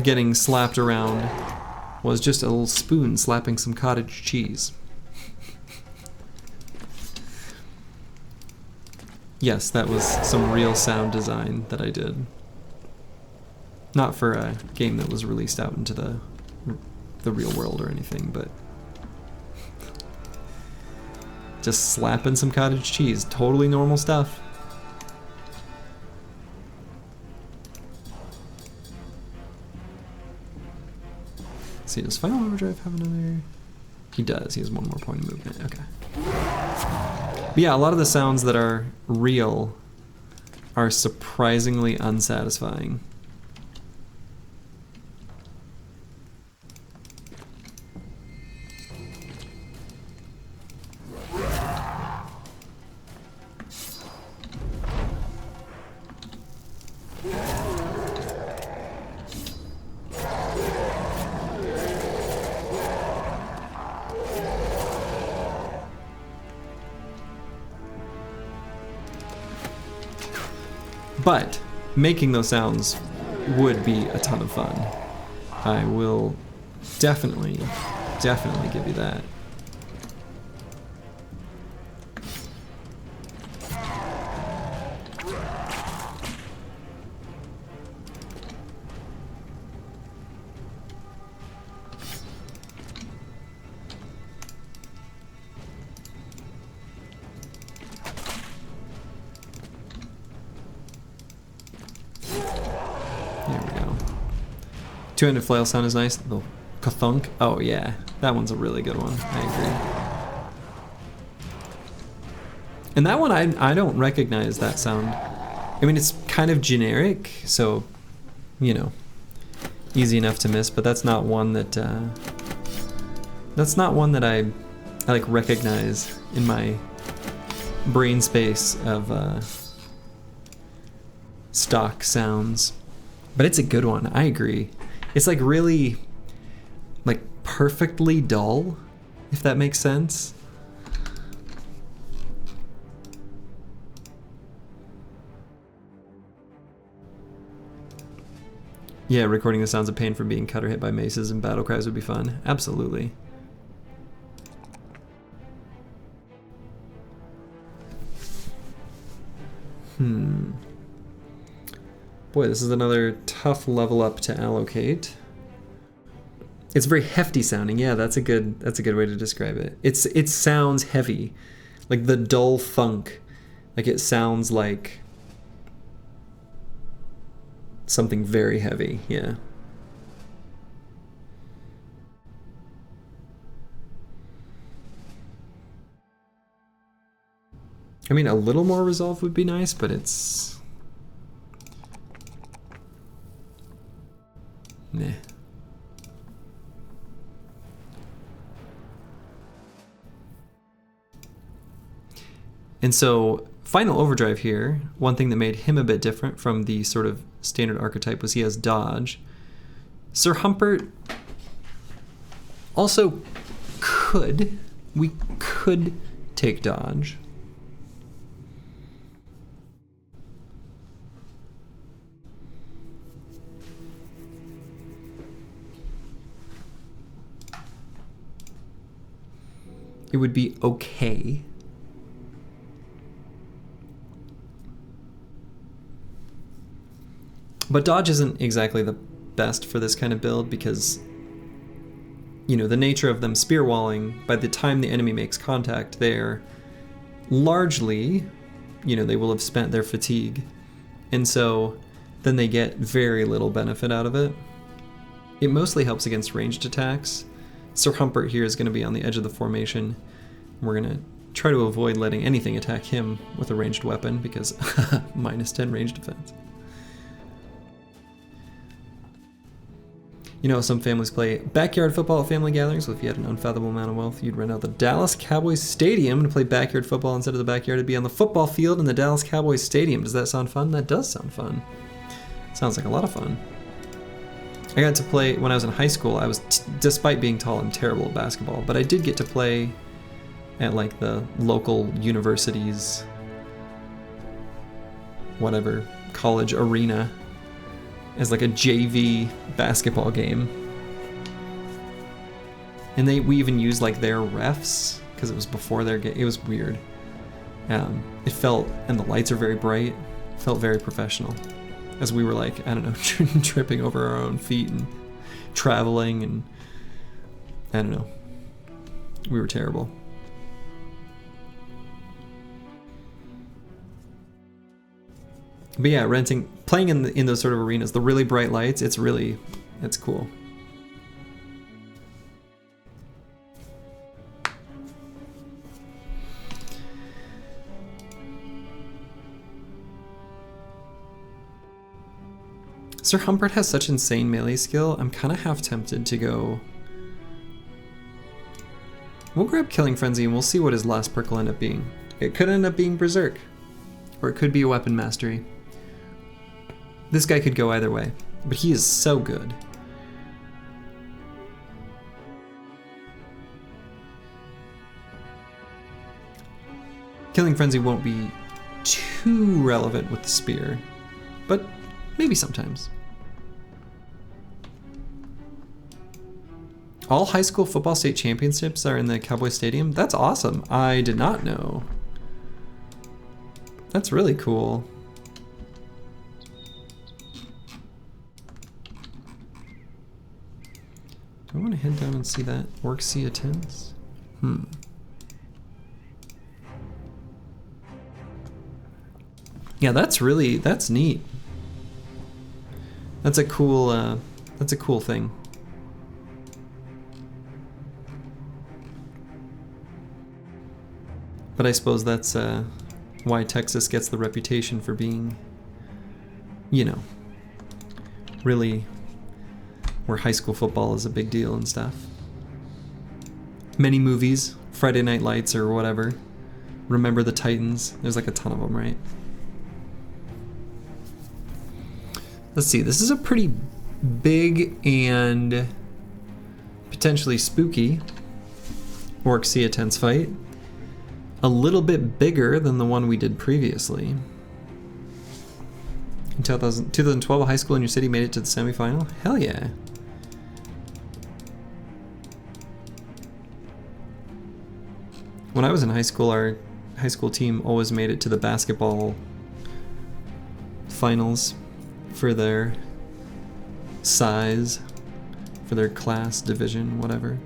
getting slapped around was just a little spoon slapping some cottage cheese. Yes, that was some real sound design that I did. Not for a game that was released out into the real world or anything, but just slapping some cottage cheese. Totally normal stuff. Let's see, does Final Overdrive have another? He does. He has one more point of movement. Okay. But yeah, a lot of the sounds that are real are surprisingly unsatisfying. But making those sounds would be a ton of fun. I will definitely give you that. Two-handed flail sound is nice. The kathunk. Oh yeah, that one's a really good one. I agree. And that one, I don't recognize that sound. I mean, it's kind of generic, so, you know, easy enough to miss, but that's not one that, I like recognize in my brain space of stock sounds. But it's a good one, I agree. It's like really, like perfectly dull, if that makes sense. Yeah, recording the sounds of pain from being cut or hit by maces and battle cries would be fun. Absolutely. Boy, this is another tough level up to allocate. It's very hefty sounding. Yeah, that's a good way to describe it. It sounds heavy. Like the dull thunk. Like it sounds like something very heavy, yeah. I mean, a little more resolve would be nice, but it's... meh. And so, Final Overdrive here, one thing that made him a bit different from the sort of standard archetype was he has dodge. Sir Humpert also we could take dodge. It would be okay. But dodge isn't exactly the best for this kind of build because, you know, the nature of them spear walling, by the time the enemy makes contact, they're largely, you know, they will have spent their fatigue. And so then they get very little benefit out of it. It mostly helps against ranged attacks. Sir Humpert here is going to be on the edge of the formation. We're going to try to avoid letting anything attack him with a ranged weapon because minus 10 range defense. You know, some families play backyard football at family gatherings. Well, if you had an unfathomable amount of wealth, you'd rent out the Dallas Cowboys Stadium to play backyard football instead of the backyard. It'd be on the football field in the Dallas Cowboys Stadium. Does that sound fun? That does sound fun. Sounds like a lot of fun. I got to play when I was in high school. I was, despite being tall, I'm terrible at basketball, but I did get to play at like the local university's whatever college arena as like a JV basketball game. And we even used like their refs because it was before their game. It was weird. It felt, and the lights are very bright, felt very professional. As we were like, I don't know, tripping over our own feet and traveling and I don't know. We were terrible. But yeah, playing in those sort of arenas, the really bright lights, it's cool. Sir Humpert has such insane melee skill, I'm kind of half tempted to go... We'll grab Killing Frenzy and we'll see what his last perk will end up being. It could end up being Berserk, or it could be a Weapon Mastery. This guy could go either way, but he is so good. Killing Frenzy won't be too relevant with the spear, but maybe sometimes. All high school football state championships are in the Cowboy Stadium? That's awesome. I did not know. That's really cool. Do I want to head down and see that Orc Sea attends? Yeah, that's neat. That's a cool That's a cool thing. But I suppose that's why Texas gets the reputation for being, you know, really where high school football is a big deal and stuff. Many movies, Friday Night Lights or whatever, Remember the Titans, there's like a ton of them, right? Let's see, this is a pretty big and potentially spooky Orc Sea-Tense fight. A little bit bigger than the one we did previously. In 2012, a high school in your city made it to the semifinal? Hell yeah. When I was in high school, our high school team always made it to the basketball finals for their size, for their class, division, whatever.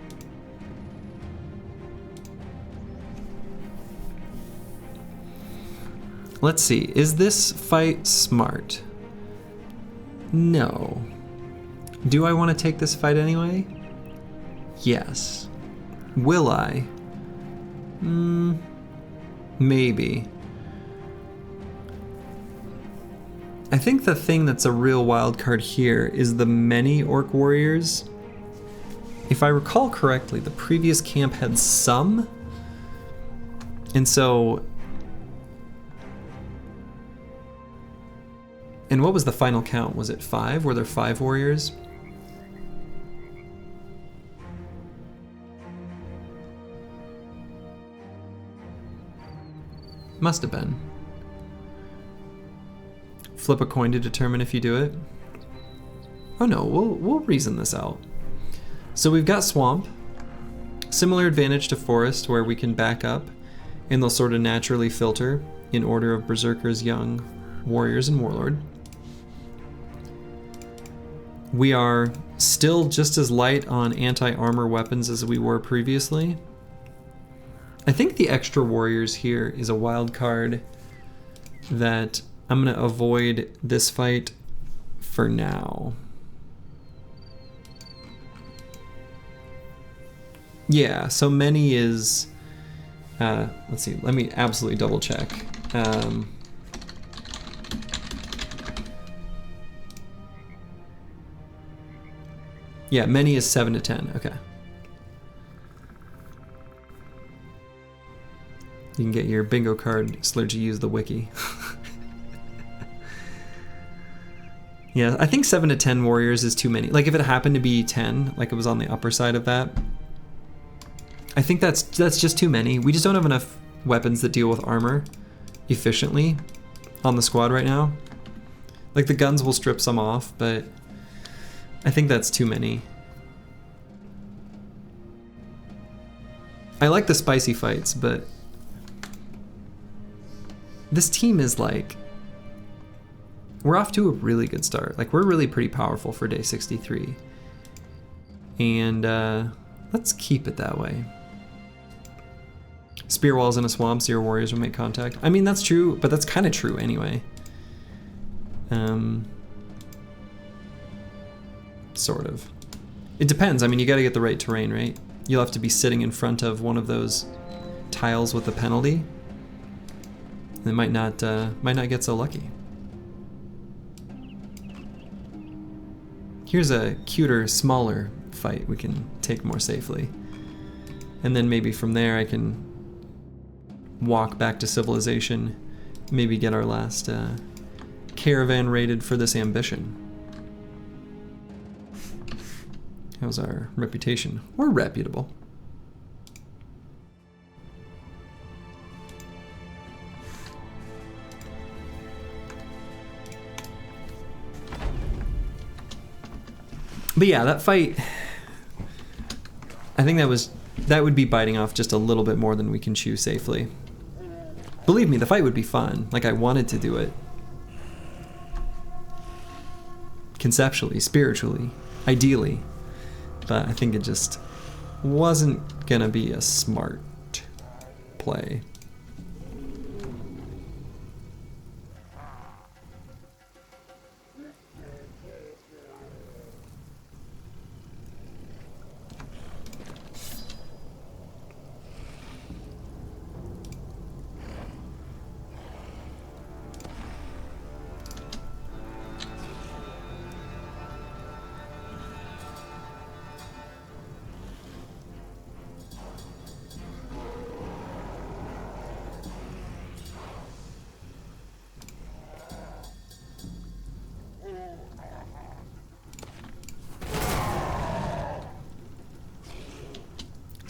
Let's see, is this fight smart? No. Do I want to take this fight anyway? Yes. Will I? Maybe. I think the thing that's a real wild card here is the many orc warriors. If I recall correctly, the previous camp had some, and so... And what was the final count? Was it 5? Were there 5 warriors? Must have been. Flip a coin to determine if you do it. Oh no, we'll reason this out. So we've got swamp. Similar advantage to forest where we can back up and they'll sort of naturally filter in order of berserkers, young, warriors, and warlord. We are still just as light on anti-armor weapons as we were previously. I think the extra warriors here is a wild card that I'm going to avoid this fight for now. Yeah, so many is... let's see, let me absolutely double check. Yeah, many is 7 to 10. Okay. You can get your bingo card, Slurgy, use the wiki. Yeah, I think 7 to 10 warriors is too many. Like if it happened to be 10, like it was on the upper side of that, I think that's just too many. We just don't have enough weapons that deal with armor efficiently on the squad right now. Like the guns will strip some off, but I think that's too many. I like the spicy fights, but this team is like, we're off to a really good start. Like we're really pretty powerful for day 63. And let's keep it that way. Spear walls in a swamp so your warriors will make contact. I mean, that's true, but that's kind of true anyway. Sort of. It depends. I mean, you got to get the right terrain, right? You'll have to be sitting in front of one of those tiles with a penalty. They might not get so lucky. Here's a cuter, smaller fight we can take more safely. And then maybe from there I can walk back to civilization, maybe get our last caravan raided for this ambition. How's our reputation? We're reputable. But yeah, that fight, I think that would be biting off just a little bit more than we can chew safely. Believe me, the fight would be fun. Like I wanted to do it. Conceptually, spiritually, ideally. But I think it just wasn't gonna be a smart play.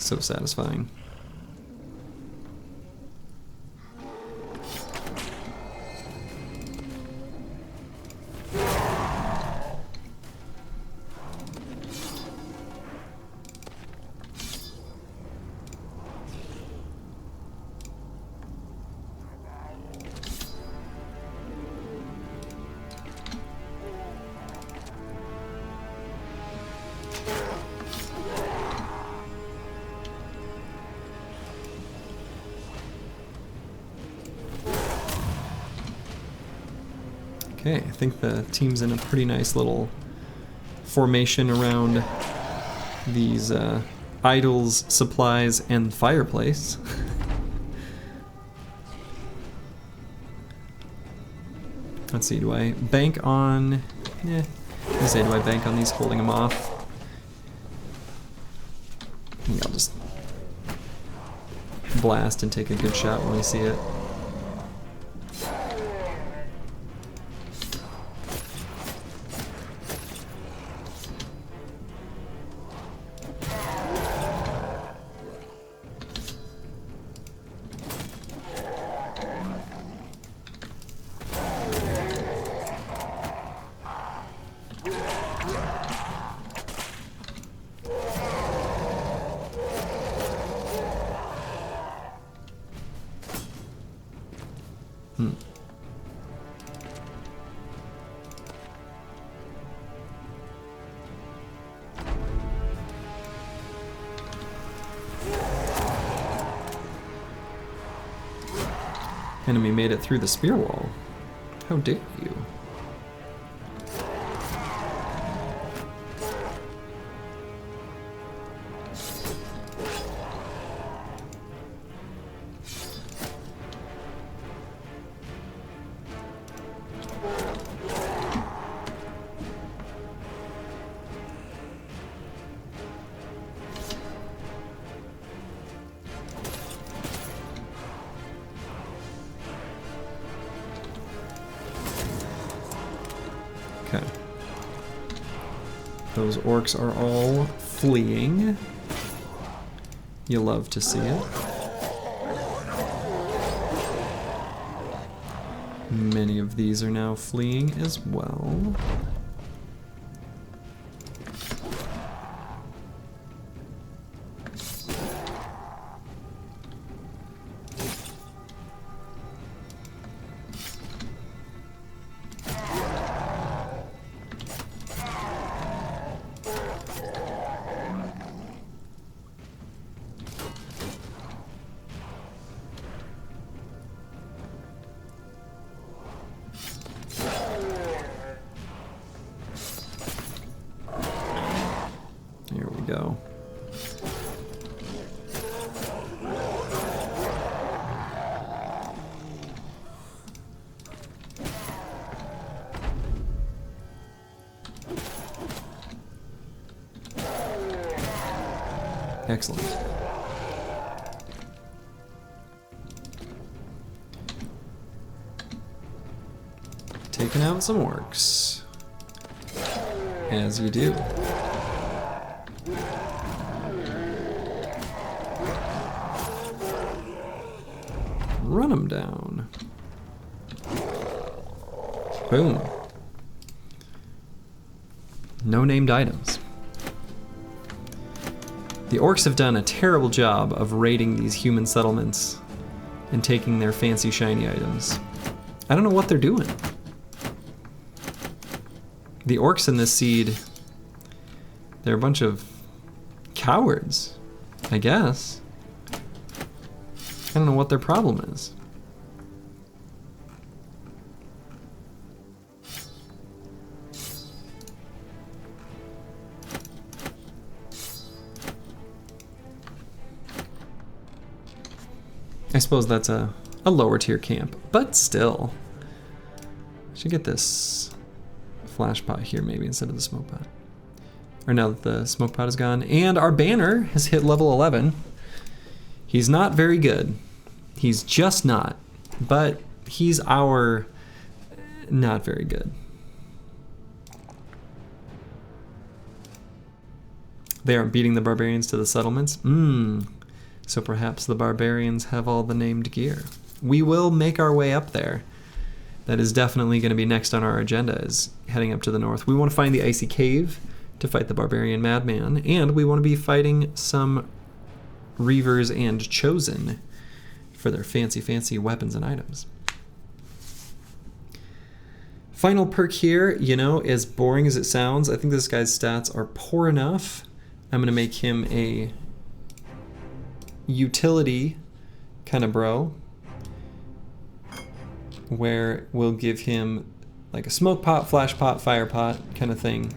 So satisfying. Okay, I think the team's in a pretty nice little formation around these idols, supplies, and fireplace. Let's see, do I bank on... I say, do I bank on these holding them off? I think I'll just blast and take a good shot when we see it. Enemy made it through the spear wall. How dare you? Okay. Those orcs are all fleeing. You love to see it. Many of these are now fleeing as well. Here we go. Excellent. Taking out some orcs. As you do. Run them down. Boom. No named items. The orcs have done a terrible job of raiding these human settlements and taking their fancy shiny items. I don't know what they're doing. The orcs in this seed, they're a bunch of cowards, I guess. I don't know what their problem is. I suppose that's a lower tier camp, but still. I should get this flash pot here maybe instead of the smoke pot. Or now that the smoke pot is gone. And our banner has hit level 11. He's not very good. He's just not. But he's our not very good. They aren't beating the barbarians to the settlements. So perhaps the barbarians have all the named gear. We will make our way up there. That is definitely going to be next on our agenda, is heading up to the north. We want to find the icy cave to fight the barbarian madman, and we want to be fighting some reavers and chosen for their fancy weapons and items. Final perk here, you know, as boring as it sounds, I think this guy's stats are poor enough. I'm going to make him a utility kind of bro, where we'll give him like a smoke pot, flash pot, fire pot kind of thing,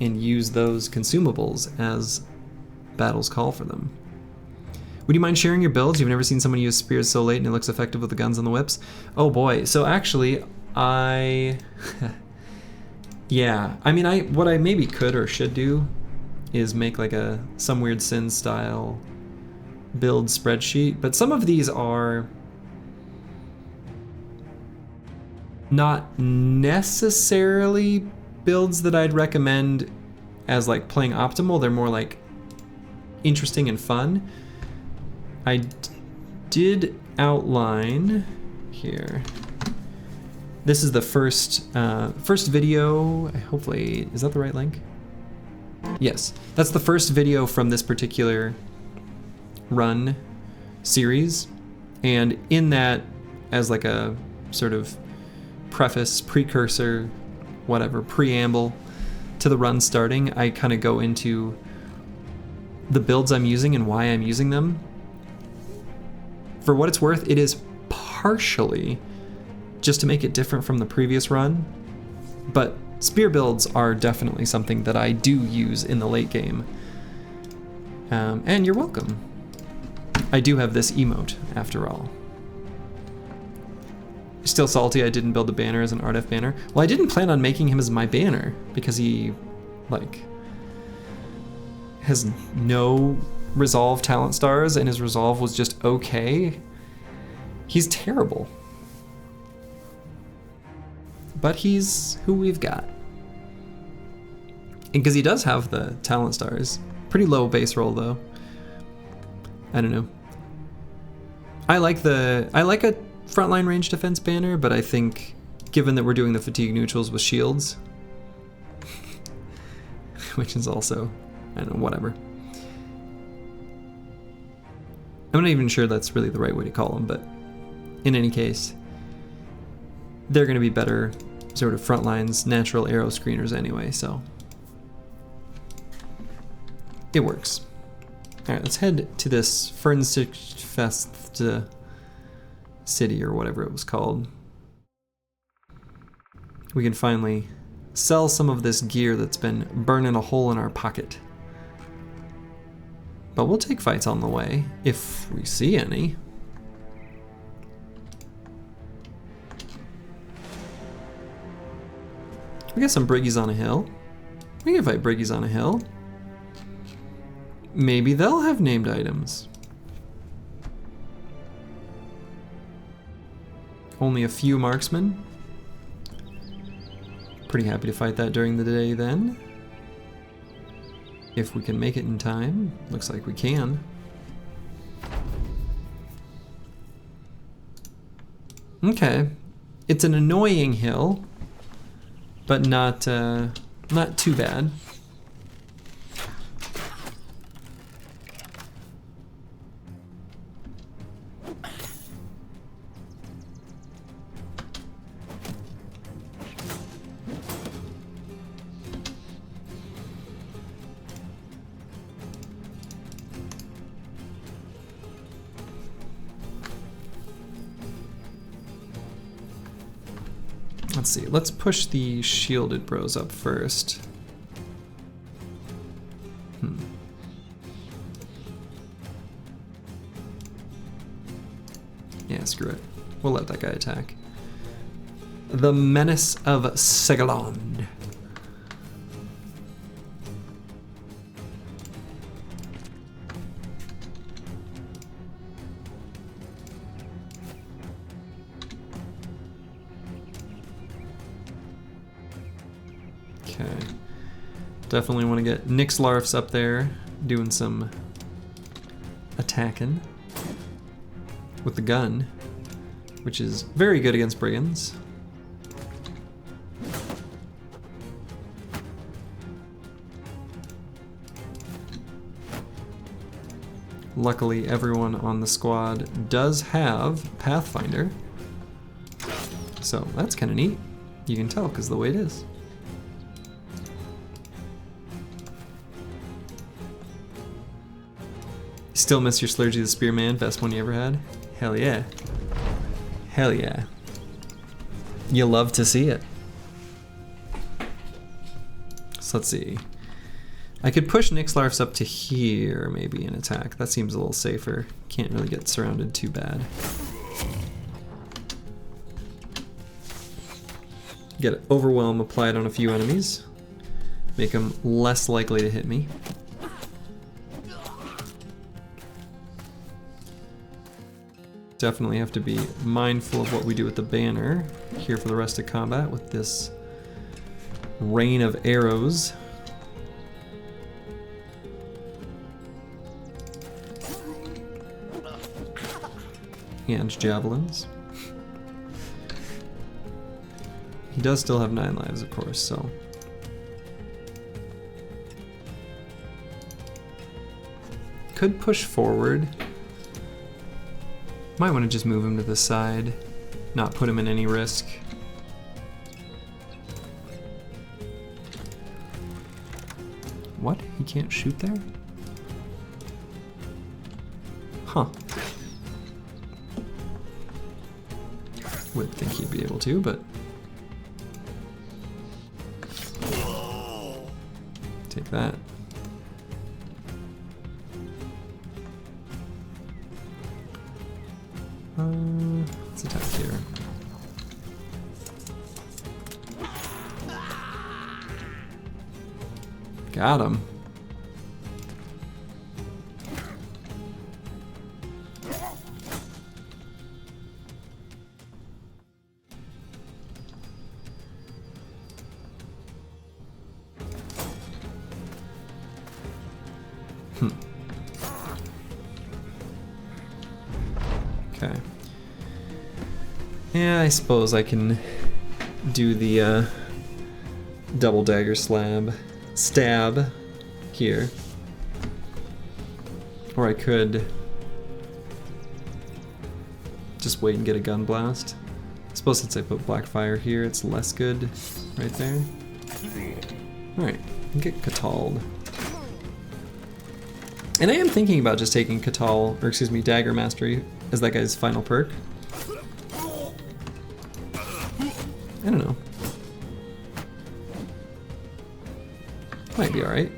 and use those consumables as battles call for them. Would you mind sharing your builds? You've never seen someone use spears so late and it looks effective with the guns and the whips. Oh boy, so actually yeah, I mean, what I maybe could or should do is make like a Some Weird Sin style build spreadsheet, but some of these are not necessarily builds that I'd recommend as like playing optimal. They're more like interesting and fun. I did outline here. This is the first video. Hopefully, is that the right link? Yes, that's the first video from this particular run series, and in that, as like a sort of preface, precursor, whatever, preamble to the run starting, I kind of go into the builds I'm using and why I'm using them. For what it's worth, it is partially just to make it different from the previous run, but spear builds are definitely something that I do use in the late game. And you're welcome. I do have this emote, after all. Still salty I didn't build the banner as an RDF banner. Well, I didn't plan on making him as my banner, because he, like, has no resolve talent stars, and his resolve was just okay. He's terrible. But he's who we've got. And because he does have the talent stars. Pretty low base roll though. I don't know. I like a frontline range defense banner, but I think given that we're doing the fatigue neutrals with shields, which is also, I don't know, whatever. I'm not even sure that's really the right way to call them, but in any case, they're going to be better sort of frontlines, natural arrow screeners anyway, so it works. All right, let's head to this Fernstickfest city or whatever it was called. We can finally sell some of this gear that's been burning a hole in our pocket. But we'll take fights on the way, if we see any. We got some briggies on a hill. We can fight briggies on a hill. Maybe they'll have named items. Only a few marksmen. Pretty happy to fight that during the day then. If we can make it in time. Looks like we can. Okay. It's an annoying hill, but not too bad. Let's see, let's push the shielded bros up first. Yeah, screw it. We'll let that guy attack. The Menace of Segalond. Okay. Definitely want to get Nixlarfs up there doing some attacking with the gun, which is very good against brigands. Luckily, everyone on the squad does have Pathfinder, so that's kind of neat. You can tell because of the way it is. Still miss your Slurgy the Spearman, best one you ever had? Hell yeah. Hell yeah. You love to see it. So let's see. I could push Nixlarfs up to here, maybe, and attack. That seems a little safer. Can't really get surrounded too bad. Get Overwhelm applied on a few enemies. Make them less likely to hit me. Definitely have to be mindful of what we do with the banner here for the rest of combat with this rain of arrows. And javelins. He does still have 9 lives, of course, so. Could push forward. Might want to just move him to the side, not put him in any risk. What? He can't shoot there? Huh. Would think he'd be able to, but take that. Let's attack here. Got him. Okay. Yeah, I suppose I can do the double dagger stab here. Or I could just wait and get a gun blast. I suppose since I put Blackfire here, it's less good right there. Alright, get Catal'd. And I am thinking about just taking Catal, or excuse me, Dagger Mastery as that guy's final perk. I don't know. Might be alright.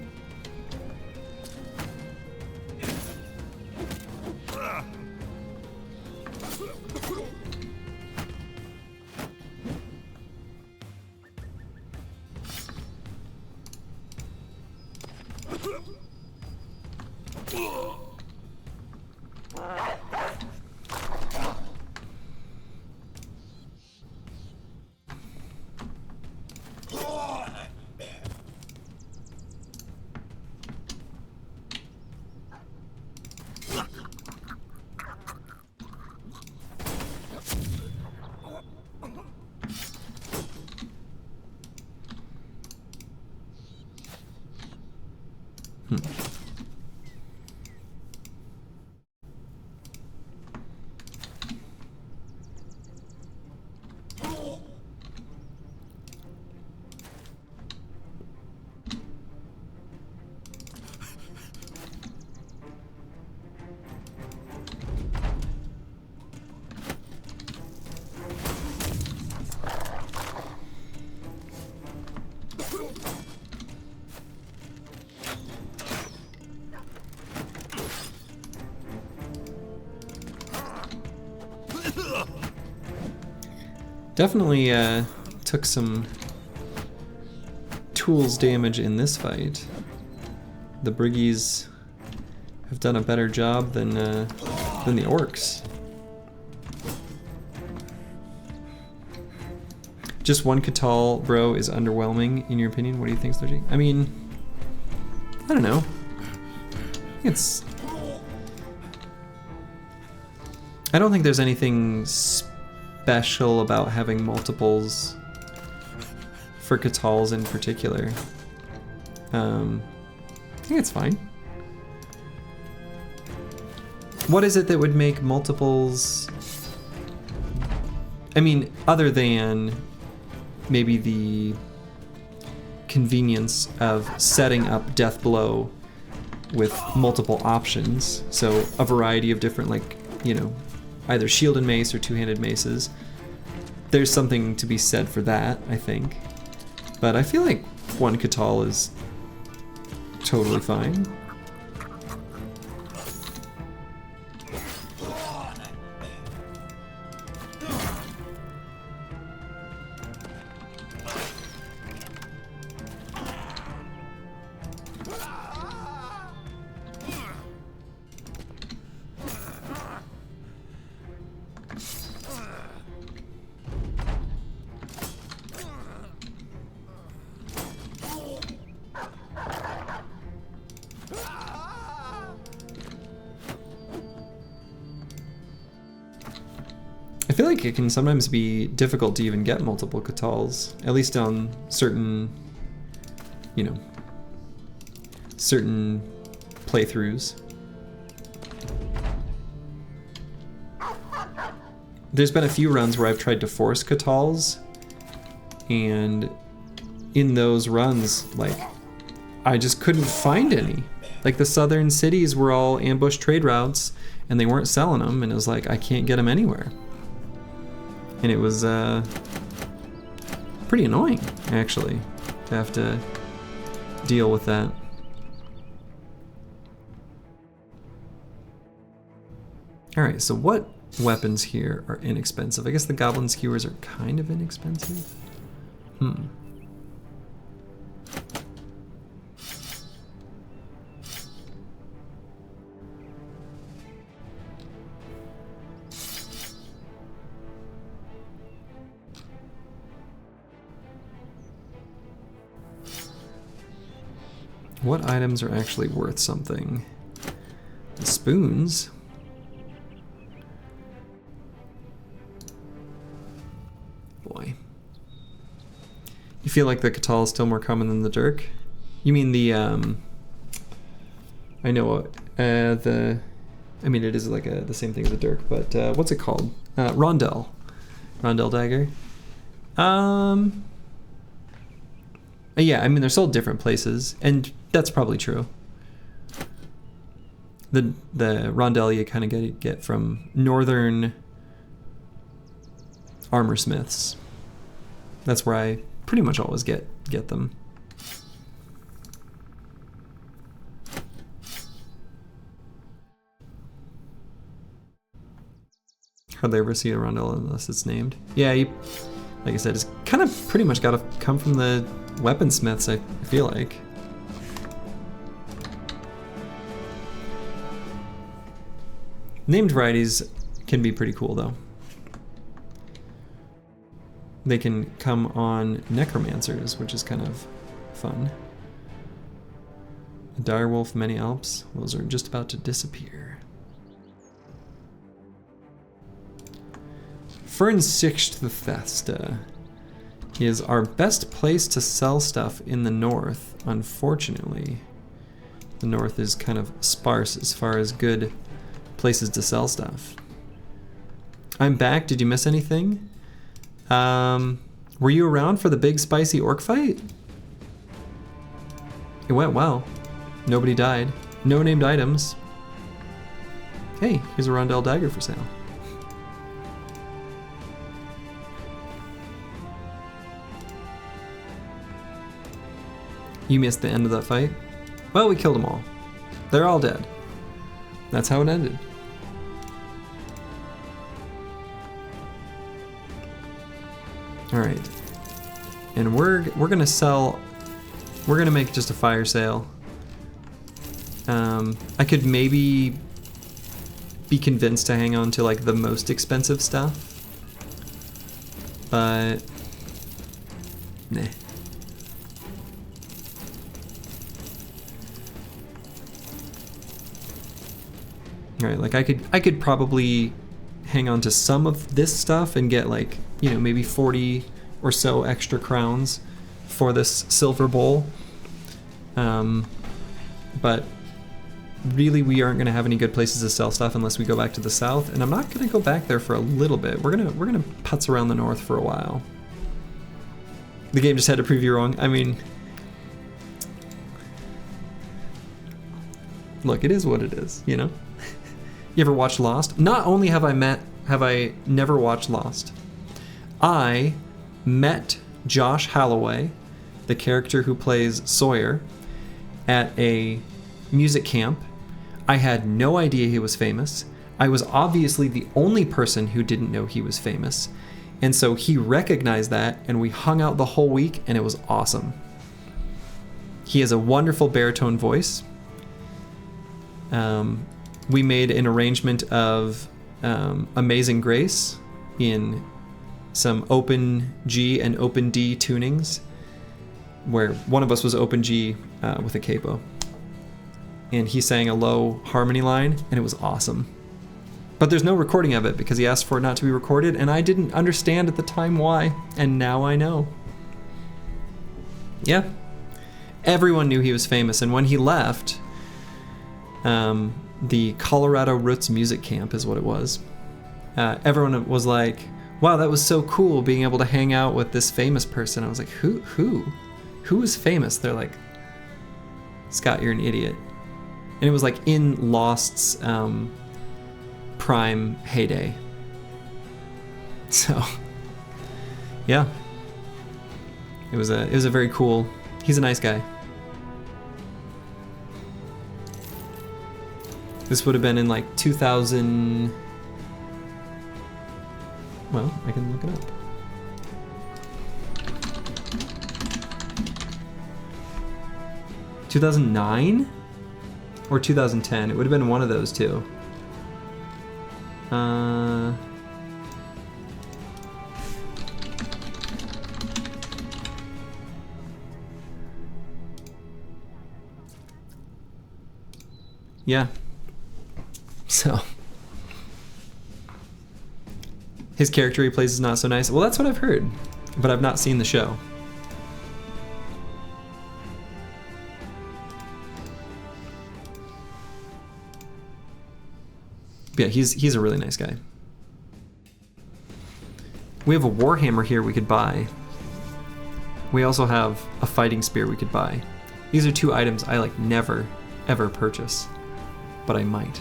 Definitely took some tools damage in this fight. The Briggies have done a better job than the Orcs. Just one Catal, bro, is underwhelming in your opinion. What do you think, Slurgy? I mean, I don't know. I don't think there's anything special about having multiples for Catals in particular. I think it's fine. What is it that would make multiples? I mean, other than maybe the convenience of setting up Death Blow with multiple options, so a variety of different, like, you know, either shielded mace or two-handed maces. There's something to be said for that, I think. But I feel like one Catal is totally fine. I feel like it can sometimes be difficult to even get multiple Catals, at least on certain, you know, certain playthroughs. There's been a few runs where I've tried to force Catals, and in those runs, like, I just couldn't find any. Like, the southern cities were all ambush trade routes, and they weren't selling them, and it was like, I can't get them anywhere. And it was pretty annoying, actually, to have to deal with that. Alright, so what weapons here are inexpensive? I guess the goblin skewers are kind of inexpensive. What items are actually worth something? The spoons. Boy. You feel like the Catal is still more common than the Dirk? You mean the, I know, I mean, it is like the same thing as the Dirk, but what's it called? Rondel. Rondel dagger. Yeah, I mean, they're sold different places, and that's probably true. The Rondel you kind of get from northern armor smiths. That's where I pretty much always get them. Hardly ever see a Rondel unless it's named. Yeah, like I said, it's kind of pretty much got to come from the weaponsmiths, I feel like. Named varieties can be pretty cool, though. They can come on necromancers, which is kind of fun. A direwolf, many alps, those are just about to disappear. Fernsichtthesta is our best place to sell stuff in the north. Unfortunately, the north is kind of sparse as far as good places to sell stuff. I'm back. Did you miss anything? Were you around for the big spicy orc fight? It went well. Nobody died. No named items. Hey, here's a Rondel dagger for sale. You missed the end of that fight? Well, we killed them all. They're all dead. That's how it ended. All right, and we're gonna sell. We're gonna make just a fire sale. I could maybe be convinced to hang on to like the most expensive stuff, but nah. Right, like I could probably hang on to some of this stuff and get like, you know, maybe 40 or so extra crowns for this silver bowl. But really we aren't going to have any good places to sell stuff unless we go back to the south, and I'm not going to go back there for a little bit. We're going to putz around the north for a while. The game just had to prove you wrong. I mean, look, it is what it is, you know? You ever watched Lost? Not only have I never watched Lost, I met Josh Holloway, the character who plays Sawyer, at a music camp. I had no idea he was famous. I was obviously the only person who didn't know he was famous. And so he recognized that, and we hung out the whole week, and it was awesome. He has a wonderful baritone voice. We made an arrangement of Amazing Grace in some open G and open D tunings, where one of us was open G with a capo. And he sang a low harmony line, and it was awesome. But there's no recording of it because he asked for it not to be recorded, and I didn't understand at the time why, and now I know. Yeah. Everyone knew he was famous, and when he left, the Colorado Roots Music Camp is what it was. Everyone was like, wow, that was so cool being able to hang out with this famous person. I was like, who is famous? They're like, Scott, you're an idiot. And it was like in Lost's prime heyday. So, yeah. It was a very cool, he's a nice guy. This would have been in like 2000, well, I can look it up. $2009 or 2010? It would have been one of those two. Yeah. So his character he plays is not so nice. Well, that's what I've heard, but I've not seen the show. Yeah, he's a really nice guy. We have a warhammer here we could buy. We also have a fighting spear we could buy. These are two items I like never ever purchase, but I might.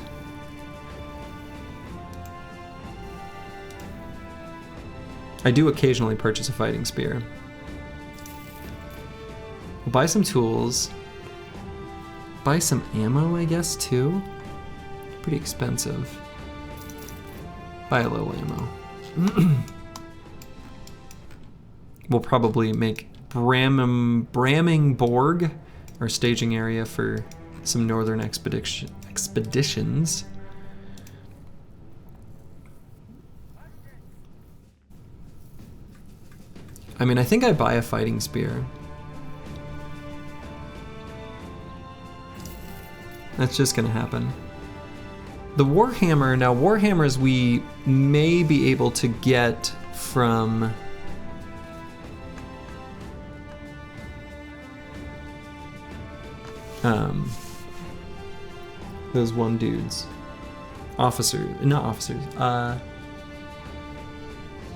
I do occasionally purchase a fighting spear. We'll buy some tools. Buy some ammo, I guess, too. Pretty expensive. Buy a little ammo. We'll probably make Bramingborg our staging area for some northern expeditions. I mean, I think I buy a fighting spear. That's just gonna happen. The warhammer, now warhammers we may be able to get from those one dudes. Officers, not officers,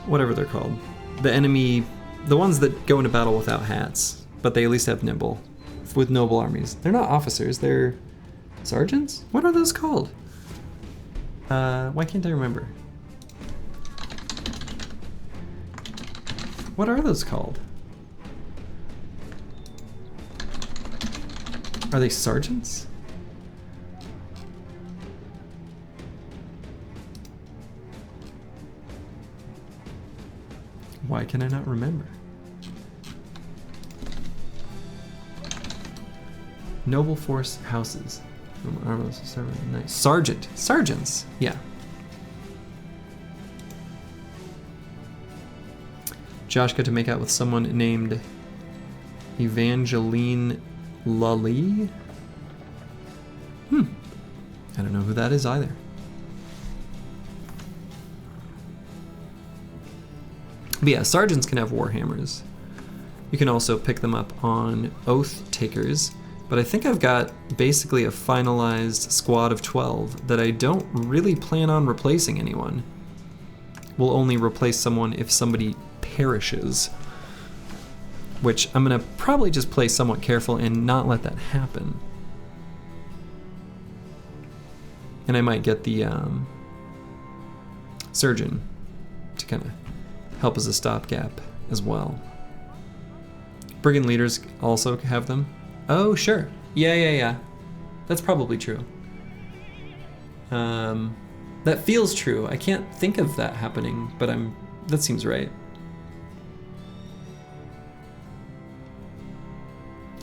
whatever they're called. The enemy, the ones that go into battle without hats, but they at least have nimble, with noble armies. They're not officers, they're sergeants? What are those called? Why can't I remember? What are those called? Are they sergeants? Why can I not remember? Noble force houses. Nice. Sergeant. Sergeants. Yeah. Josh got to make out with someone named Evangeline Lully. I don't know who that is either. But yeah, sergeants can have warhammers. You can also pick them up on oath takers, but I think I've got basically a finalized squad of 12 that I don't really plan on replacing anyone. We'll only replace someone if somebody perishes, which I'm gonna probably just play somewhat careful and not let that happen. And I might get the surgeon to kind of help as a stopgap as well. Brigand leaders also have them. Oh, sure. Yeah. That's probably true. That feels true. I can't think of that happening, but that seems right.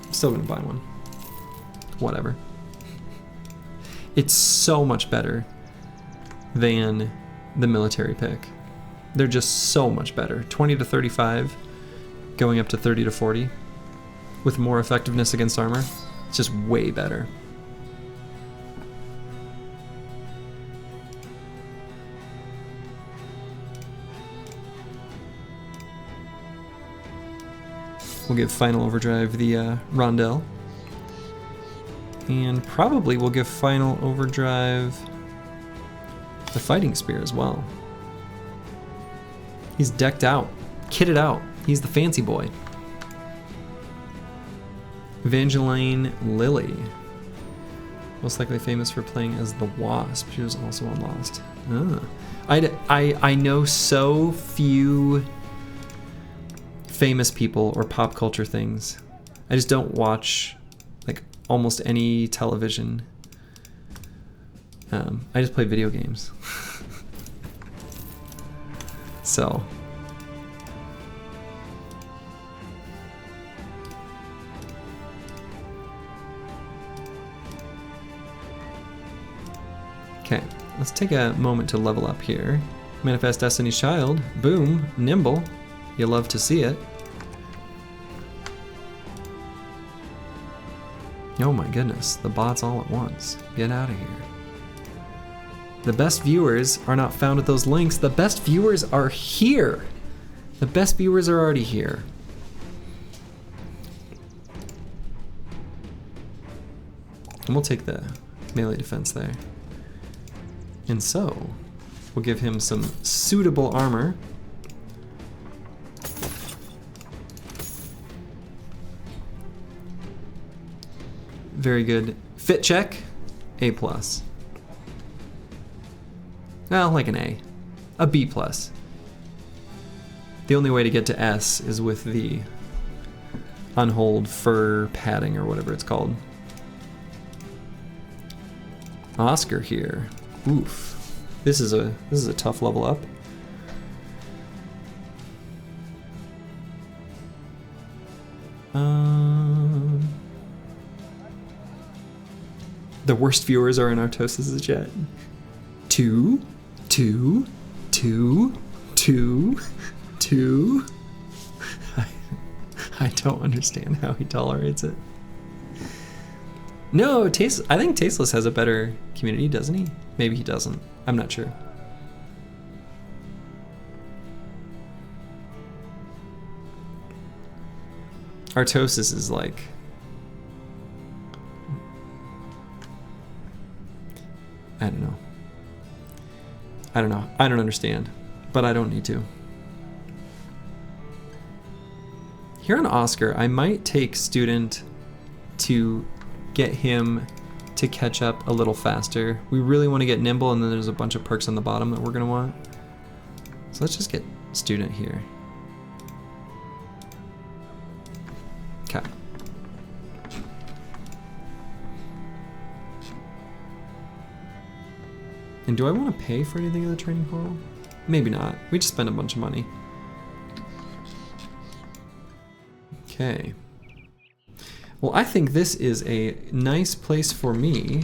I'm still gonna buy one. Whatever. It's so much better than the military pick. They're just so much better. 20 to 35, going up to 30 to 40, with more effectiveness against armor. It's just way better. We'll give Final Overdrive the Rondelle. And probably we'll give Final Overdrive the Fighting Spear as well. He's decked out, kitted out. He's the fancy boy. Evangeline Lilly. Most likely famous for playing as the Wasp. She was also on Lost. I know so few famous people or pop culture things. I just don't watch like almost any television. I just play video games. So okay, let's take a moment to level up here. Manifest Destiny's Child. Boom. Nimble. You love to see it. Oh my goodness, the bots all at once. Get out of here. The best viewers are not found at those links. The best viewers are here. The best viewers are already here. And we'll take the melee defense there. And so, we'll give him some suitable armor. Very good. Fit check, A+. Well, like an A. A B+. The only way to get to S is with the unhold fur padding or whatever it's called. Oscar here. Oof. This is a tough level up. The worst viewers are in Artosis' chat. 2, 2, 2, 2, 2. I don't understand how he tolerates it. No, I think Tasteless has a better community, doesn't he? Maybe he doesn't. I'm not sure. Artosis is like... I don't know. I don't understand, but I don't need to. Here on Oscar, I might take Student to get him to catch up a little faster. We really want to get Nimble, and then there's a bunch of perks on the bottom that we're going to want. So let's just get Student here. Okay. And do I want to pay for anything in the training hall? Maybe not. We just spend a bunch of money. Okay. Well, I think this is a nice place for me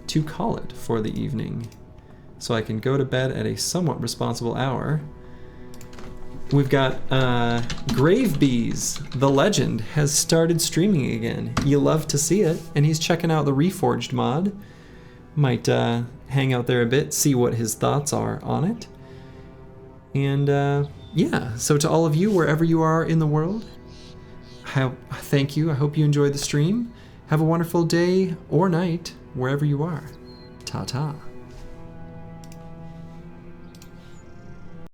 to call it for the evening. So I can go to bed at a somewhat responsible hour. We've got Gravebees, the legend, has started streaming again. You love to see it. And he's checking out the Reforged mod. Might hang out there a bit, see what his thoughts are on it. And yeah, so to all of you, wherever you are in the world, thank you. I hope you enjoyed the stream. Have a wonderful day or night, wherever you are. Ta-ta.